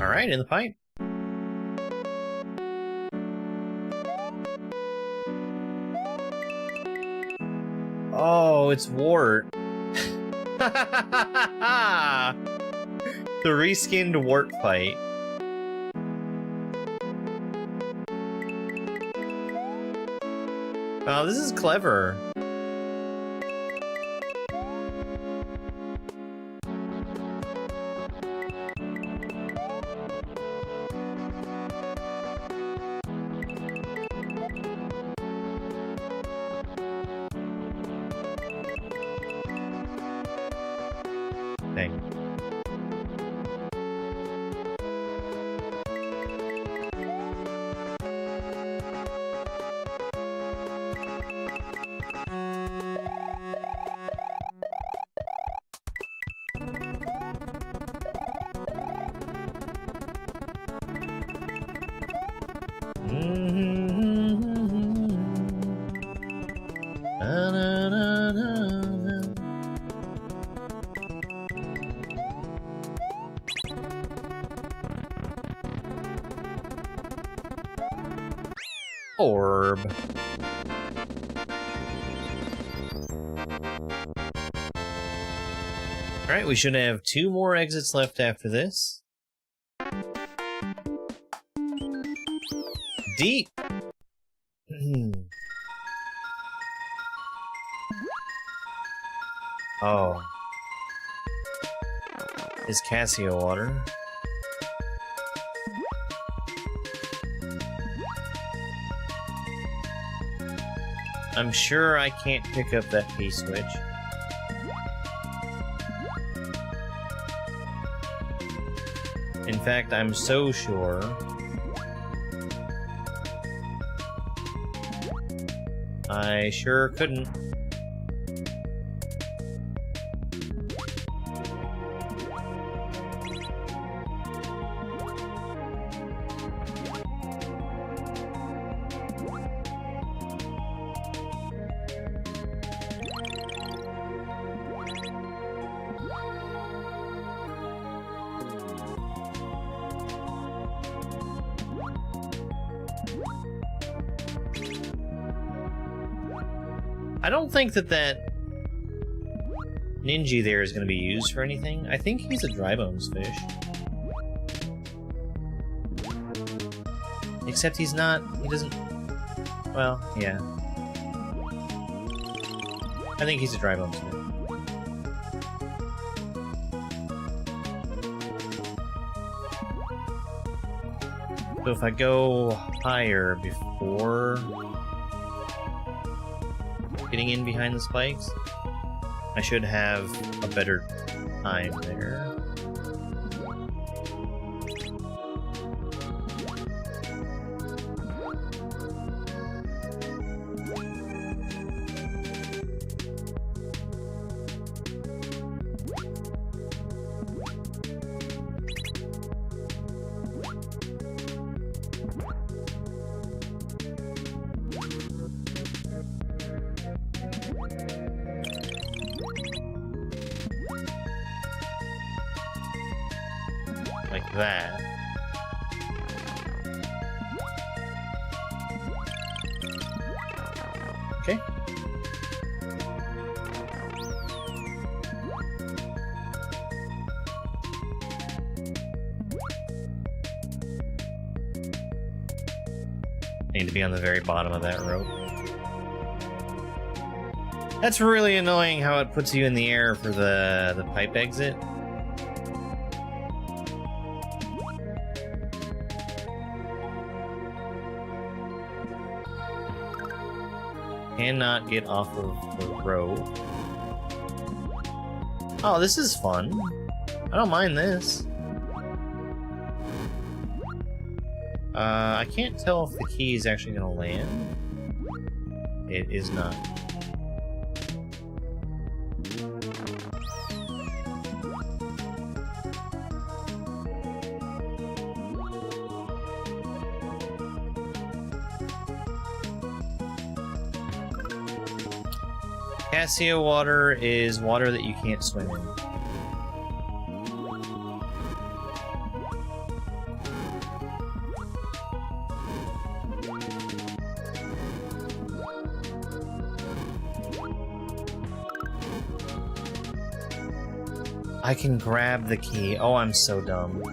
Alright, in the pipe. Oh, it's Wart. The reskinned Wart fight. Oh, this is clever. Na, na, na, na, na. Orb. Alright, we should have 2 more exits left after this. Deep! Oh. Is Casio water? I'm sure I can't pick up that P-switch. In fact, I'm so sure. I sure couldn't. I don't think that Ninja there is going to be used for anything. I think he's a dry bones fish. Except he's not, he doesn't, well, yeah. I think he's a dry bones fish. So if I go higher before getting in behind the spikes, I should have a better time there. Like that. Okay. Need to be on the very bottom of that rope. That's really annoying how it puts you in the air for the pipe exit. Cannot get off of the rope. Oh, this is fun. I don't mind this. I can't tell if the key is actually gonna land. It is not. Casio water is water that you can't swim in. I can grab the key. Oh, I'm so dumb.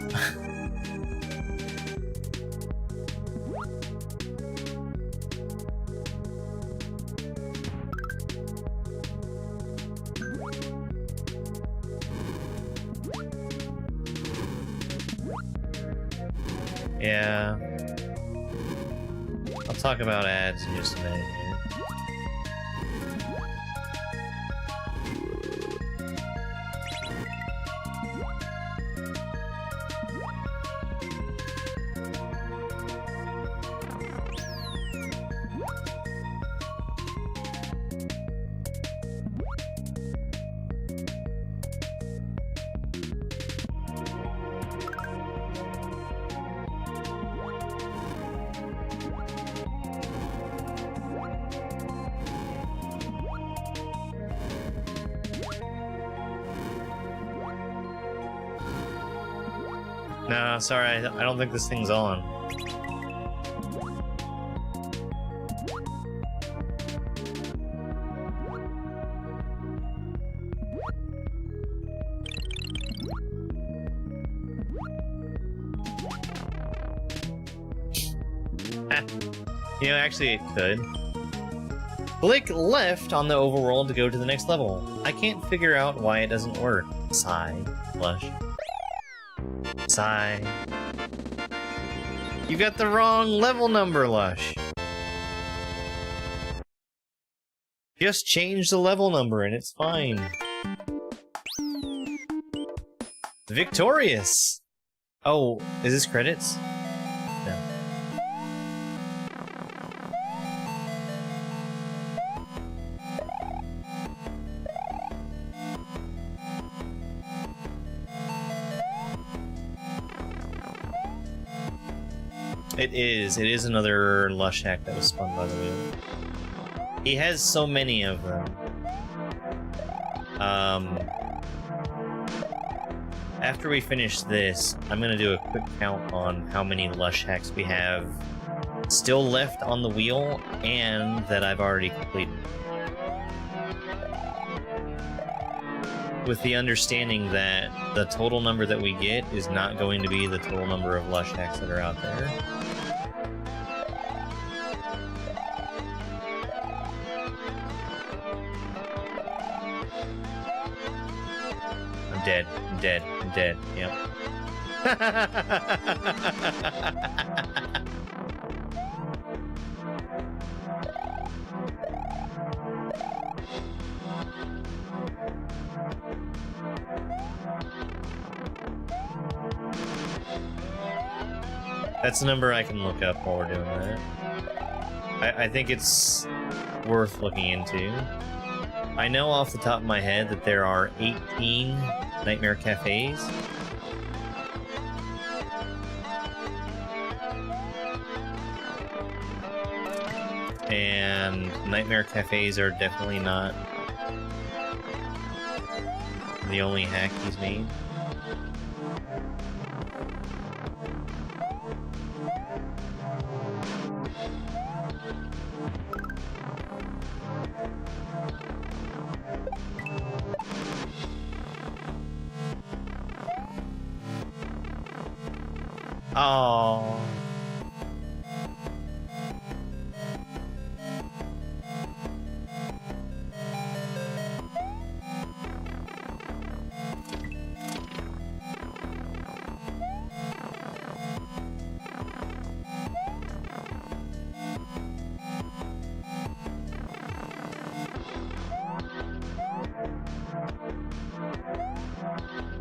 Yeah. I'll talk about ads in just a minute here. No, sorry, I don't think this thing's on. You know, actually it could. Click left on the overworld to go to the next level. I can't figure out why it doesn't work. Sigh. Lush. Sigh. You got the wrong level number, Lush. Just change the level number and it's fine. Victorious! Oh, is this credits? No. It is another Lush hack that was spun by the wheel. He has so many of them. After we finish this, I'm gonna do a quick count on how many Lush hacks we have still left on the wheel and that I've already completed. With the understanding that the total number that we get is not going to be the total number of Lush hacks that are out there. I'm dead. I'm dead. I'm dead. Yep. That's a number I can look up while we're doing that. I think it's worth looking into. I know off the top of my head that there are 18 Nightmare Cafes. And Nightmare Cafes are definitely not the only hack he's made. Oh.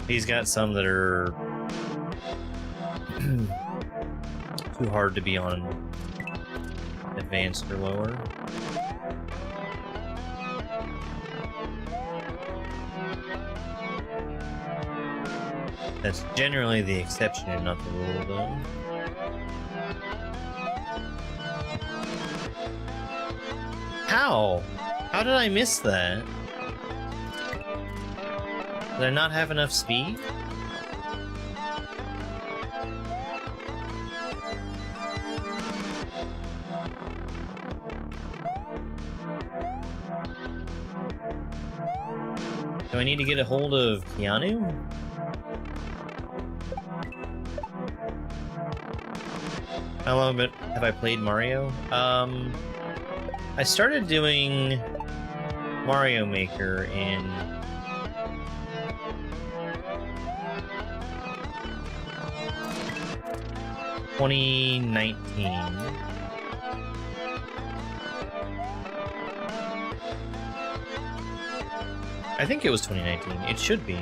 He's got some that are too hard to be on advanced or lower. That's generally the exception and not the rule, though. How? How did I miss that? Did I not have enough speed? Do I need to get a hold of Keanu? How long have I played Mario? I started doing Mario Maker in 2019. I think it was 2019. It should be.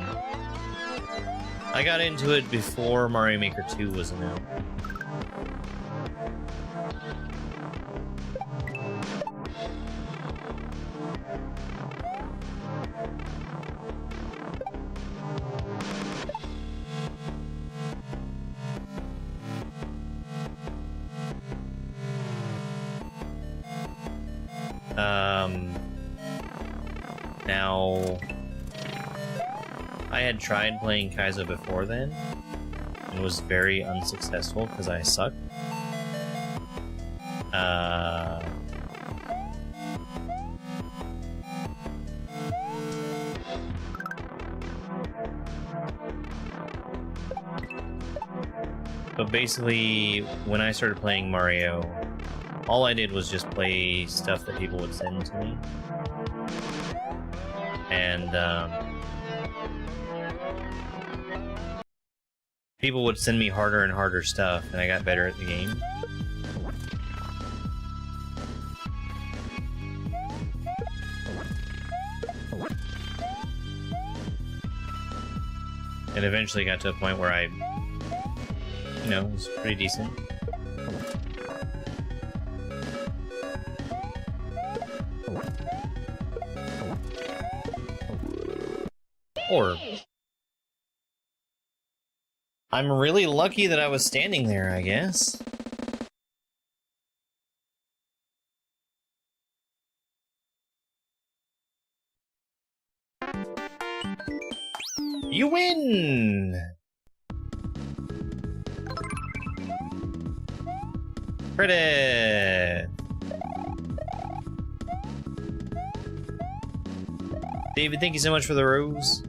I got into it before Mario Maker 2 was announced. Now, I had tried playing Kaizo before then, and was very unsuccessful because I suck. But basically, when I started playing Mario, all I did was just play stuff that people would send to me. And, people would send me harder and harder stuff, and I got better at the game. And eventually got to a point where I, you know, was pretty decent. Or I'm really lucky that I was standing there, I guess. You win! Credit! David, thank you so much for the rose.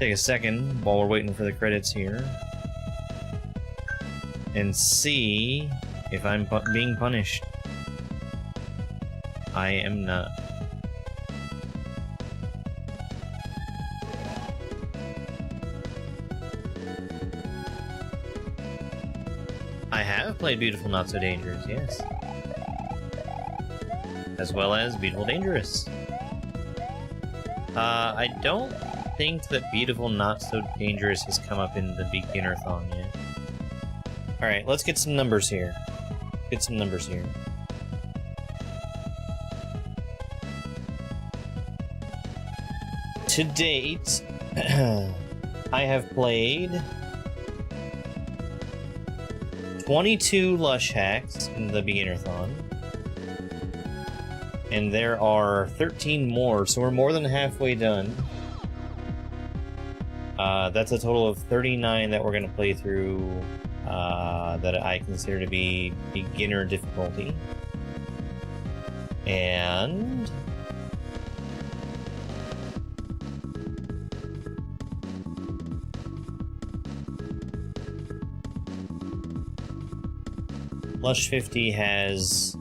Take a second while we're waiting for the credits here. And see if I'm being punished. I am not. I have played Beautiful Not So Dangerous, yes. As well as Beautiful Dangerous. I don't think that Beautiful Not So Dangerous has come up in the Beginnerthon yet. Alright, let's get some numbers here. Get some numbers here. To date, I have played 22 Lush hacks in the Beginnerthon. And there are 13 more, so we're more than halfway done. That's a total of 39 that we're going to play through that I consider to be beginner difficulty. And Lush 50 has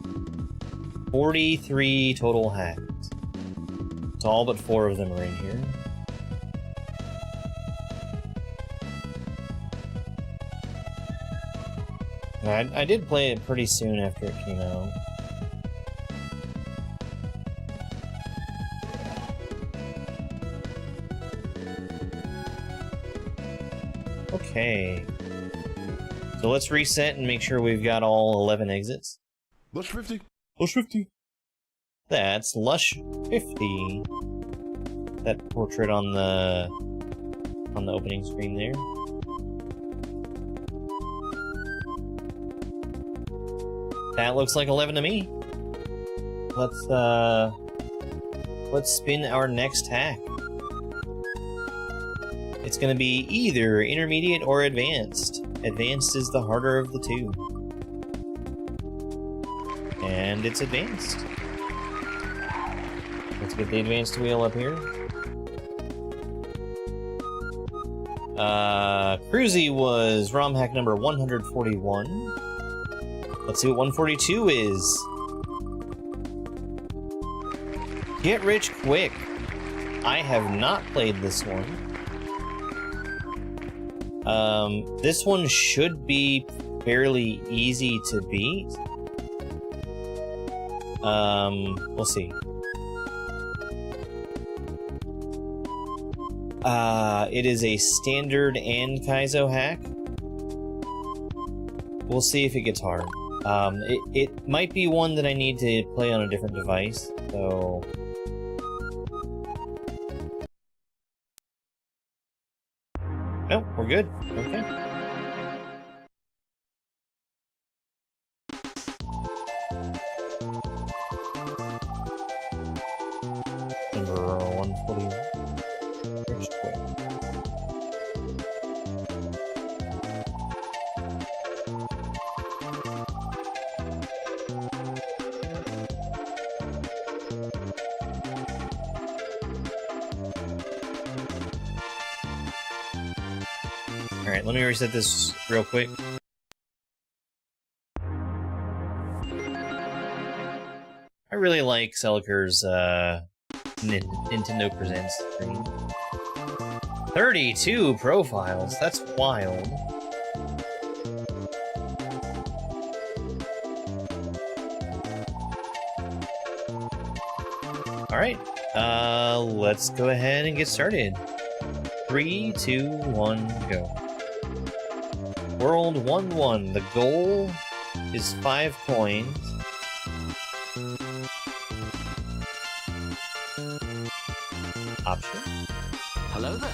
43 total hacks. So all but 4 of them are in here. I did play it pretty soon after it came out. Okay. So let's reset and make sure we've got all 11 exits. Lush 50. Lush 50. That's Lush 50. That portrait on the opening screen there. That looks like 11 to me. Let's spin our next hack. It's gonna be either intermediate or advanced. Advanced is the harder of the two. And it's advanced. Let's get the advanced wheel up here. Cruzy was ROM hack number 141. Let's see what 142 is. Get Rich Quick. I have not played this one. This one should be fairly easy to beat. We'll see. It is a standard and Kaizo hack. We'll see if it gets hard. It might be one that I need to play on a different device, so... Oh, we're good. Okay. Number 140. Alright, let me reset this real quick. I really like Celiker's Nintendo Presents screen. 32 profiles, that's wild. Alright, let's go ahead and get started. 3, 2, 1, go. World 1-1. The goal is 5 coins. Option. Hello there.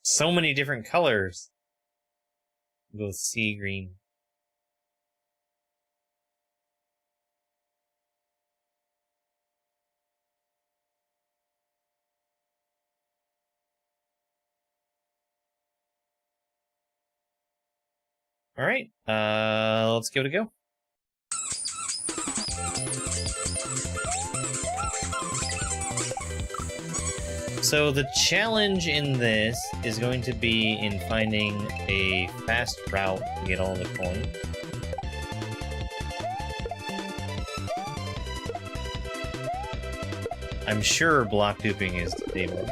So many different colors. Go with sea green. All right, let's give it a go. So the challenge in this is going to be in finding a fast route to get all the coins. I'm sure block duping is disabled.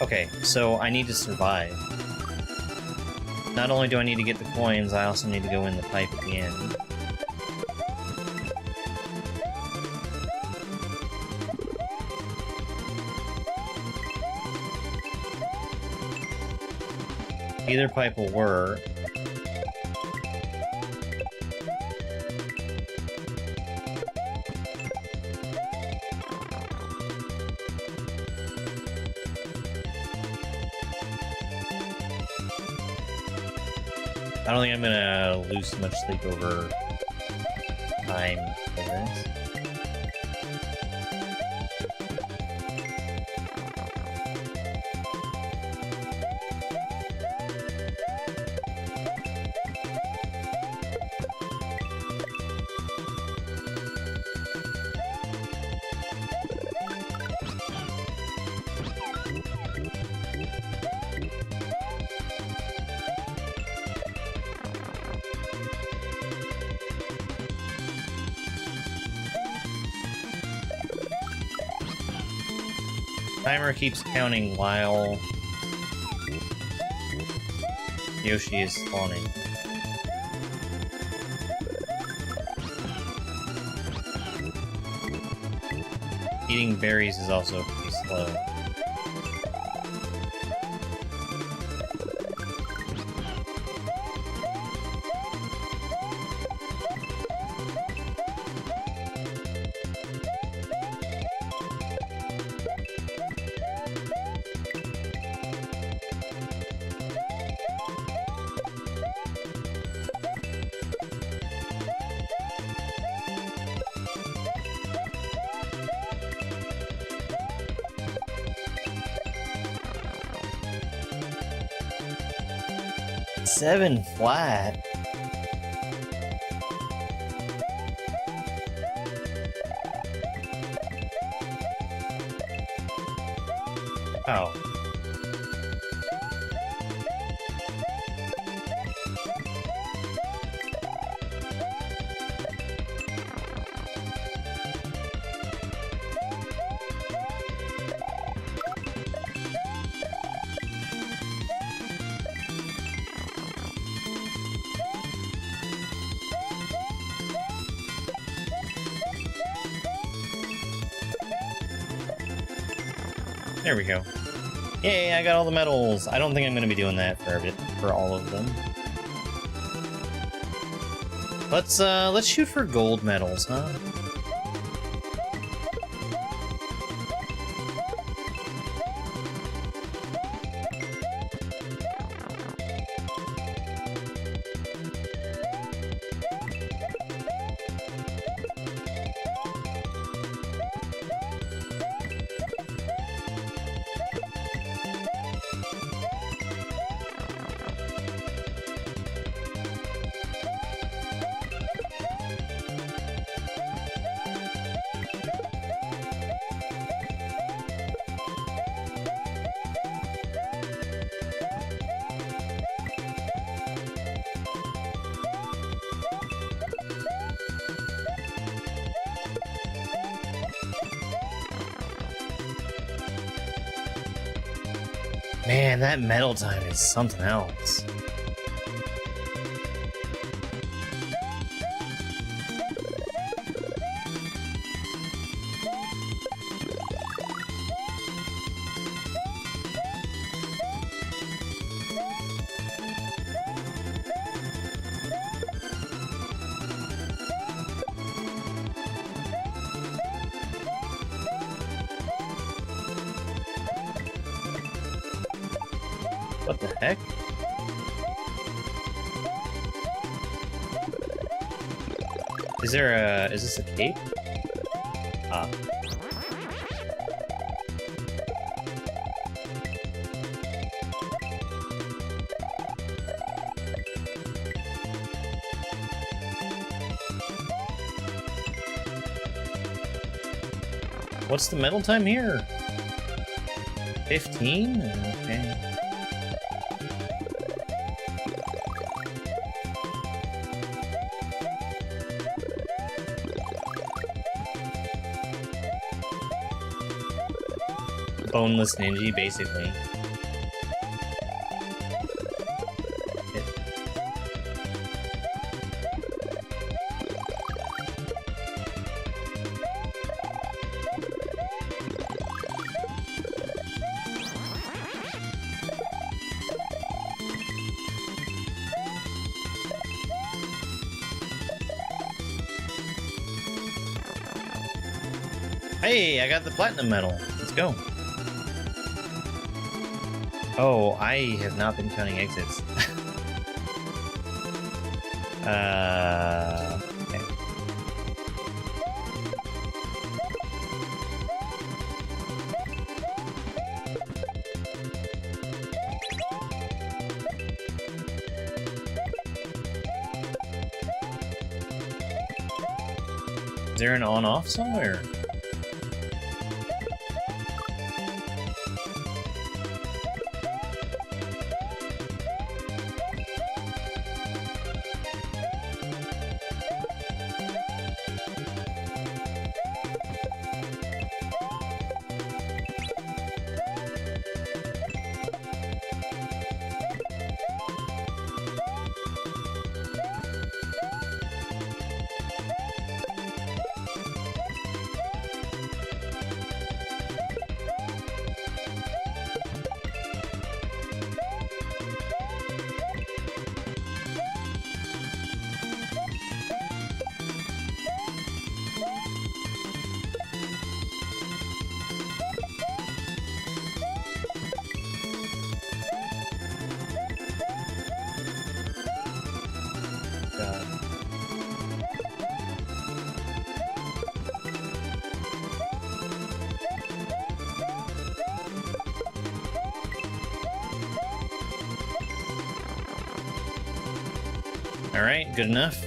Okay, so I need to survive. Not only do I need to get the coins, I also need to go in the pipe at the end. Either pipe will work. I don't think I'm gonna lose too much sleep over time for this. Timer keeps counting while Yoshi is spawning. Eating berries is also pretty slow. Seven flat. Oh. There we go. Yay, I got all the medals. I don't think I'm going to be doing that for all of them. Let's shoot for gold medals, huh? Man, that medal time is something else. What the heck? Is this a cape? Ah. What's the medal time here? 15? Okay. Boneless ninja, basically. Hey, I got the platinum medal. Let's go. Oh, I have not been counting exits. Okay. Is there an on-off somewhere? All right, good enough.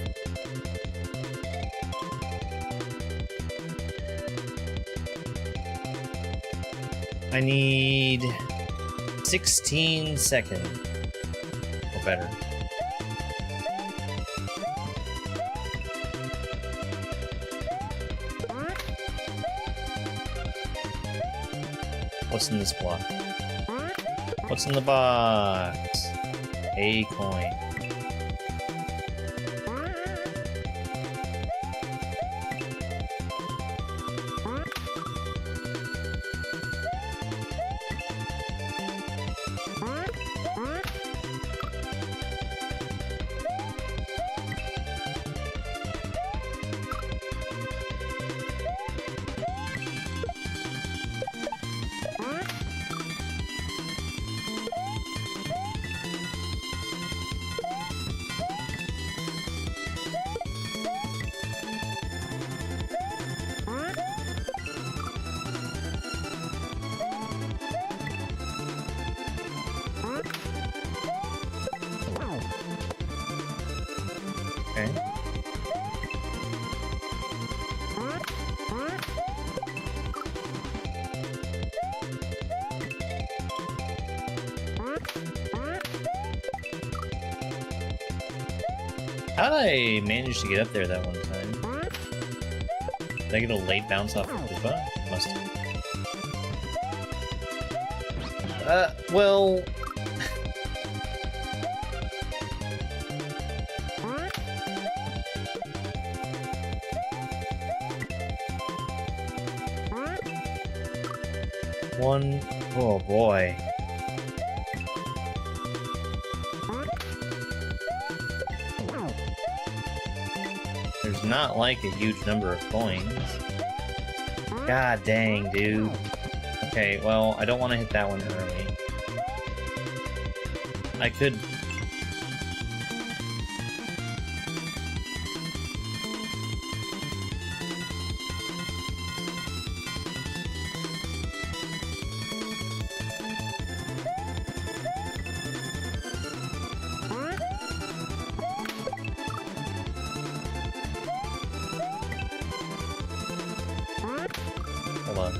I need 16 seconds or better. What's in this block? What's in the box? A coin. How did I manage to get up there that one time? Did I get a late bounce off of Koopa? Must have. Well... One... Oh boy. There's not like a huge number of coins. God dang, dude. Okay, well, I don't want to hit that one early. I could... Hold on.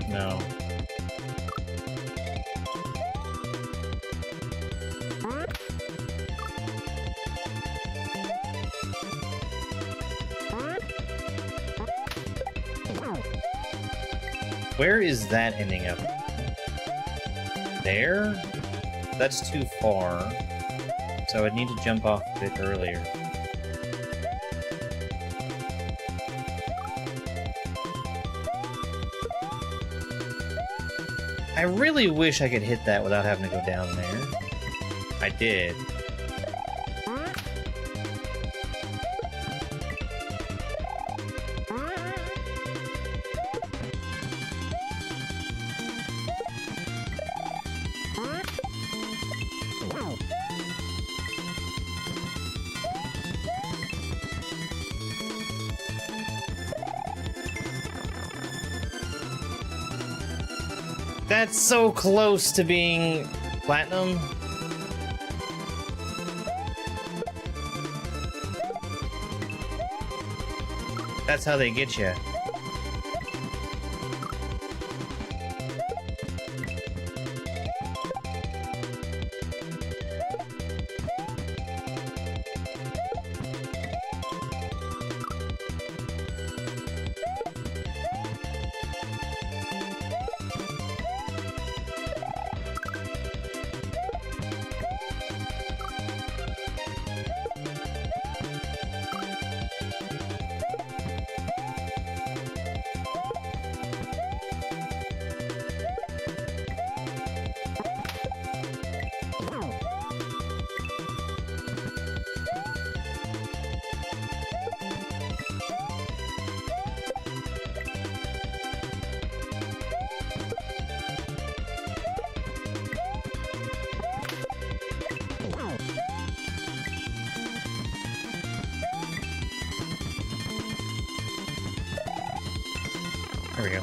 No. Where is that ending up? There? That's too far. So I'd need to jump off a bit earlier. I really wish I could hit that without having to go down there. I did. That's so close to being platinum. That's how they get you. There we go.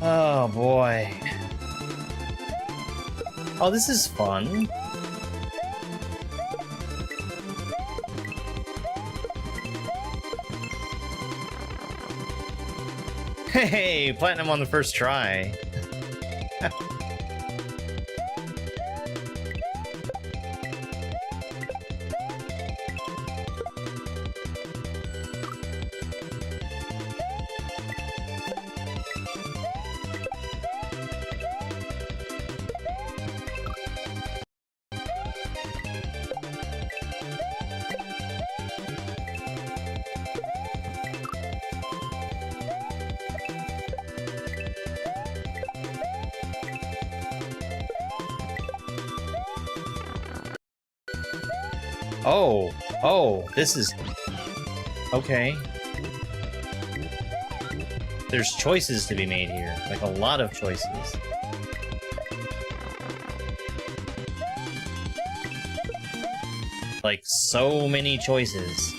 Oh boy. Oh, this is fun. Hey, platinum on the first try. Oh, this is... Okay. There's choices to be made here. Like, a lot of choices. Like, so many choices.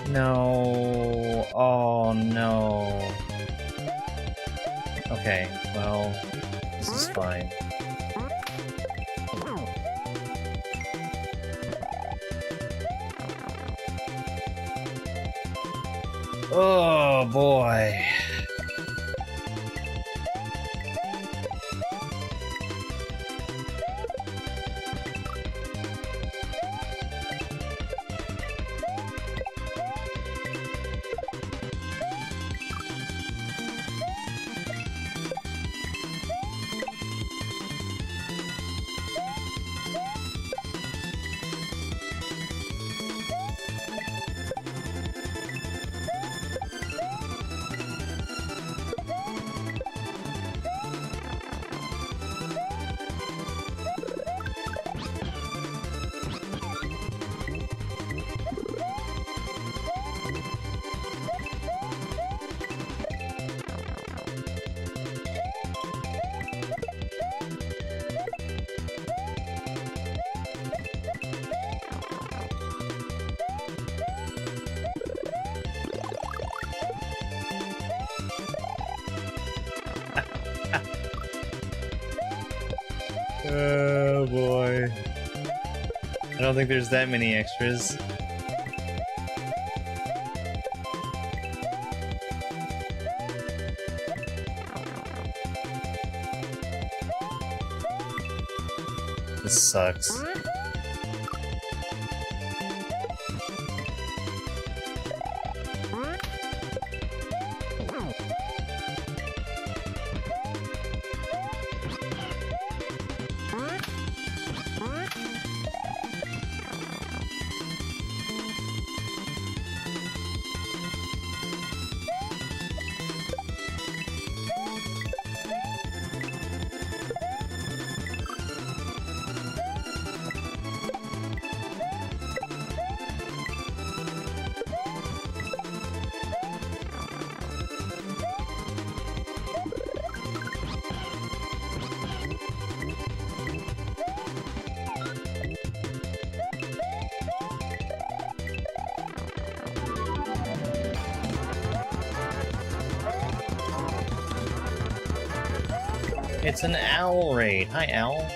No. Oh, no. Okay, well, this is fine. Oh, boy. Oh boy. I don't think there's that many extras. This sucks. It's an owl raid. Hi, owl.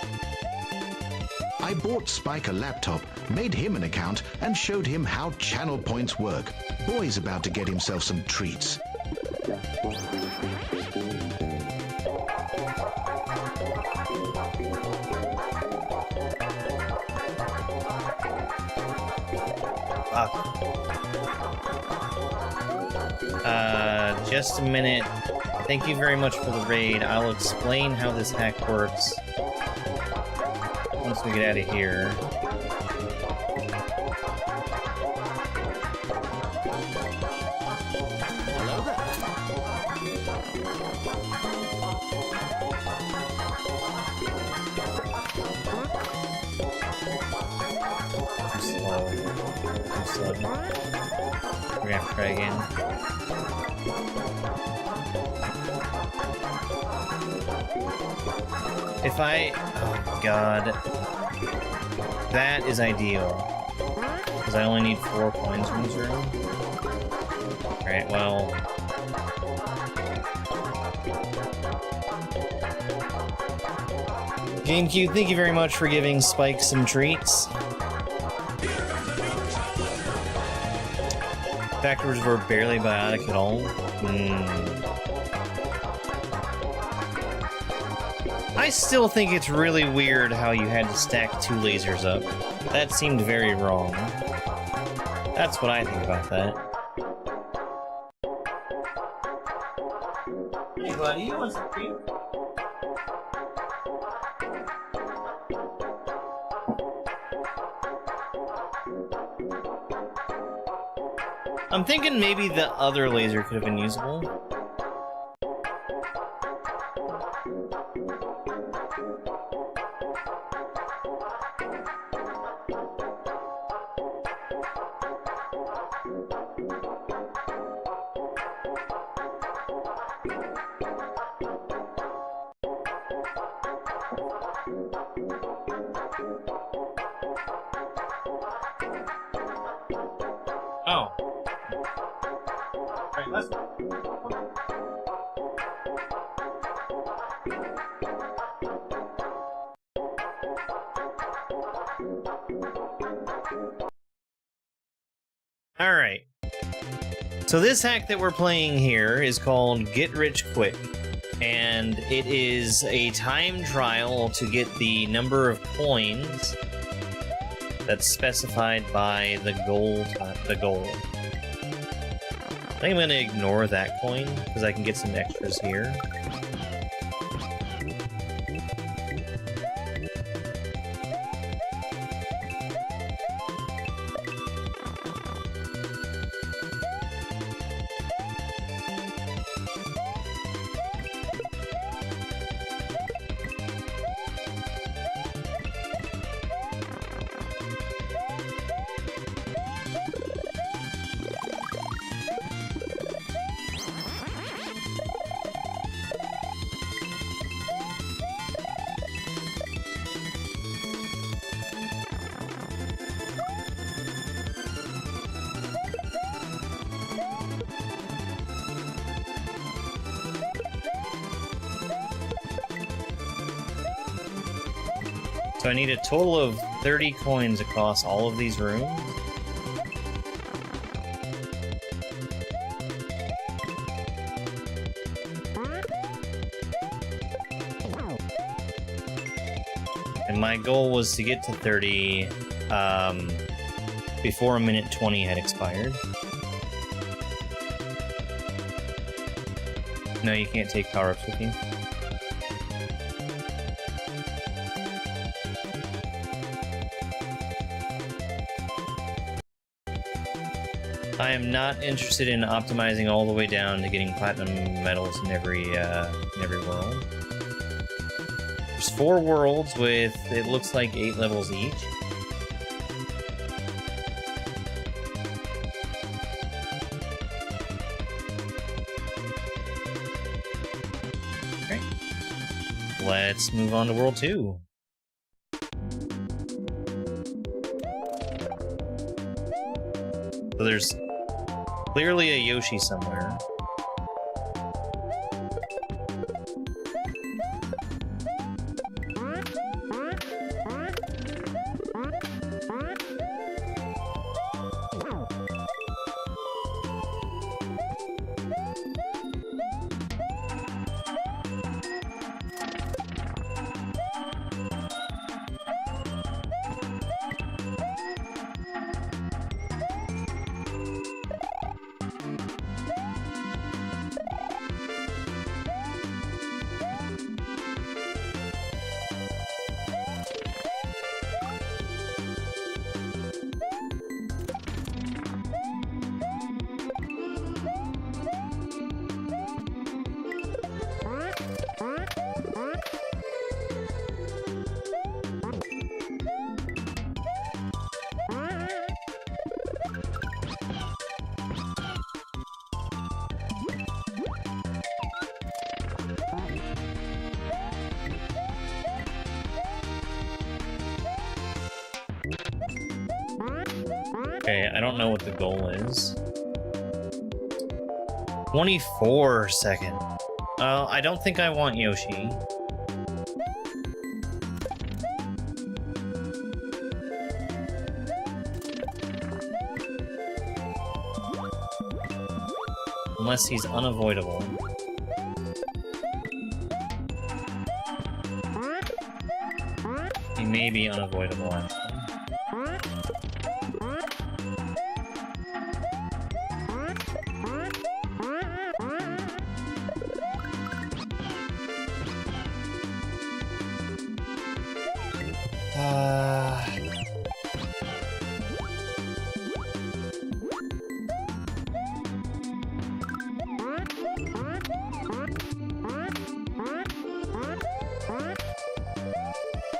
I bought Spike a laptop, made him an account, and showed him how channel points work. Boy's about to get himself some treats. Just a minute. Thank you very much for the raid. I'll explain how this hack works once we get out of here. Hello there. I'm slow. I'm slow. We're gonna have to try again. If I... Oh, God. That is ideal. Because I only need 4 coins from this room. Alright, well... GameCube, thank you very much for giving Spike some treats. Factors were barely biotic at all. I still think it's really weird how you had to stack 2 lasers up. That seemed very wrong. That's what I think about that. Hey buddy, you want some cream? I'm thinking maybe the other laser could have been usable. Alright, let's go. Alright. So this hack that we're playing here is called Get Rich Quick. And it is a time trial to get the number of coins that's specified by the goal. I think I'm going to ignore that coin, because I can get some extras here. So I need a total of 30 coins across all of these rooms. And my goal was to get to 30 before a minute 20 had expired. No, you can't take power-ups with you. I am not interested in optimizing all the way down to getting platinum medals in every world. There's 4 worlds with, it looks like 8 levels each. Okay. Let's move on to World 2. So there's clearly a Yoshi somewhere. Okay, I don't know what the goal is. 24 seconds. I don't think I want Yoshi. Unless he's unavoidable. He may be unavoidable, actually.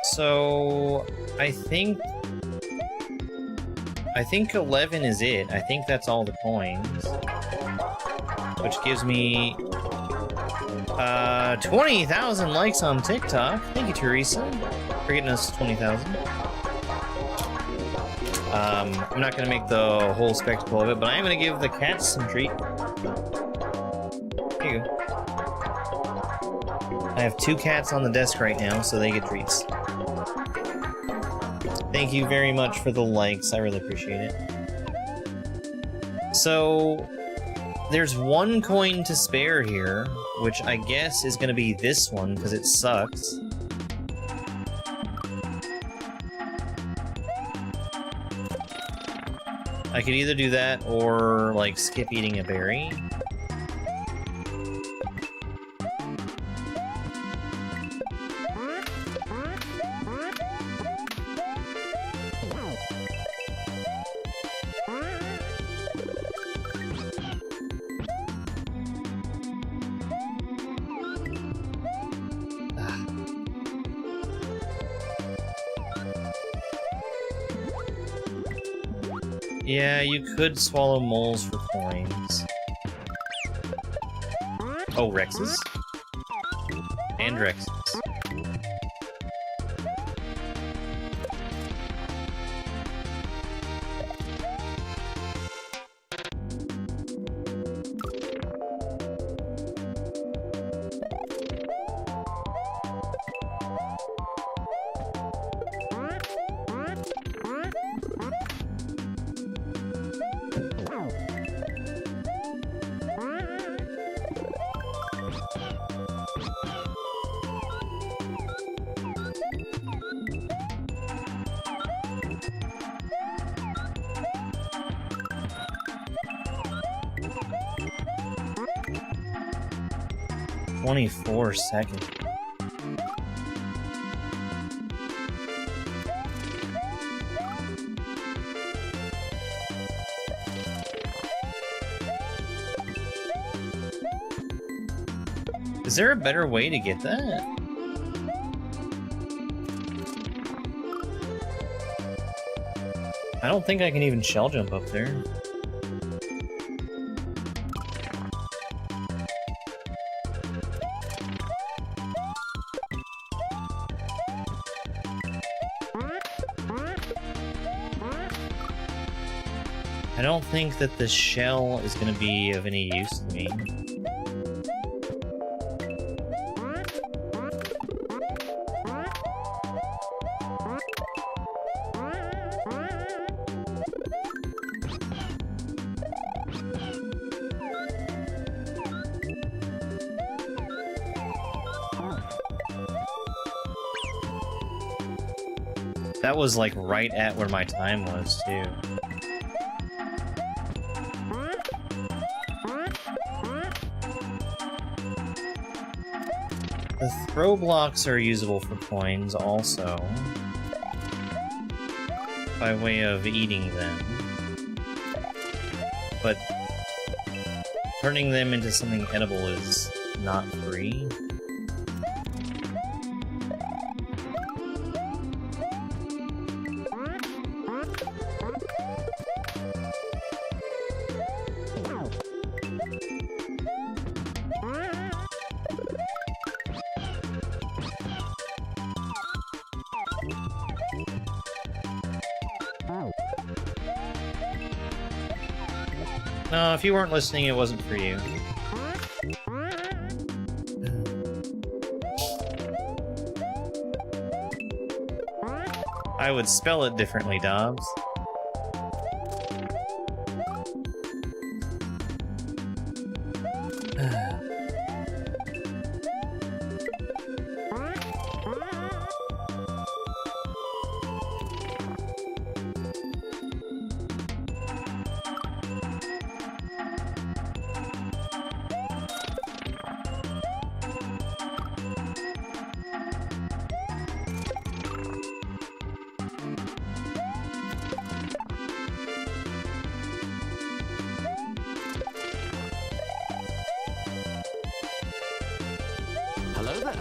So I think 11 is it. I think that's all the coins, which gives me 20,000 likes on TikTok. Thank you, Teresa, for getting us 20,000. I'm not gonna make the whole spectacle of it, but I am gonna give the cats some treat. Here you go. I have 2 cats on the desk right now, so they get treats. Thank you very much for the likes, I really appreciate it. So, there's 1 coin to spare here, which I guess is gonna be this one, because it sucks. I could either do that or, like, skip eating a berry. Yeah, you could swallow moles for coins. Oh, Rexes? And Rexes. "24 seconds. Is there a better way to get that? I don't think I can even shell jump up there. I don't think that the shell is going to be of any use to me. That was like right at where my time was too. The throw blocks are usable for coins also, by way of eating them, but turning them into something edible is not free. No, if you weren't listening, it wasn't for you. I would spell it differently, Dobbs. Hello there.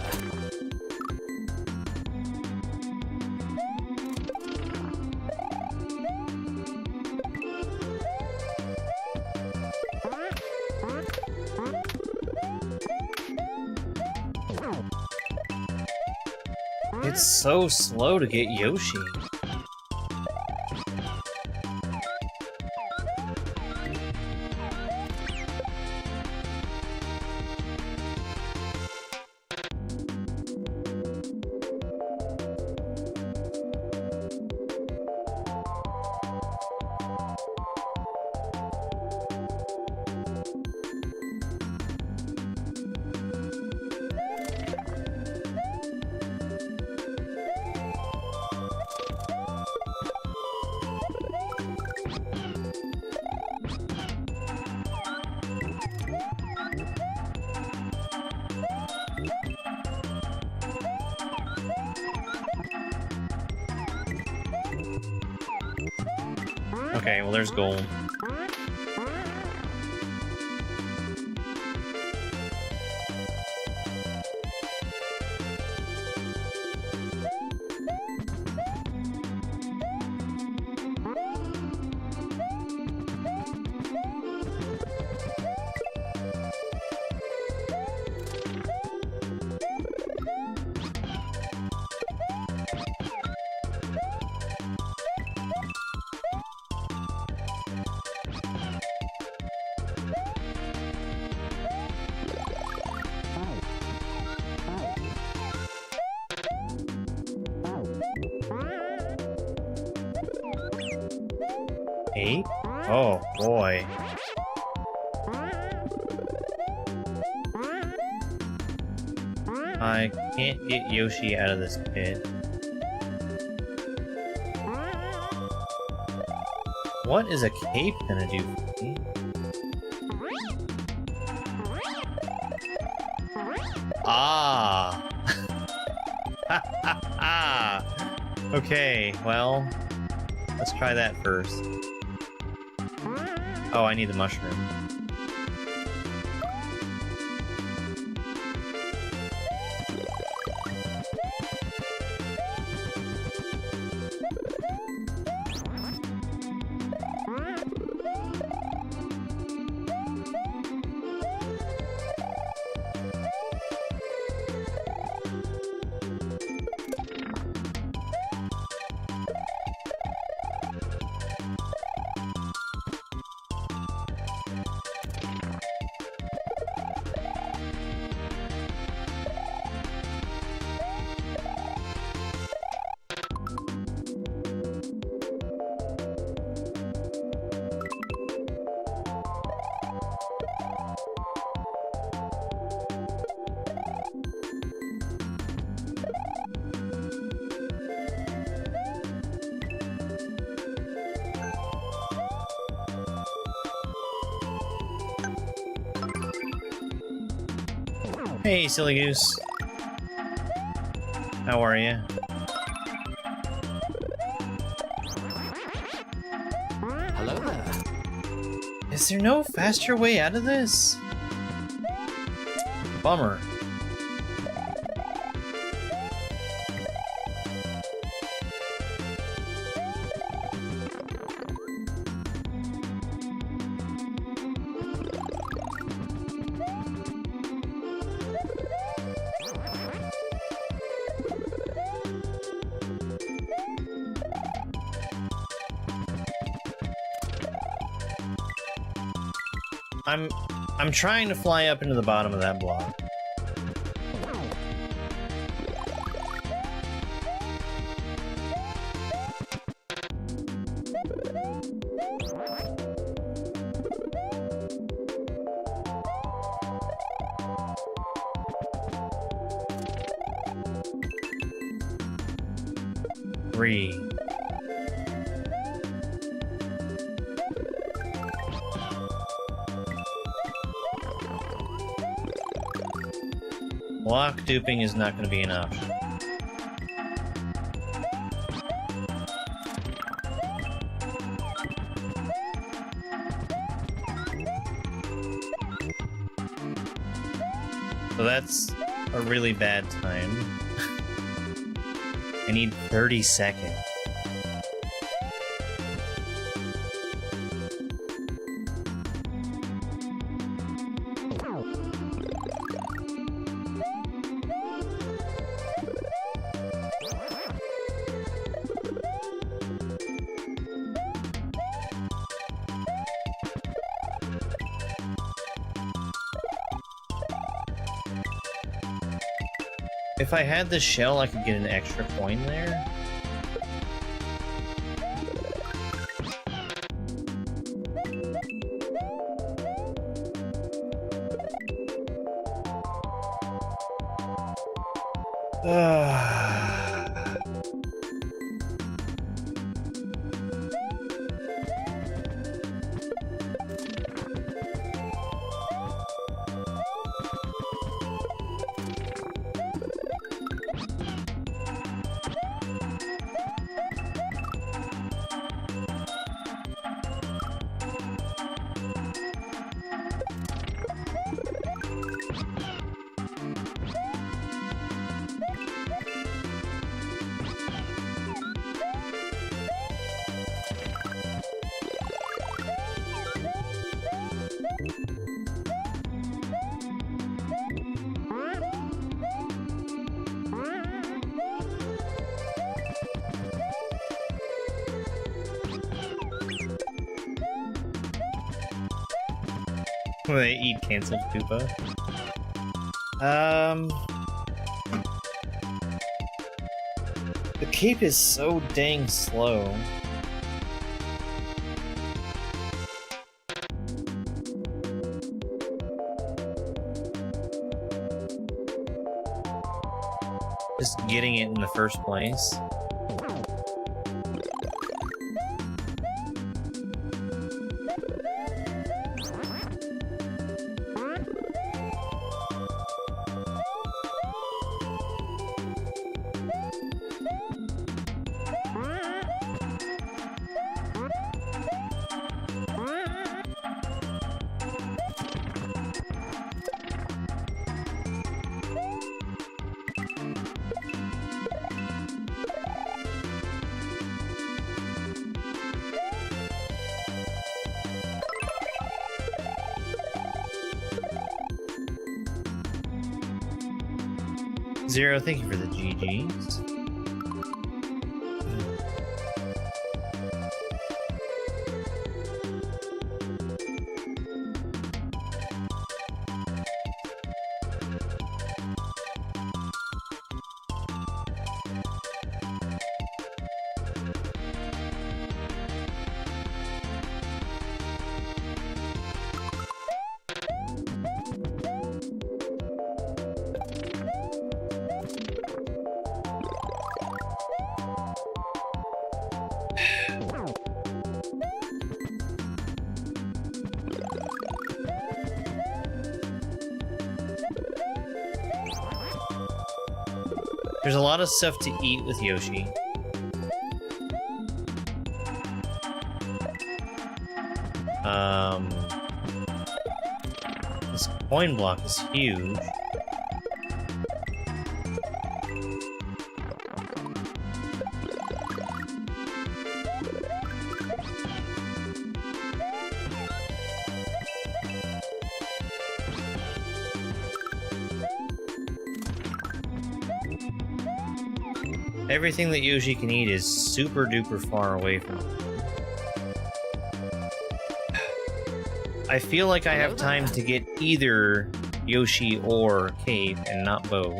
It's so slow to get Yoshi. Okay, well there's gold. Eight? Oh boy. I can't get Yoshi out of this pit. What is a cape gonna do for me? Ah! Okay, well, let's try that first. Oh, I need the mushroom. Hey, silly goose. How are you? Hello there. Is there no faster way out of this? Bummer. I'm trying to fly up into the bottom of that block. Three. Block duping is not going to be an option. So that's a really bad time. I need 30 seconds. If I had the shell, I could get an extra coin there. Will they eat canceled Koopa? The cape is so dang slow. Just getting it in the first place. Zero, thank you for the GGs. There's a lot of stuff to eat with Yoshi. This coin block is huge. Everything that Yoshi can eat is super duper far away from him. I feel like I have time to get either Yoshi or Cape and not both.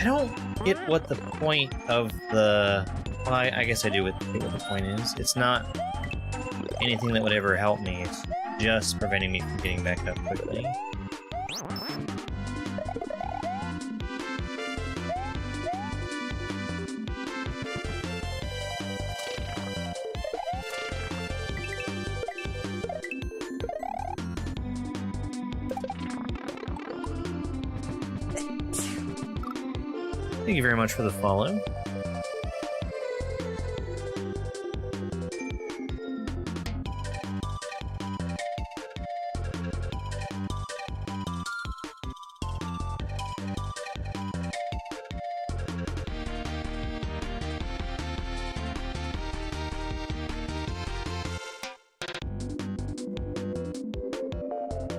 I don't get what the point of the... Well, I guess I do get what the point is. It's not anything that would ever help me. It's just preventing me from getting back up quickly. Thank you very much for the follow.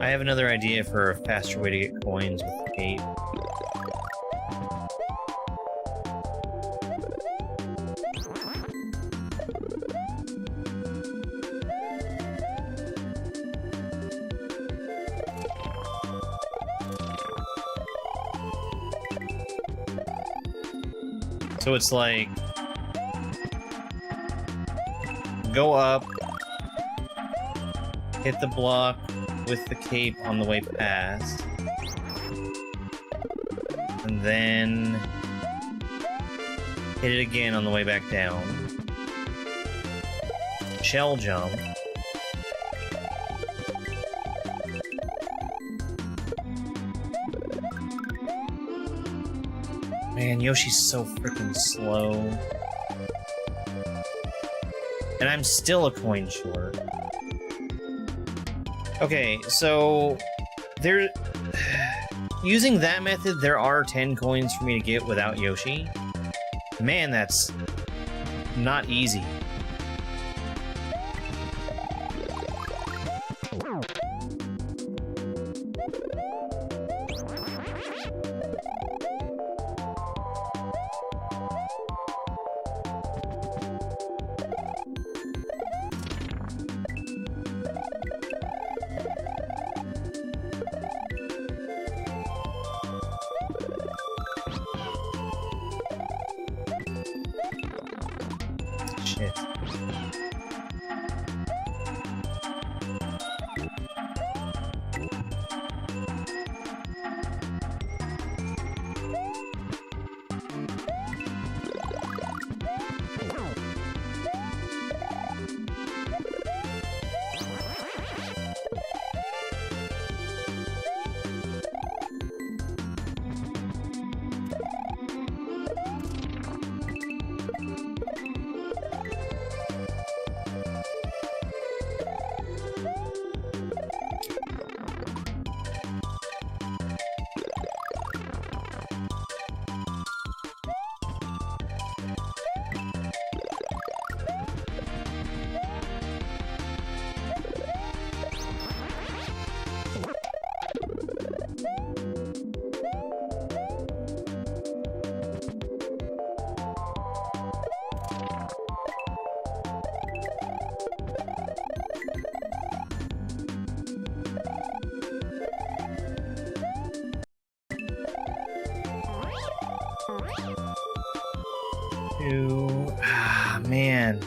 I have another idea for a faster way to get coins with the cape. So it's like, go up, hit the block with the cape on the way past, and then Hit it again on the way back down. Shell jump. Man, Yoshi's so freaking slow. And I'm still a coin short. Okay, so there, using that method, there are 10 coins for me to get without Yoshi. Man, that's not easy. Shit. Ah, man.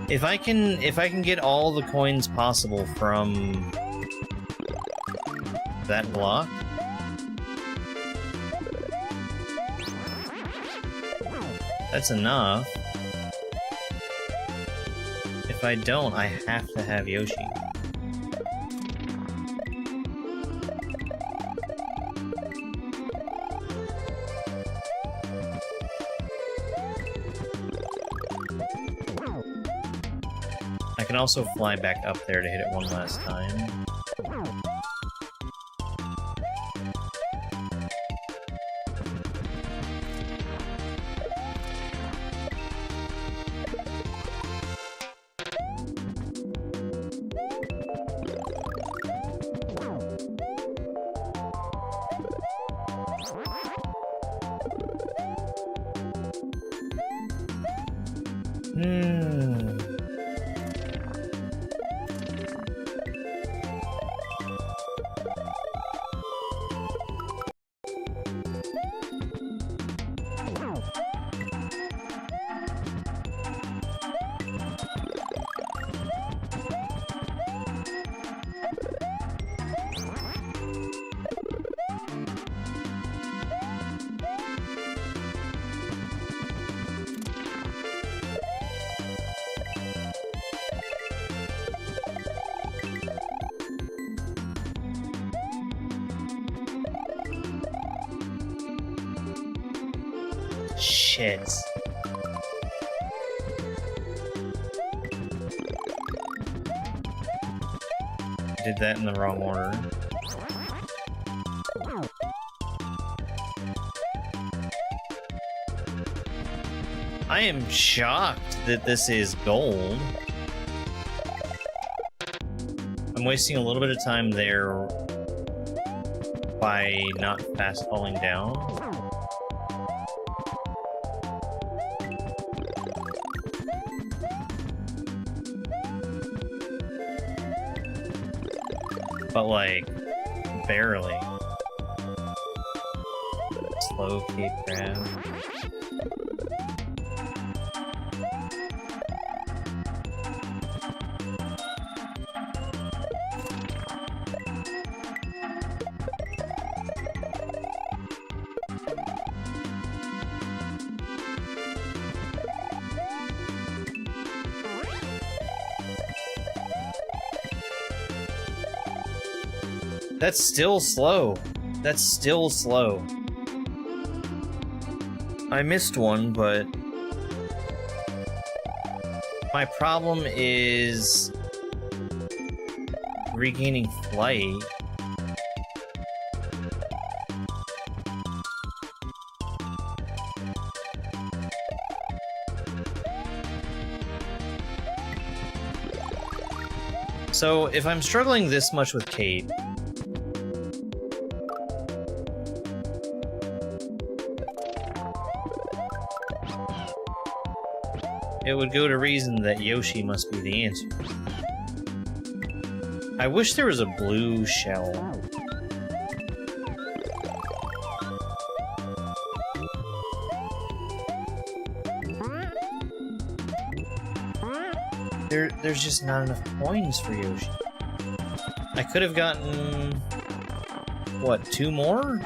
If I can get all the coins possible from that block, that's enough. If I don't, I have to have Yoshi. I can also fly back up there to hit it one last time. Shit. I did that in the wrong order. I am shocked that this is gold. I'm wasting a little bit of time there by not fast falling down. But like, barely. Slow cape grab. That's still slow. That's still slow. I missed one, but my problem is regaining flight. So, if I'm struggling this much with Kate, it would go to reason that Yoshi must be the answer. I wish there was a blue shell. There's just not enough coins for Yoshi. I could have gotten... what, 2 more?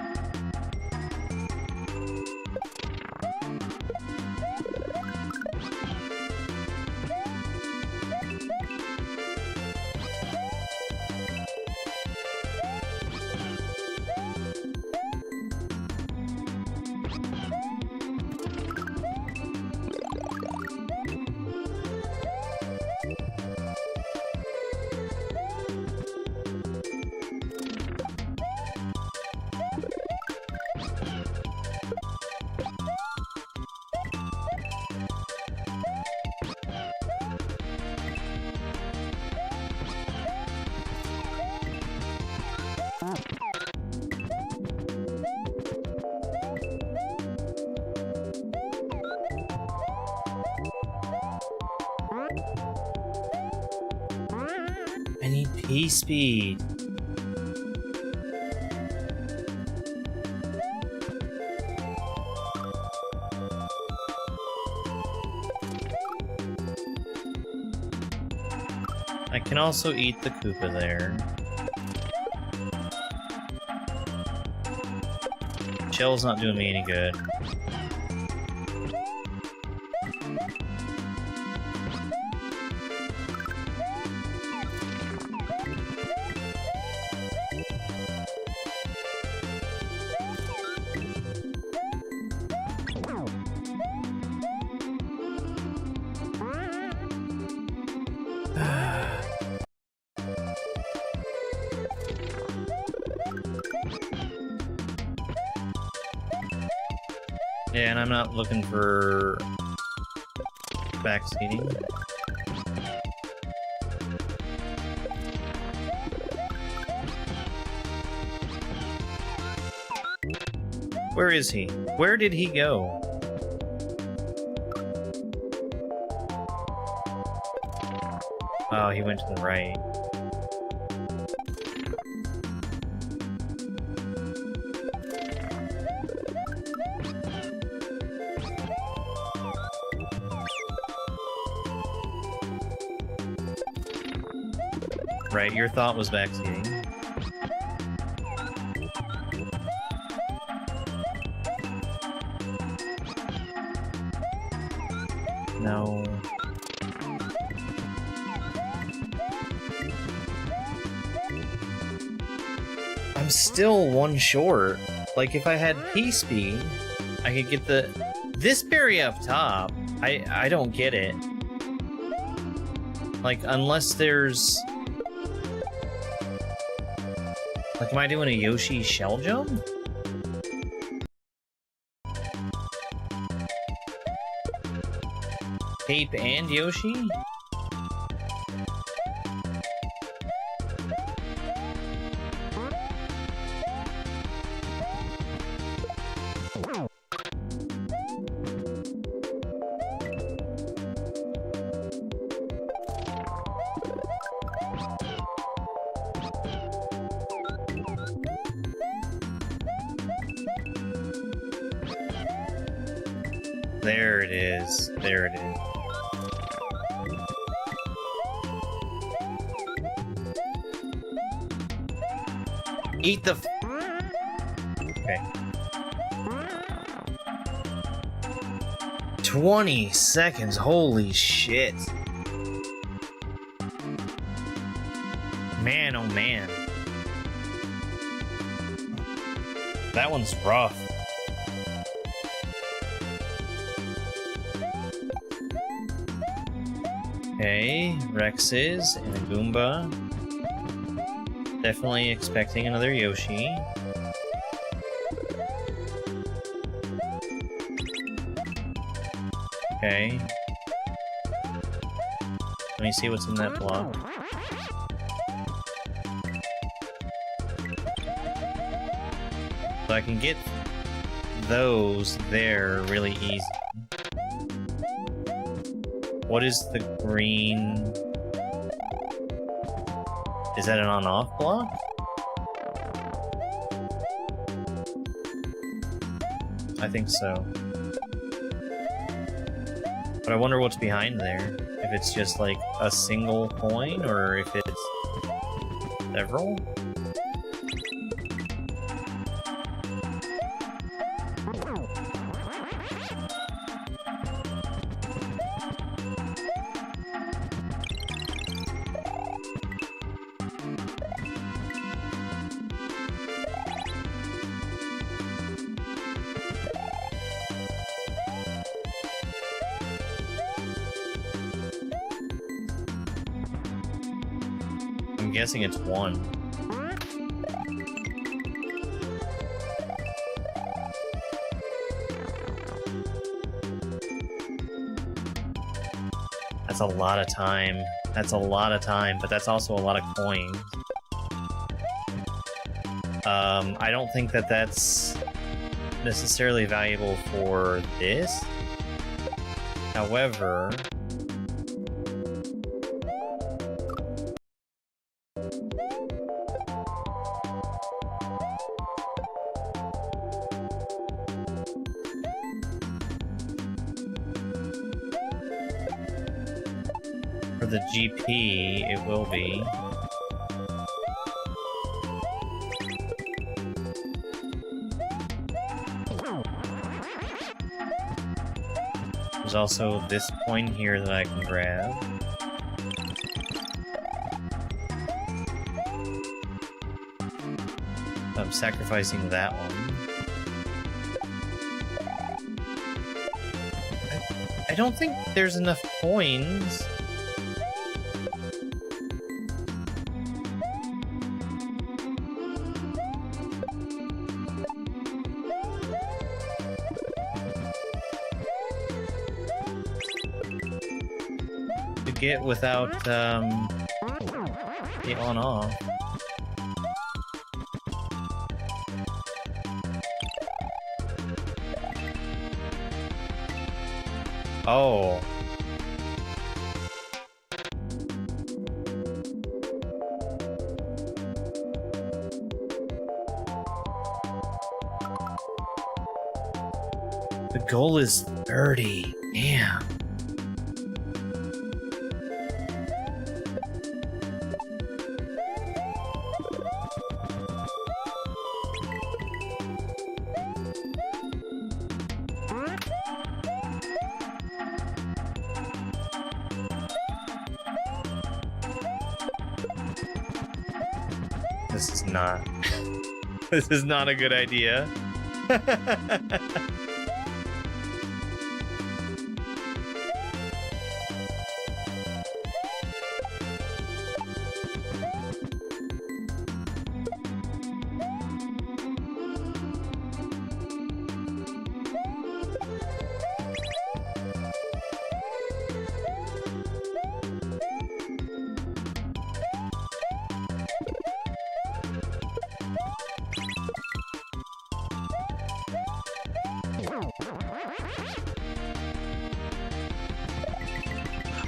I need P-Speed. I can also eat the Koopa there. Shell's not doing me any good. Yeah, and I'm not looking for backseating. Where is he? Where did he go? Oh, he went to the right. Right, your thought was backseating. No. I'm still 1 short. Like, if I had P-Speed, I could get this berry up top. I don't get it. Like, unless there's... like, am I doing a Yoshi shell jump? Cape and Yoshi? There it is. There it is. Eat the... okay. 20 seconds. Holy shit. Man, oh man. That one's rough. Okay, Rexes and a Goomba. Definitely expecting another Yoshi. Okay. Let me see what's in that block. So I can get those there really easy. What is the green? Is that an on-off block? I think so. But I wonder what's behind there. If it's just like a single coin, or if it's several? I'm guessing it's one. That's a lot of time. That's a lot of time, but that's also a lot of coins. I don't think that that's necessarily valuable for this. However... for the GP, it will be. There's also this coin here that I can grab. I'm sacrificing that one. I don't think there's enough coins. To get without the on-off. Oh. The goal is 30. Damn. This is not... this is not a good idea.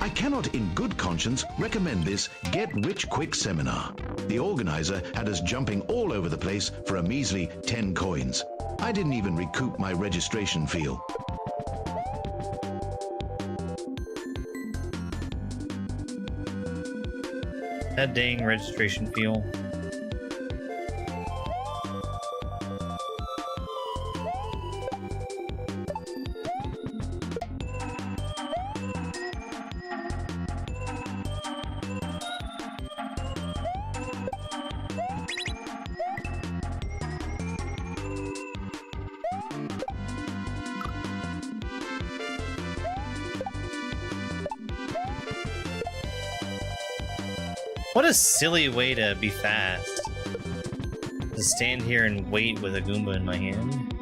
I cannot in good conscience recommend this Get Rich Quick seminar. The organizer had us jumping all over the place for a measly 10 coins. I didn't even recoup my registration fee. That dang registration fee. What a silly way to be fast. To stand here and wait with a Goomba in my hand.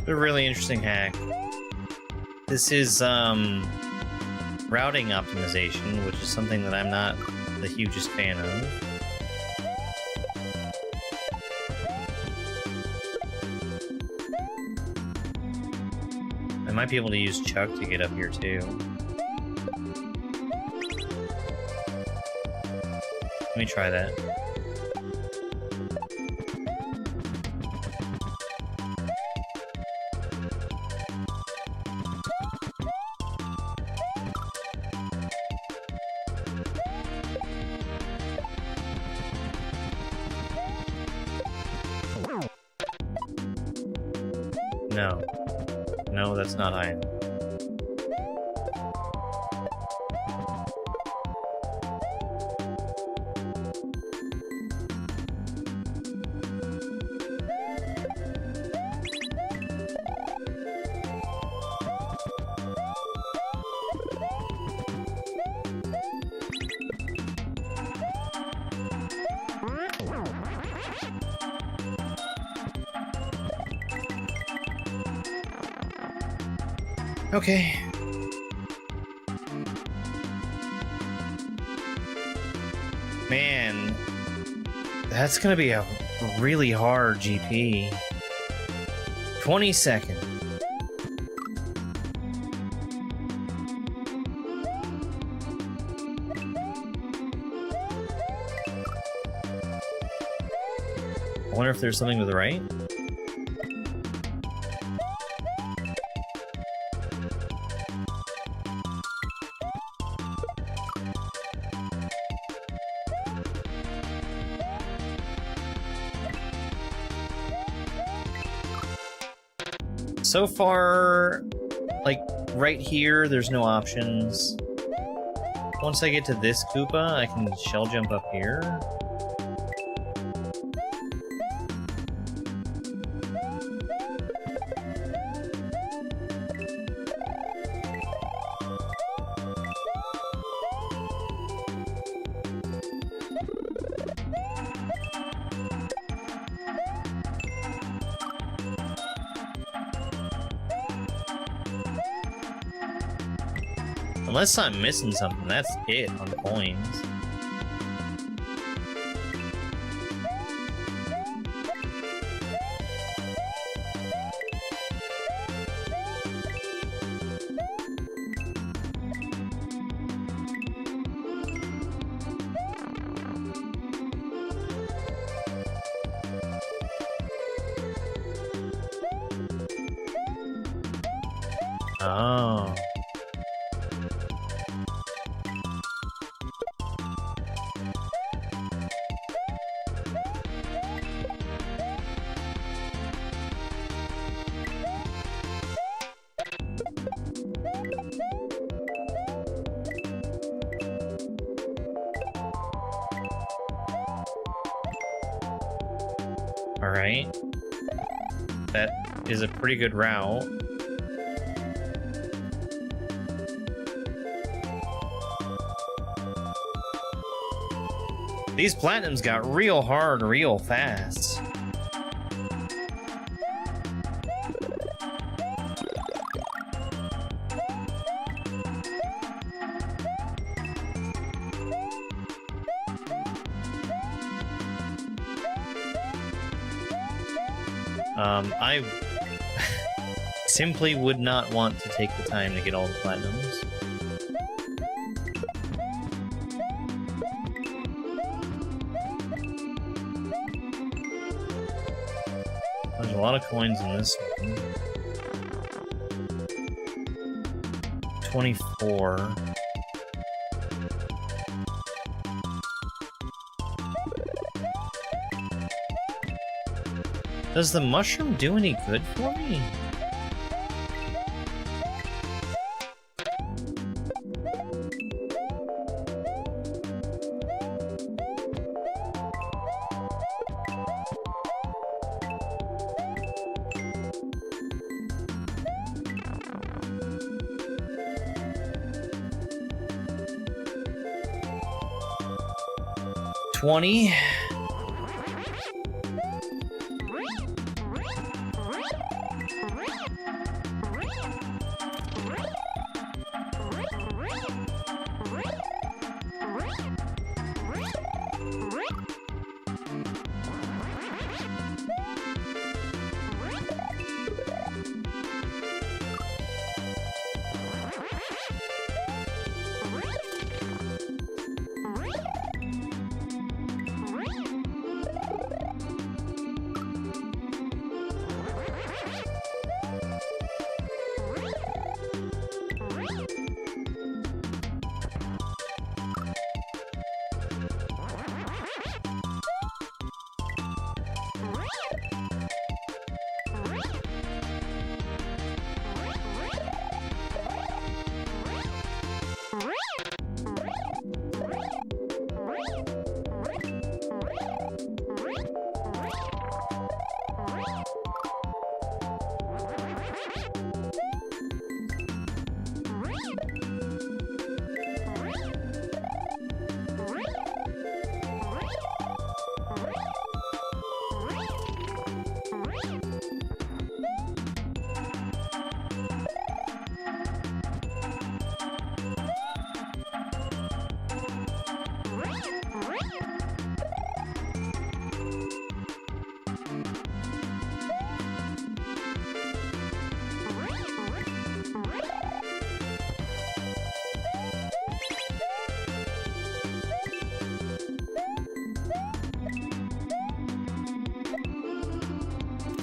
A really interesting hack. This is routing optimization, which is something that I'm not the hugest fan of. I might be able to use Chuck to get up here too. Let me try that. No. No, that's not iron. Okay. Man, that's gonna be a really hard GP. 20 seconds. I wonder if there's something to the right? So far, like, right here, there's no options. Once I get to this Koopa, I can shell jump up here. Unless I'm missing something, that's it on coins. Oh. Alright. That is a pretty good route. These platinums got real hard real fast. I simply would not want to take the time to get all the platinums. There's a lot of coins in this one. 24. Does the mushroom do any good for me? $20.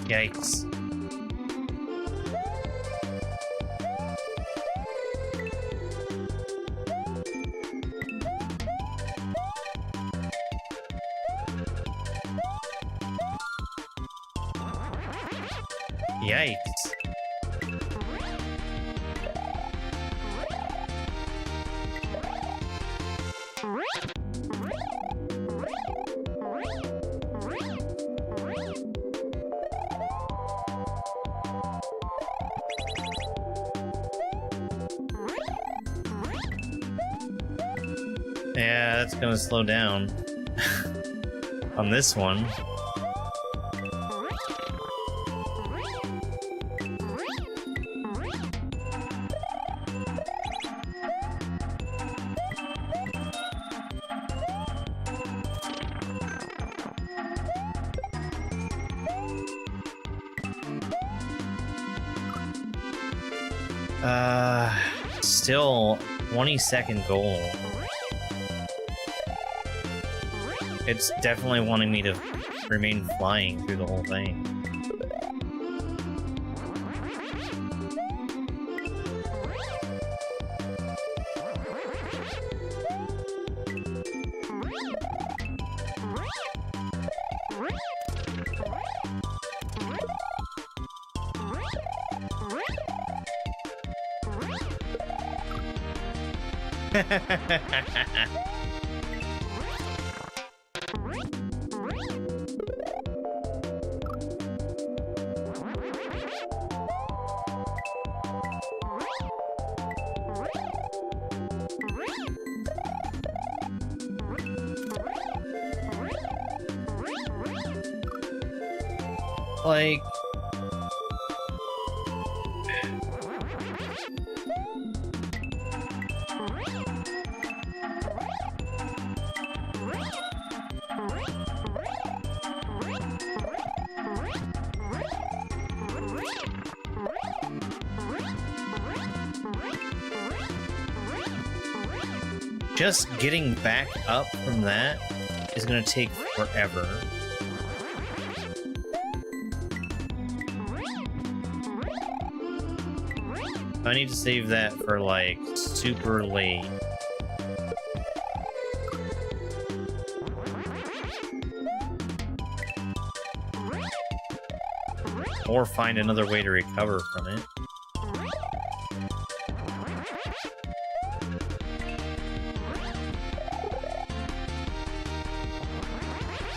Yikes. Yikes. Yeah, that's gonna slow down on this one. Still 20-second goal. It's definitely wanting me to remain flying through the whole thing. Like... just getting back up from that is gonna take forever. I need to save that for like super late. Or find another way to recover from it.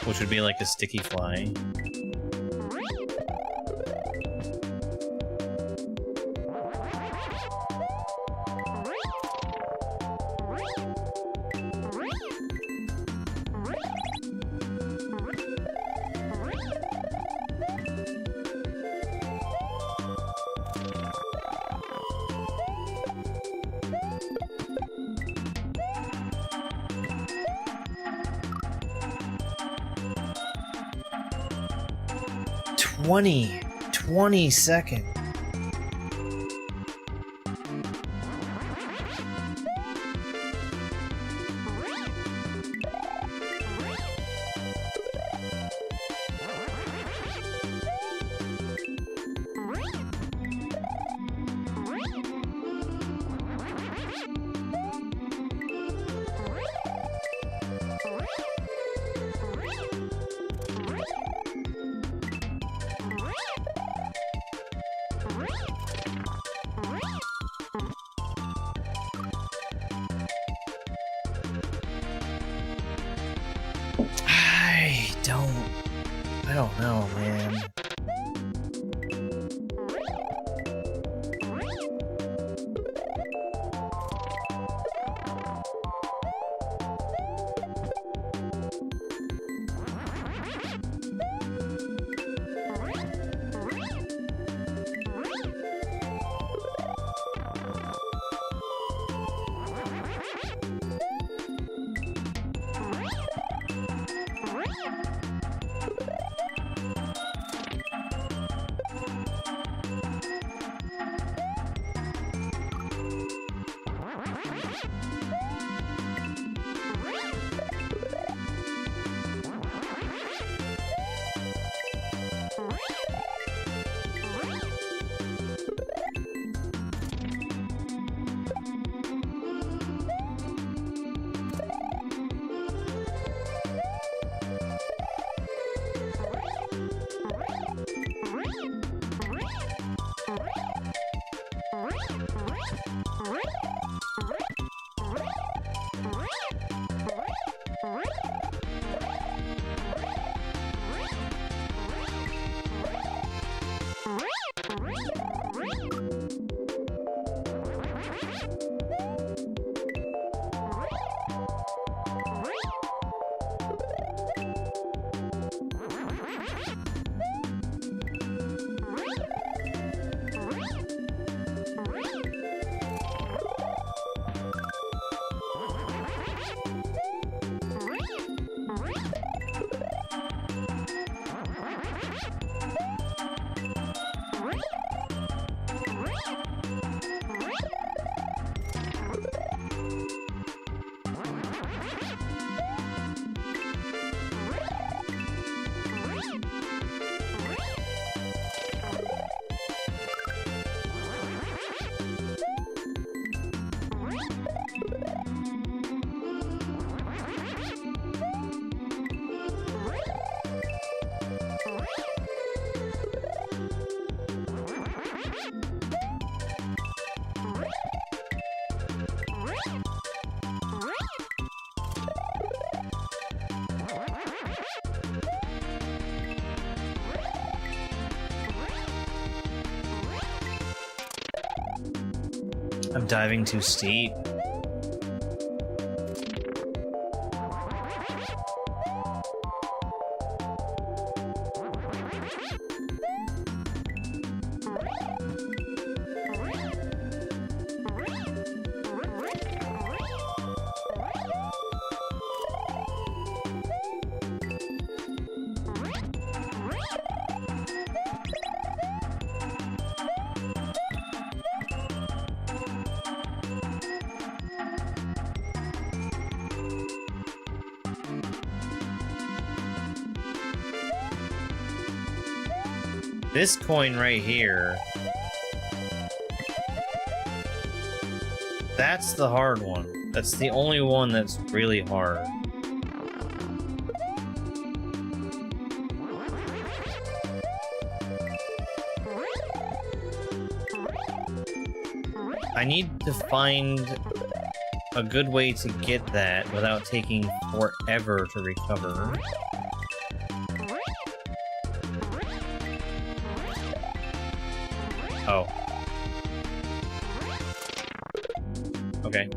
Which would be like a sticky fly. Twenty seconds. I don't know, man. I'm diving too steep. This coin right here. That's the hard one. That's the only one that's really hard. I need to find a good way to get that without taking forever to recover. Oh. Okay.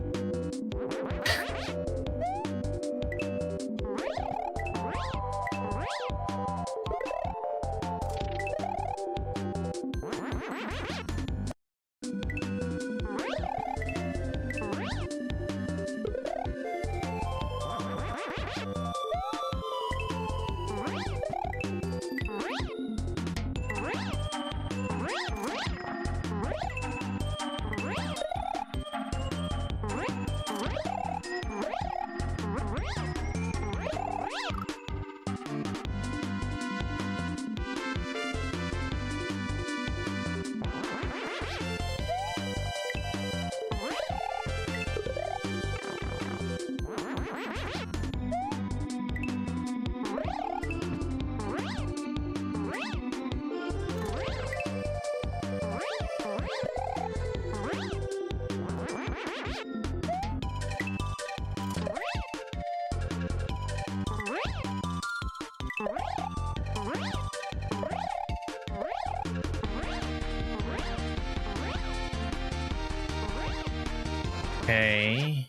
Okay.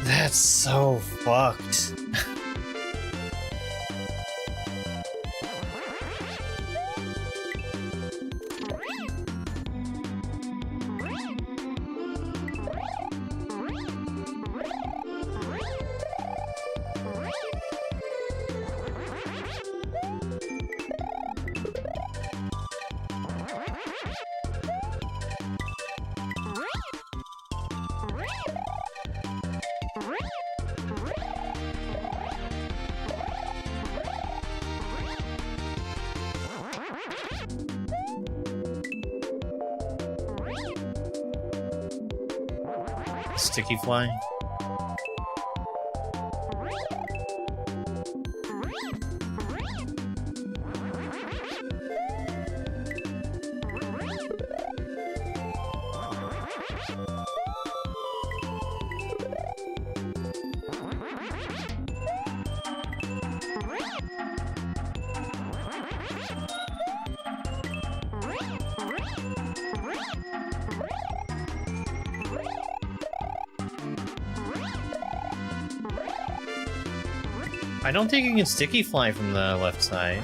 That's so fucked. Sticky fly. I don't think you can sticky fly from the left side.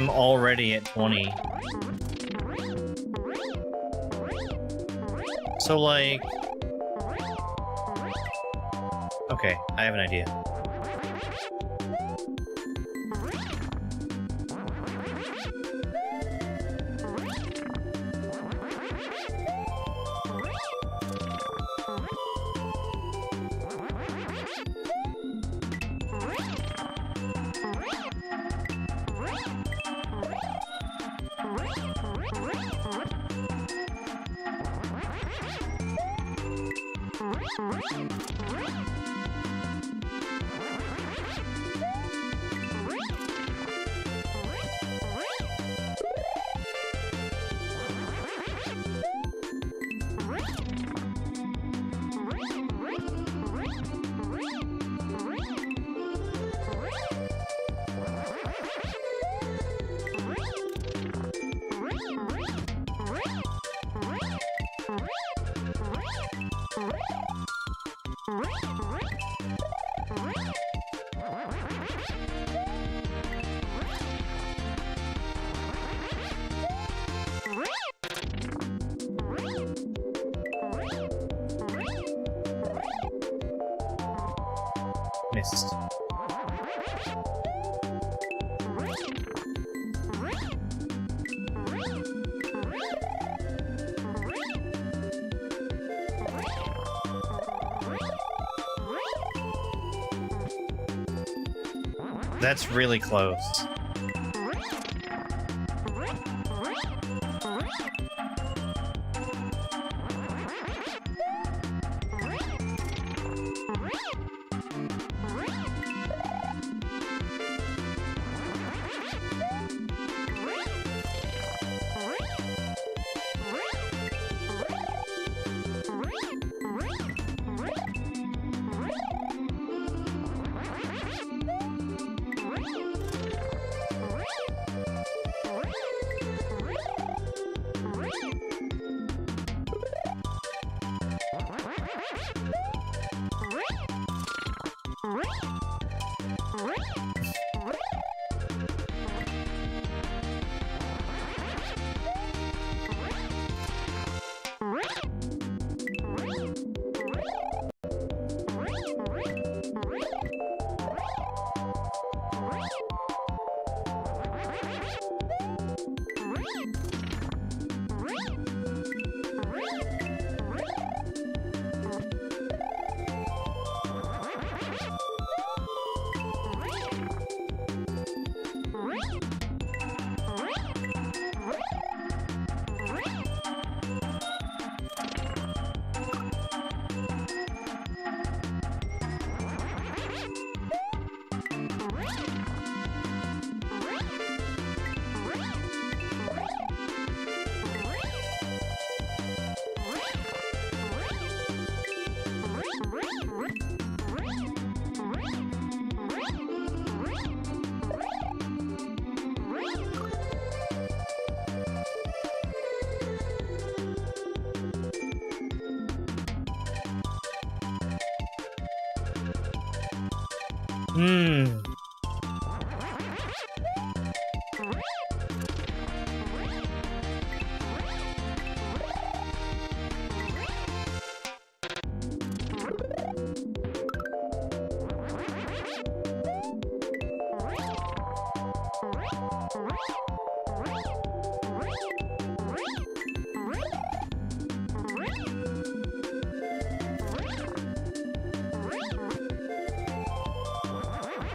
I'm already at 20. So, like... Okay, I have an idea. Missed. That's really close.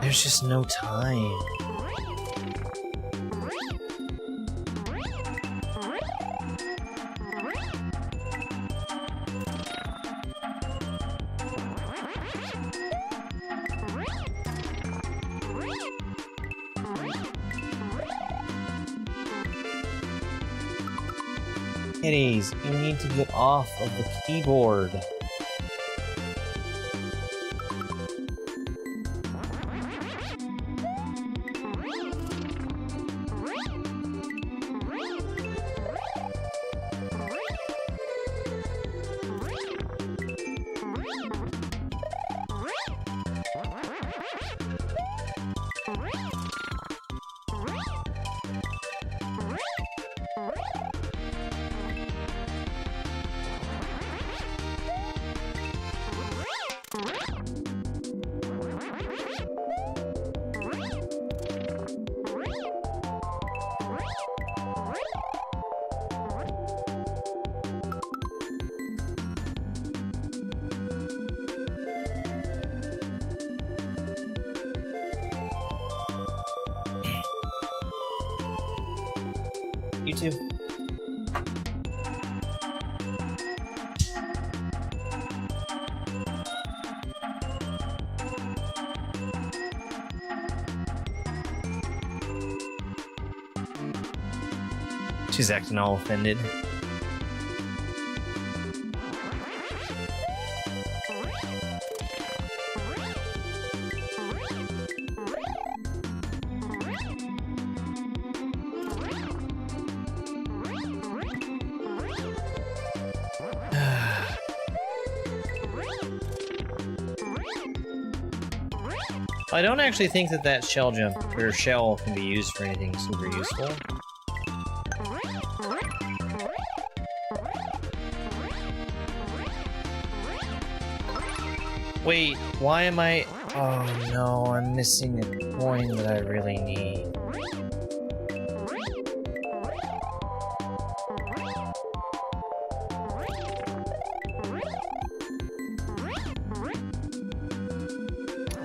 There's just no time. Kitties, you need to get off of the keyboard. You too. She's acting all offended. I don't actually think that that shell jump or shell can be used for anything super useful. Wait, why am I... Oh no, I'm missing a coin that I really need.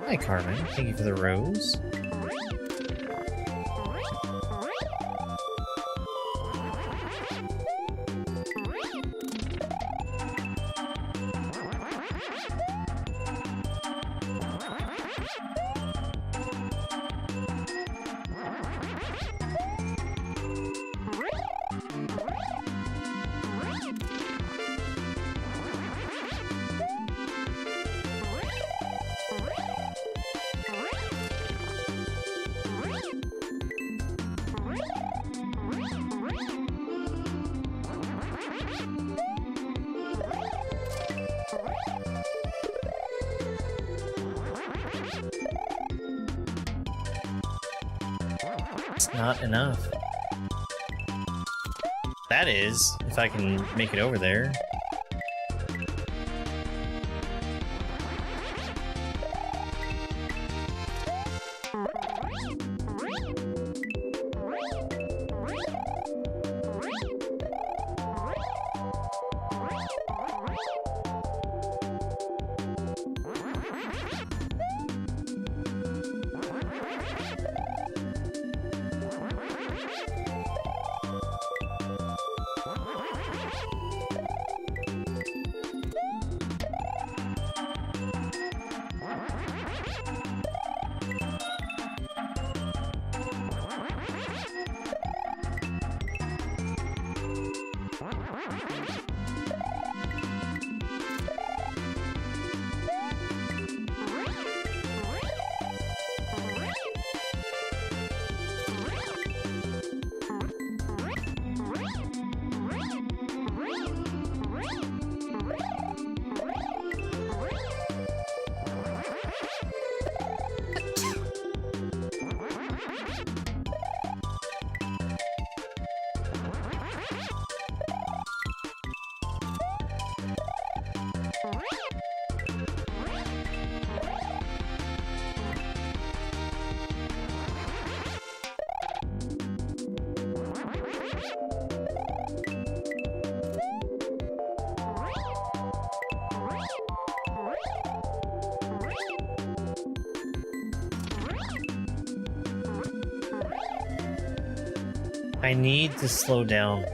Hi, Carmen. Thank you for the rose. It's not enough. That is, if I can make it over there. I need to slow down.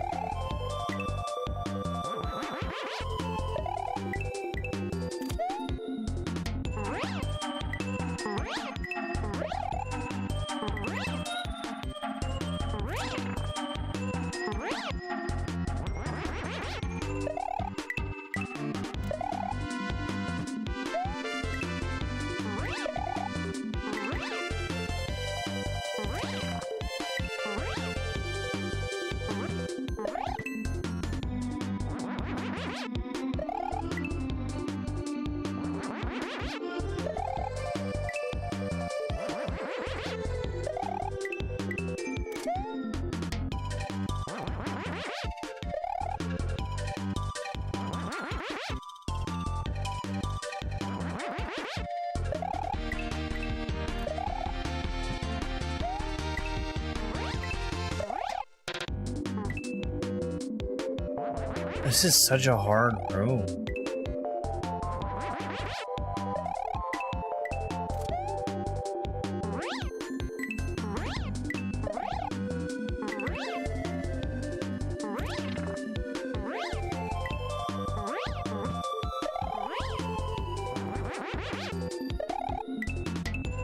This is such a hard room.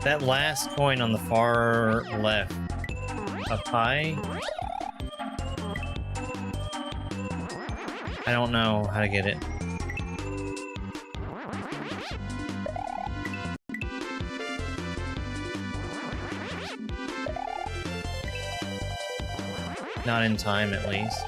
That last coin on the far left, up high, I don't know how to get it. Not in time, at least.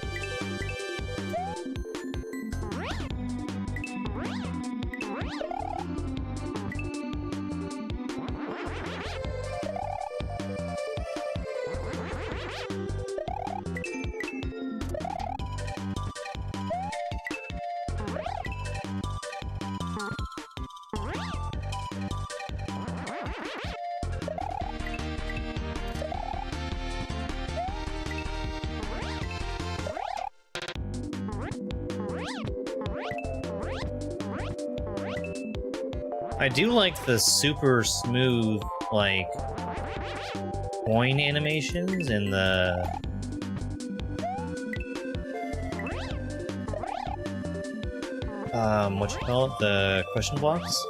I do like the super smooth, like, coin animations and the... what you call it? The question blocks?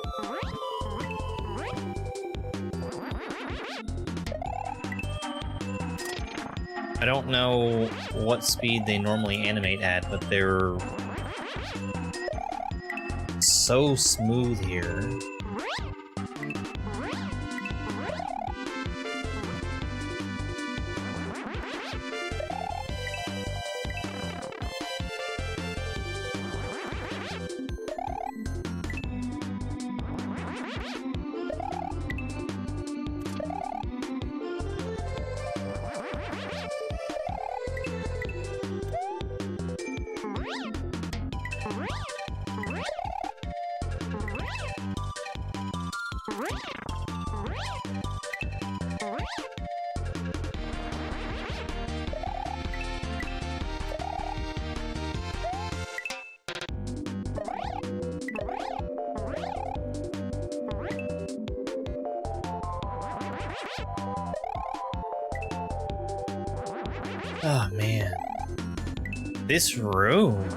I don't know what speed they normally animate at, but they're so smooth here. Oh man, this room.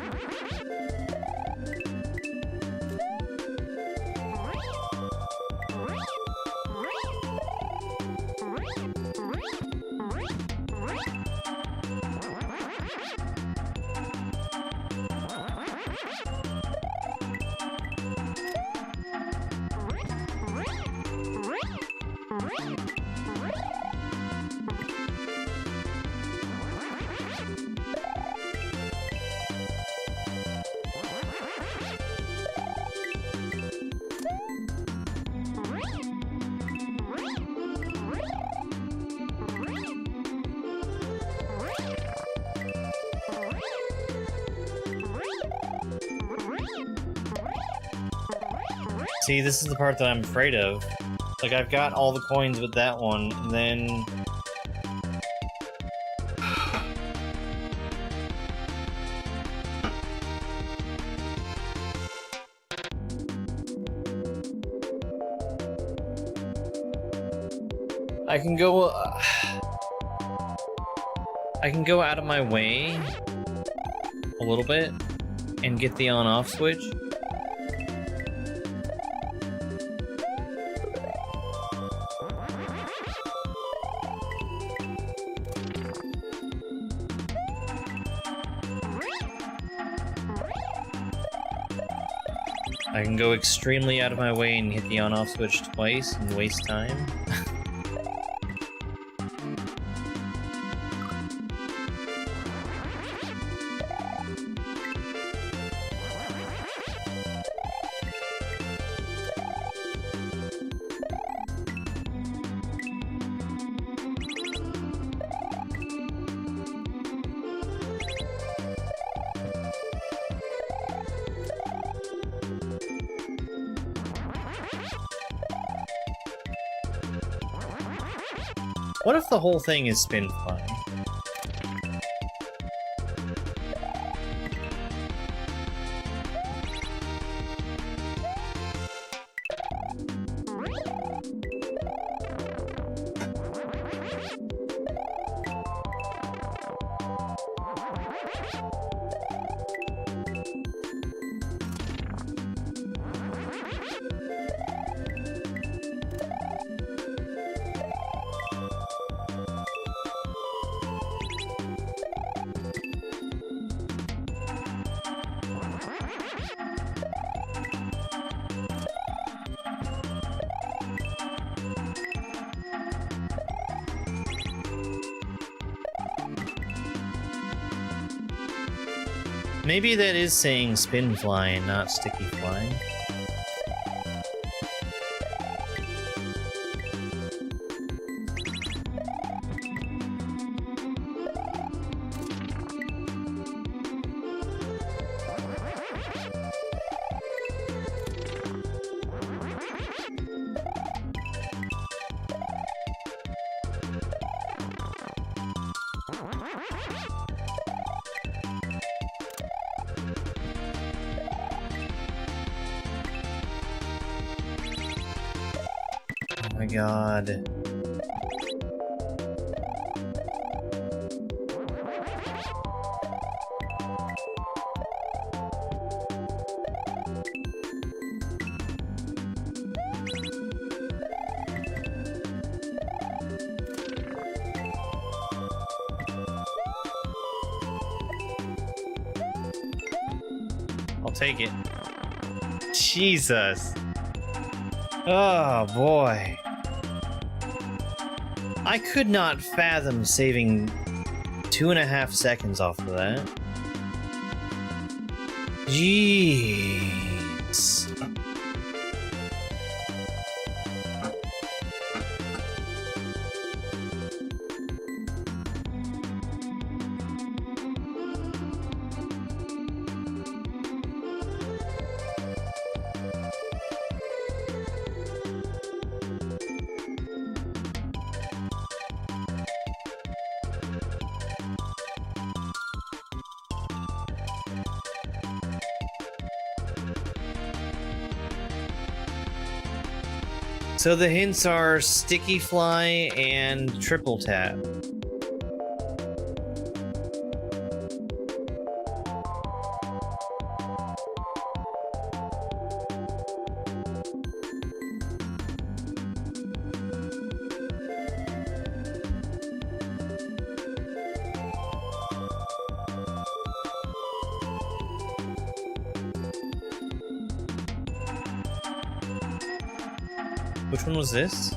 See, this is the part that I'm afraid of. Like, I've got all the coins with that one, and then... I can go out of my way a little bit and get the on-off switch. I can go extremely out of my way and hit the on-off switch twice and waste time. What if the whole thing is spin fun? Maybe that is saying spin fly and not sticky fly. Oh my god. I'll take it. Jesus. Oh boy. I could not fathom saving 2.5 seconds off of that. Jeez. So the hints are sticky fly and triple tap. Which one was this?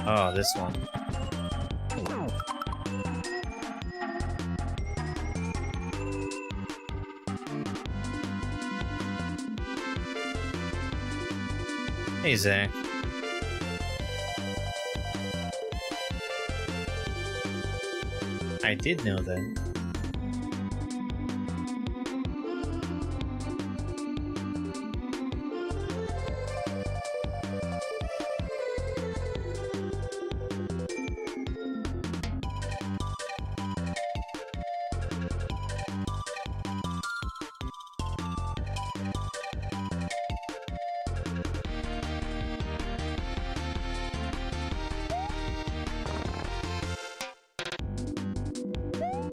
Oh, this one. Hey, Zach. I did know that.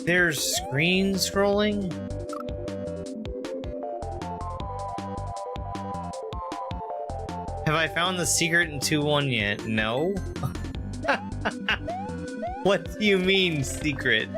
There's screen scrolling? Have I found the secret in 2-1 yet? No? What do you mean, secret?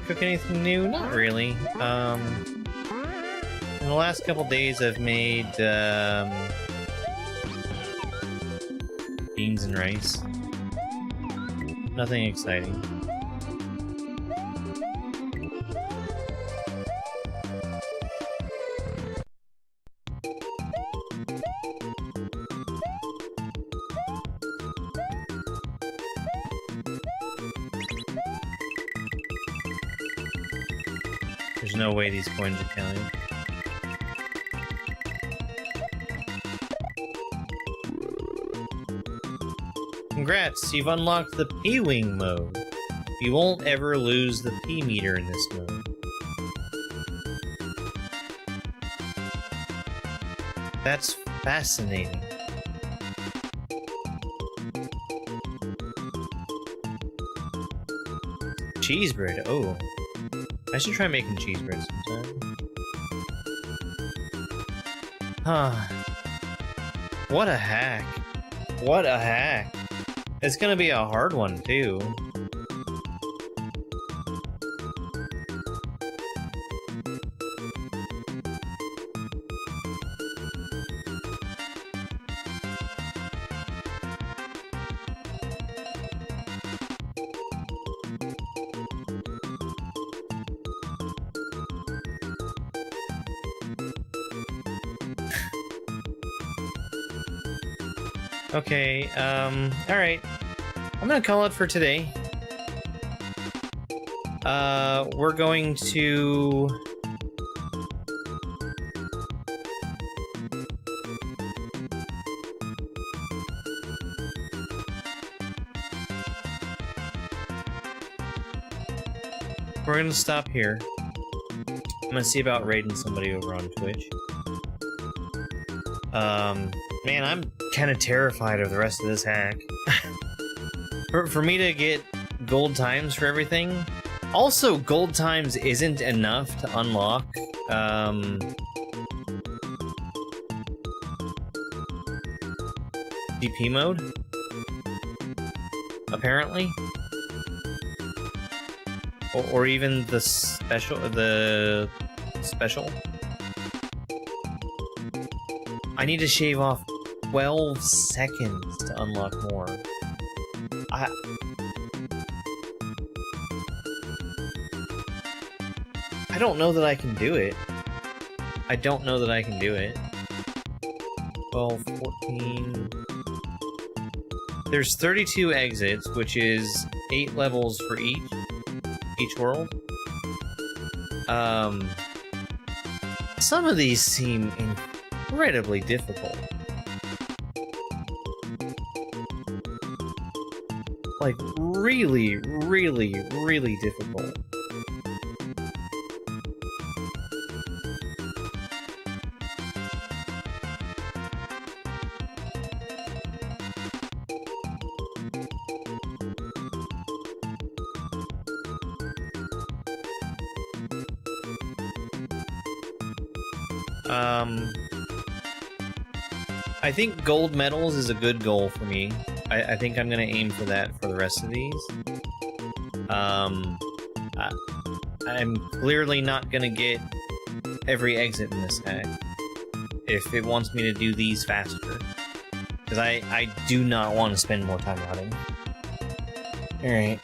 Cook anything new? Not really. In the last couple days I've made, beans and rice. Nothing exciting. There's no way these coins are counting. Congrats, you've unlocked the P-Wing mode. You won't ever lose the P-meter in this mode. That's fascinating. Cheese bread, oh. I should try making cheese bread sometime. Huh. What a hack. What a hack. It's gonna be a hard one, too. Okay, alright. I'm gonna call it for today. We're going to... We're gonna stop here. I'm gonna see about raiding somebody over on Twitch. Man, I'm kind of terrified of the rest of this hack. For me to get gold times for everything. Also, gold times isn't enough to unlock, DP mode. Apparently. Or even the special, I need to shave off 12 seconds to unlock more. I don't know that I can do it. I don't know that I can do it. 12, 14... There's 32 exits, which is 8 levels for each world. Some of these seem incredibly difficult. Like, really, really, really difficult. I think gold medals is a good goal for me. I think I'm gonna aim for that for the rest of these. I'm clearly not gonna get every exit in this hack if it wants me to do these faster. Because I do not want to spend more time routing. Alright.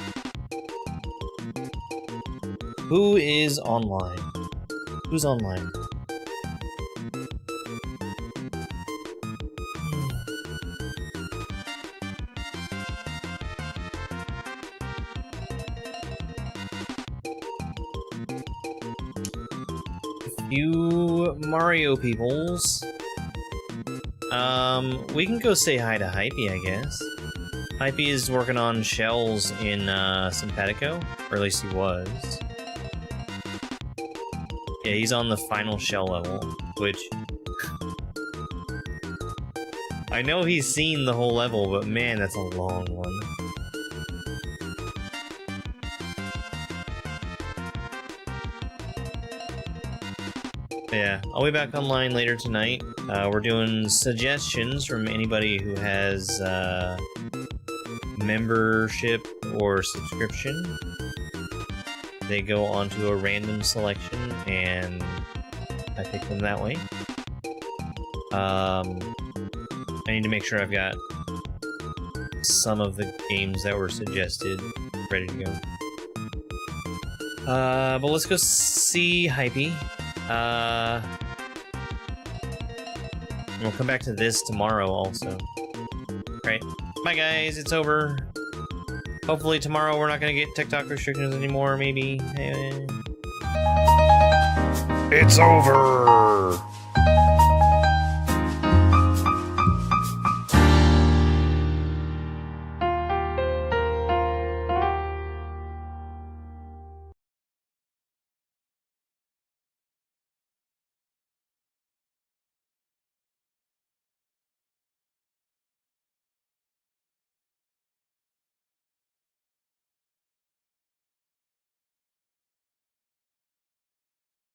Who is online? Who's online? You Mario peoples. We can go say hi to Hypey, I guess. Hypey is working on shells in Simpatico, or at least he was. Yeah, he's on the final shell level, which... I know he's seen the whole level, but man, that's a long one. Yeah, I'll be back online later tonight. We're doing suggestions from anybody who has membership or subscription. They go onto a random selection, and I pick them that way. I need to make sure I've got some of the games that were suggested ready to go. But let's go see Hypey. We'll come back to this tomorrow also. Right. Bye guys, it's over. Hopefully tomorrow we're not gonna get TikTok restrictions anymore, maybe. It's over!